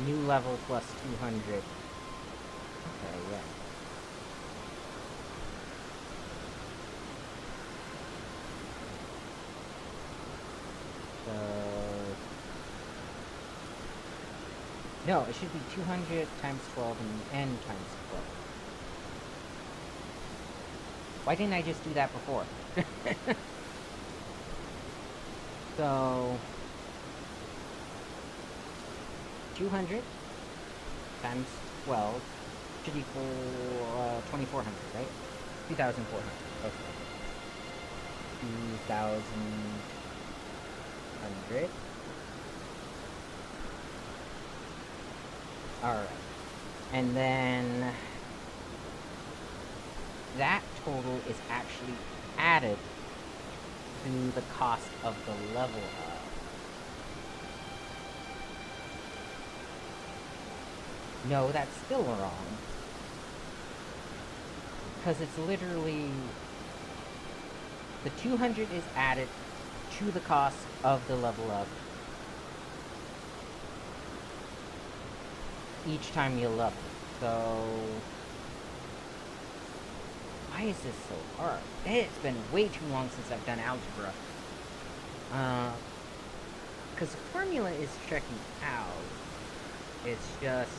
new level plus 200. Okay, yeah. So no, it should be 200 times 12 and n times 12. Why didn't I just do that before? So 200 times 12 should equal 2,400, right? 2,400. Okay. 2,100. Alright. And then that total is actually added to the cost of the level up. No, that's still wrong. Because it's literally... the 200 is added to the cost of the level up each time you level. So... why is this so hard? It's been way too long since I've done algebra. Because the formula is checking out. It's just...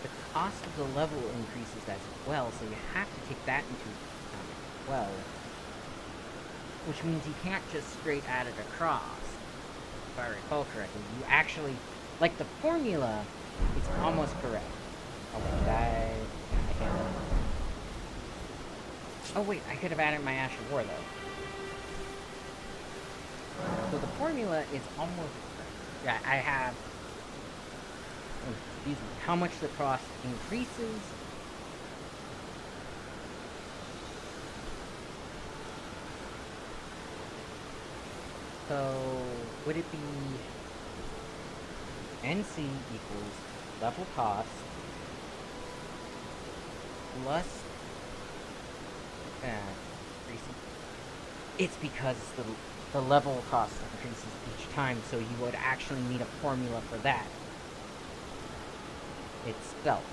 the cost of the level increases as well, so you have to take that into account as well. Which means you can't just straight add it across, if I recall correctly. You actually... like, the formula is almost correct. Oh, wait, I can't... oh, wait, I could have added my Ash of War, though. So the formula is almost correct. Yeah, I have... oh, excuse me. How much the cost increases. So, would it be NC equals level cost plus increasing? It's because the level cost increases each time, so you would actually need a formula for that itself.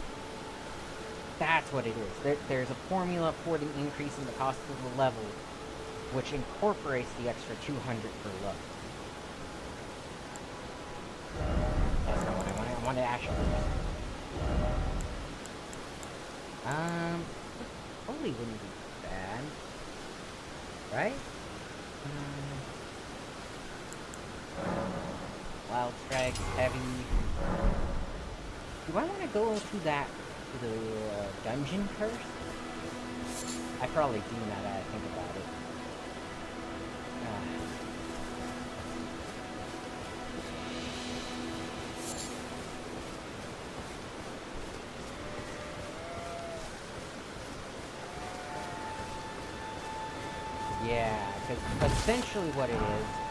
That's what it is. There's a formula for the increase in the cost of the level, which incorporates the extra 200 per level. That's not what I wanted. I wanted actually... Holy wouldn't be bad. Right? Wild Strikes, Heavy... do I want to go to the dungeon first? I probably do now that I think about it. Yeah, because essentially what it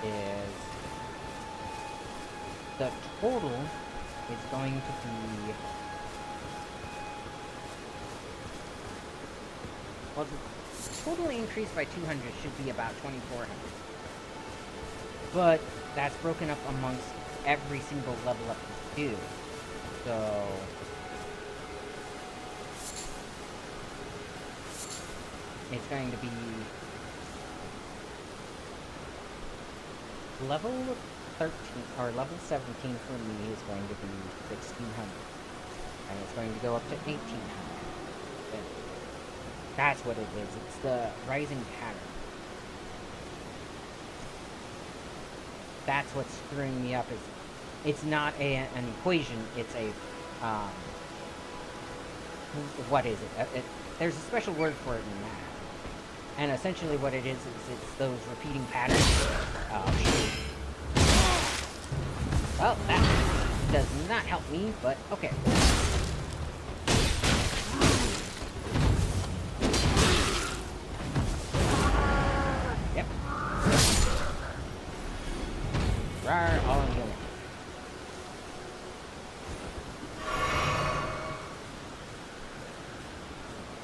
is the total is going to be... well, the total increase by 200 should be about 2,400. But that's broken up amongst every single level up you do. So... it's going to be... level 13, or level 17 for me is going to be 1,600. And it's going to go up to 1,800. That's what it is. It's the rising pattern. That's what's screwing me up. Is it's not an equation. It's a what is it? There's a special word for it in math. And essentially what it is it's those repeating patterns. Well, that does not help me, but okay. Yep. Rawr, all in here.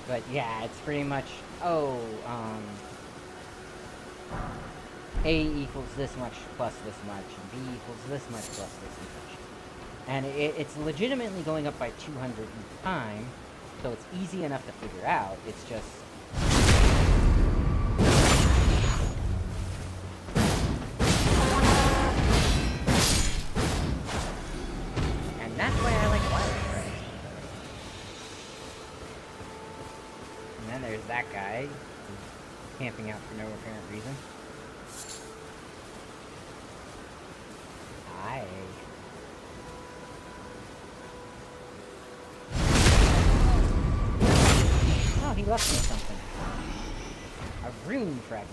But yeah, it's pretty much, A equals this much plus this much, and B equals this much plus this much. And it's legitimately going up by 200 each time, so it's easy enough to figure out. It's just... and that's why I like Wild Strikes. And then there's that guy, who's camping out for no apparent reason. left me something. A rune fragment.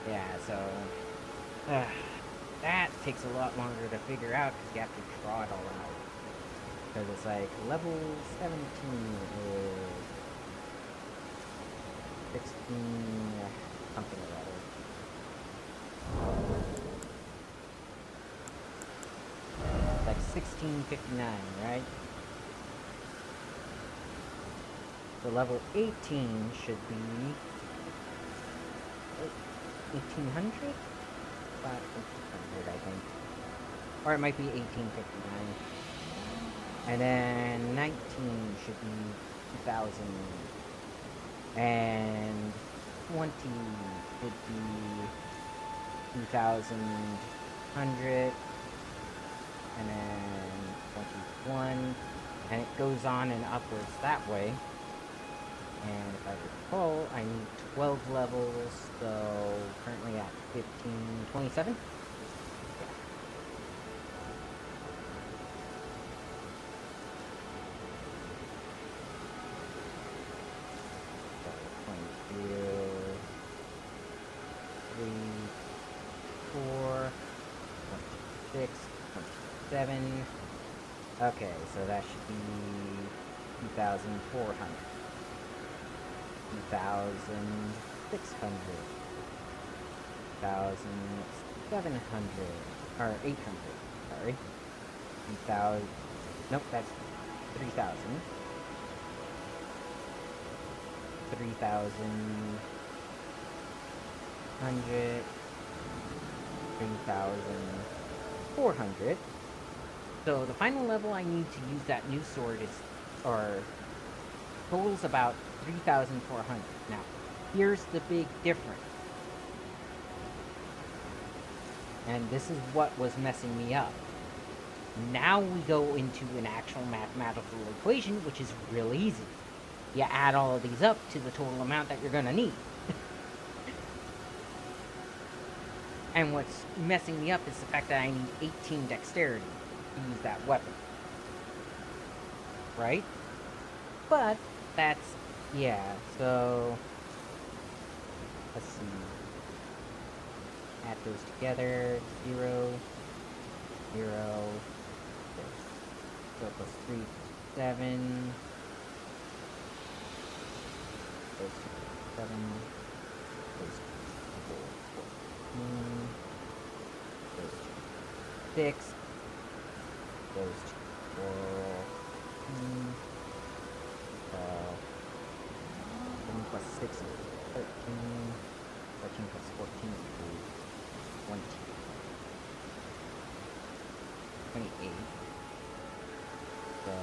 Yeah, so that takes a lot longer to figure out because you have to draw it all out. Because it's like level 17 is 16 something or other. Like 1659, right? So level 18 should be 1800? 1800, I think. Or it might be 1859. And then 19 should be 2000. And 20 would be 2100. And then 21. And it goes on and upwards that way. And if I recall, I need 12 levels, so currently at 1527. Yeah. So 22, 3, 4, 26, 27. Okay, so that should be 2,400. 2,600, 2,700, or 800, sorry. 2,000, nope, that's 3,000. 3,100, 3,400. So the final level I need to use that new sword is, or totals about 3,400. Now, here's the big difference. And this is what was messing me up. Now we go into an actual mathematical equation, which is real easy. You add all of these up to the total amount that you're gonna need. And what's messing me up is the fact that I need 18 dexterity to use that weapon. Right? But that's, yeah, so let's see. Add those together. 0, 0. So plus 3, 7. Those 7. Those 4, 14. Those 6. Those 14. 7 plus 6 is 13. 13 plus 14 is 20. 28. So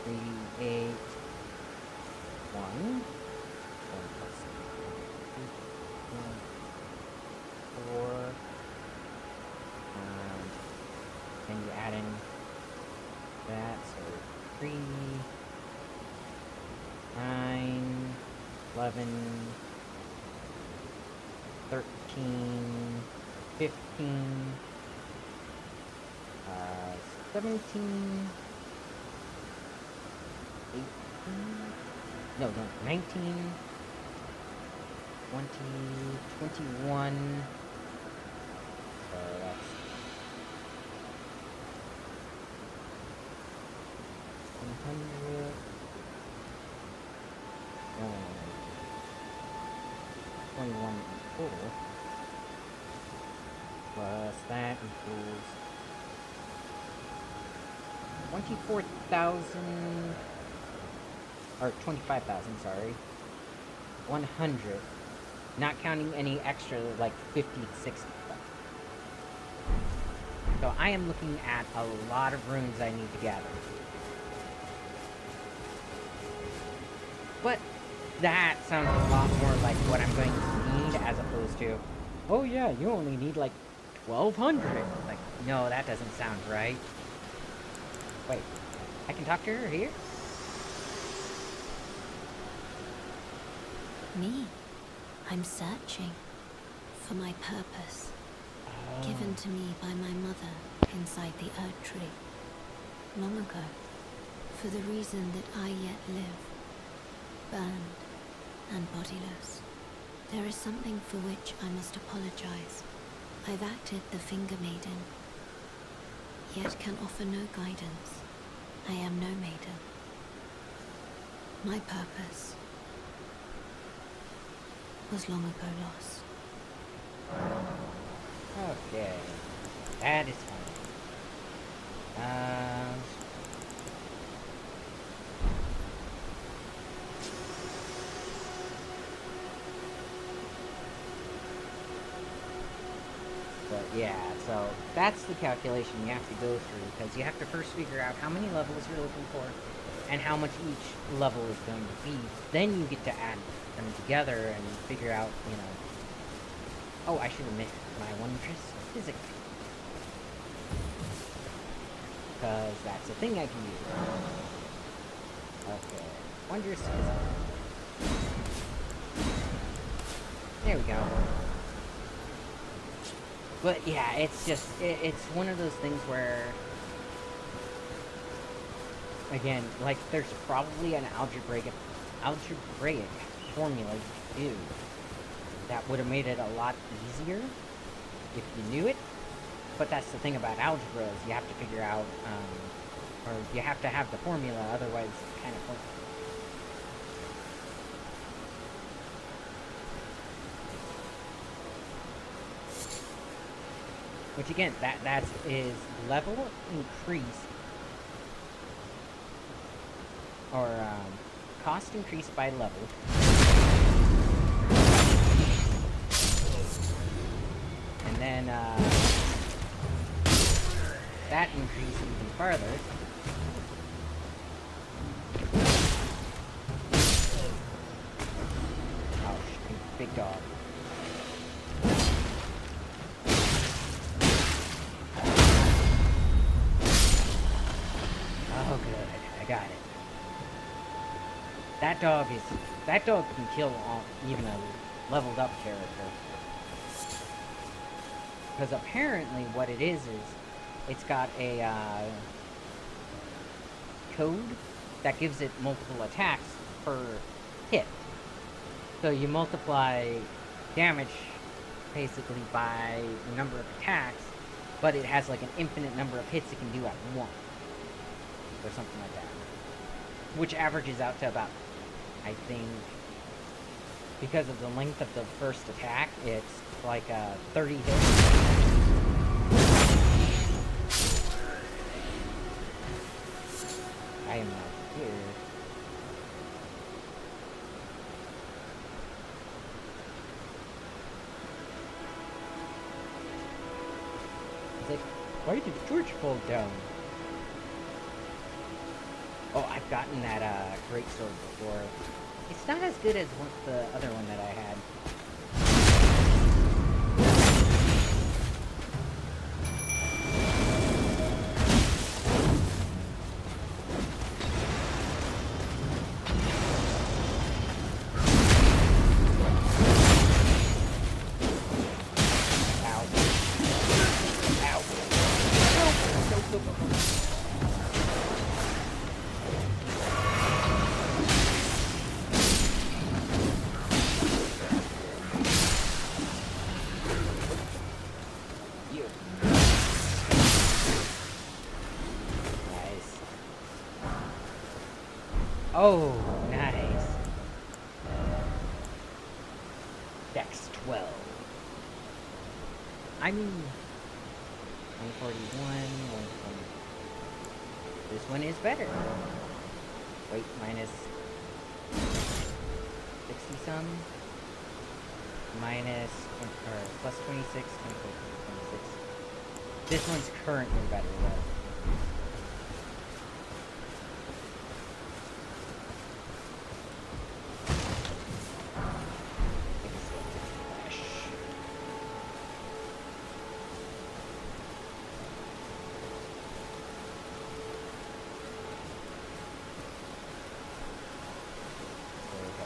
3, 8, 1. 1 plus 3, 4. And you add in that, so 3, 9, 11, 13, 15, 17, 18, no, 19, 20, 21, so that's 100, 21 total, plus that equals 24,000, or 25,000, sorry, 100, not counting any extra, like 50, 60. So I am looking at a lot of runes I need to gather. But that sounds a lot more like what I'm going to need as opposed to, oh yeah, you only need like 1,200. Like, no, that doesn't sound right. Wait, I can talk to her here? Me? I'm searching for my purpose. Given to me by my mother inside the Earth Tree, long ago, for the reason that I yet live, burned and bodiless. There is something for which I must apologize. I've acted the Finger Maiden, yet can offer no guidance. I am no maiden. My purpose was long ago lost. Okay. That is fine. But yeah, so that's the calculation you have to go through, because you have to first figure out how many levels you're looking for and how much each level is going to be. Then you get to add them together and figure out, you know... Oh, I should admit, my one interest is physics. Because that's a thing I can use. Okay. Wondrous physics. There we go. But yeah, it's just, it's one of those things where, again, like, there's probably an algebraic formula to do that would have made it a lot easier if you knew it. But that's the thing about algebra, is you have to figure out, or you have to have the formula, otherwise it's kind of pointless. Which again, that is level increase, or cost increased by level. And then that increase even farther. Oh, big dog. Oh, good. I got it. That dog can kill even a leveled up character. Because apparently what it is it's got a code that gives it multiple attacks per hit. So you multiply damage basically by the number of attacks, but it has like an infinite number of hits it can do at once. Or something like that. Which averages out to about, I think, because of the length of the first attack, it's like 30 hits. I am not here. It's like, why did George fall down? Oh, I've gotten that great sword before. It's not as good as the other one that I had. Oh, nice. Dex 12. I mean, 141, 120. This one is better. Wait, minus 60 some. Minus, or plus 26, 26. This one's currently better though.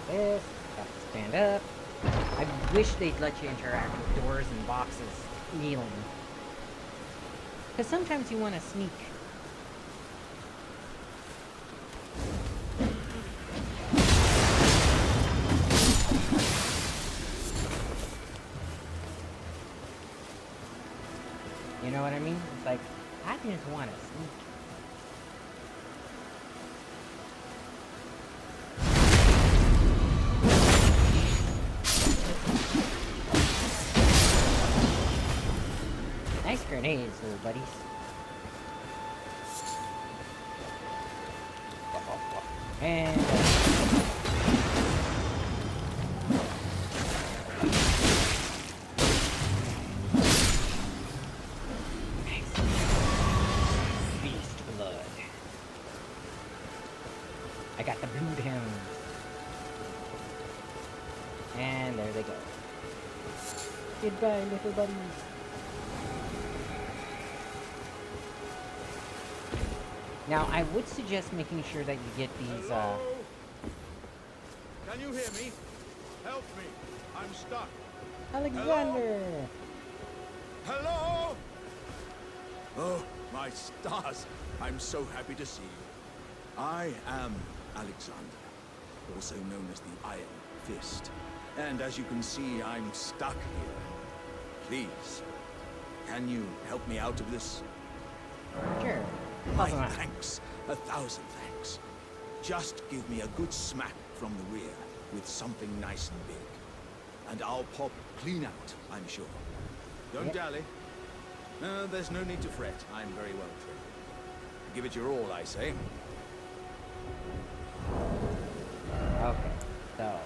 This, have to stand up. I wish they'd let you interact with doors and boxes kneeling. Because sometimes you want to sneak. You know what I mean? It's like, I just want to sneak. Nice grenades, little buddies. And nice. Beast blood. I got the blood hounds. And there they go. Goodbye, little buddies. Now, I would suggest making sure that you get these, Hello? Can you hear me? Help me. I'm stuck. Alexander! Hello? Oh, my stars. I'm so happy to see you. I am Alexander, also known as the Iron Fist. And as you can see, I'm stuck here. Please, can you help me out of this? Sure. My Awesome. thanks. 1,000 thanks. Just give me a good smack from the rear with something nice and big. And I'll pop clean out, I'm sure. Don't Yep. dally. No, there's no need to fret. I'm very well trained. Give it your all, I say. Okay, so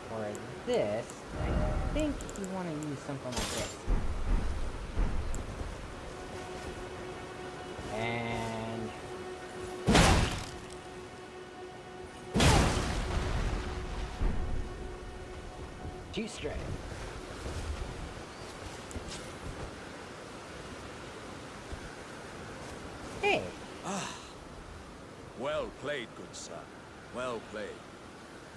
for this, I think you want to use something like this. And two straight. Hey, Well played, good sir. Well played.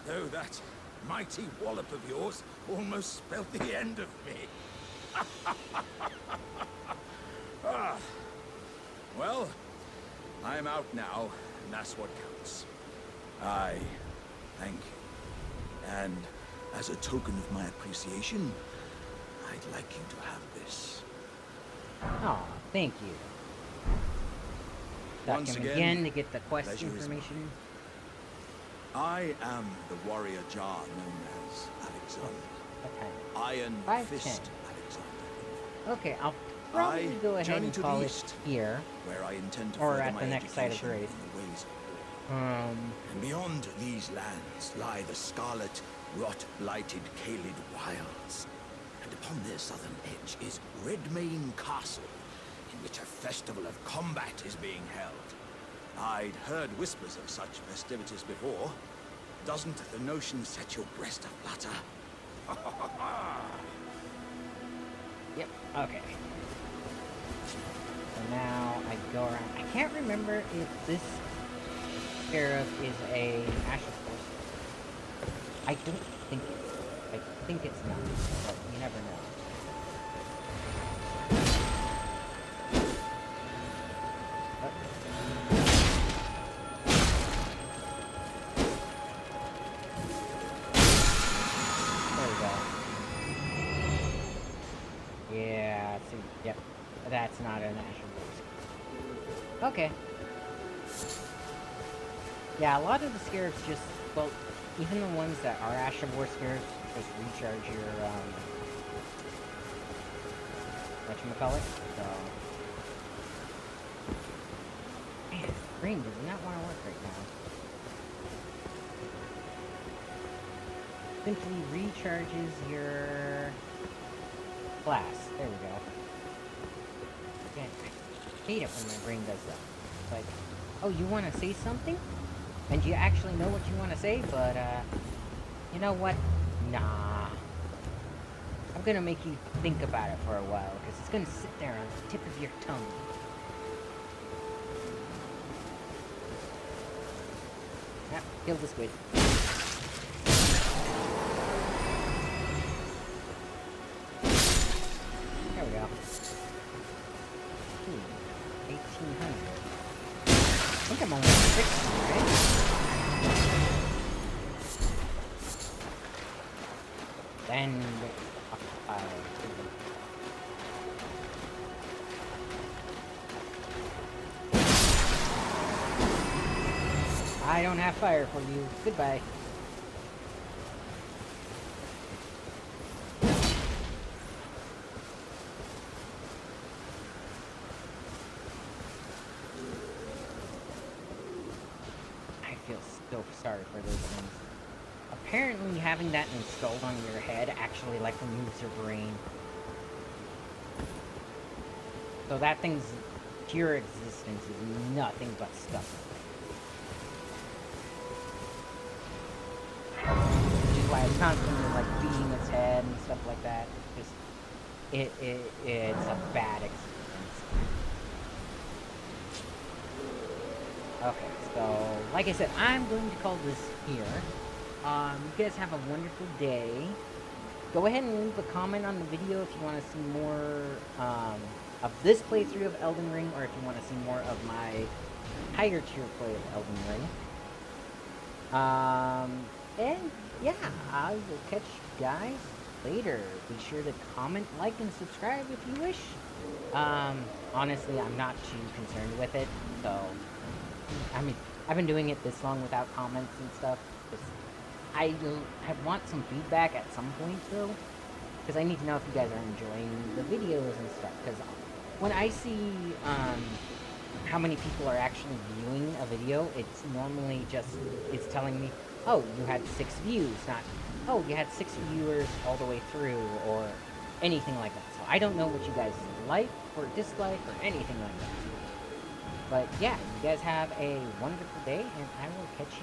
Though that mighty wallop of yours almost spelled the end of me. Ah. Well, I'm out now, and that's what counts. I thank you. And as a token of my appreciation, I'd like you to have this. oh, thank you. Once Duck him again, again to get the quest pleasure is information. I am the warrior Jar known as Alexander. Okay. Iron 5'10". Fist Alexander. Okay, I'll probably I go ahead journey and to the call it east, here. where I intend to Or further at my the next site of education Grace. in the ways of war. And beyond these lands lie the scarlet, rot-blighted Caelid wilds. And upon their southern edge is Redmane Castle, in which a festival of combat is being held. I'd heard whispers of such festivities before. Doesn't the notion set your breast aflutter? Yep, okay. So now I go around. I can't remember if this scarab is a Ashes Force. I don't think it is. I think it's not, but you never know. There we go. Yeah, see, yep. That's not an Ashen Force. Okay. Yeah, a lot of the scarabs just, well, even the ones that are Ashen Force scarabs just recharge your, whatchamacallit? So... Man, brain does not want to work right now. Simply recharges your class. There we go. Again, I hate it when my brain does that. It's like, oh, you want to say something? And you actually know what you want to say, but, you know what? Nah. I'm gonna make you think about it for a while, because it's gonna sit there on the tip of your tongue. Ah, kill the squid. There we go. think I'm only 60, right? Then... I don't have fire for you. Goodbye. I feel so sorry for those things. Apparently having that installed on your head actually like removes your brain. So that thing's pure existence is nothing but stuff. Which is why I was constantly like beating its head and stuff like that. Just it's a bad experience. Okay, so like I said, I'm going to call this here. You guys have a wonderful day. Go ahead and leave a comment on the video if you want to see more of this playthrough of Elden Ring, or if you want to see more of my higher tier play of Elden Ring. And yeah, I will catch you guys later. Be sure to comment, like, and subscribe if you wish. Honestly, I'm not too concerned with it, so... I mean, I've been doing it this long without comments and stuff. I want some feedback at some point, though. Because I need to know if you guys are enjoying the videos and stuff. Because when I see how many people are actually viewing a video, it's normally just... It's telling me, oh, you had 6 views, not, oh, you had 6 viewers all the way through, or anything like that. So I don't know what you guys like or dislike or anything like that. But yeah, you guys have a wonderful day, and I will catch you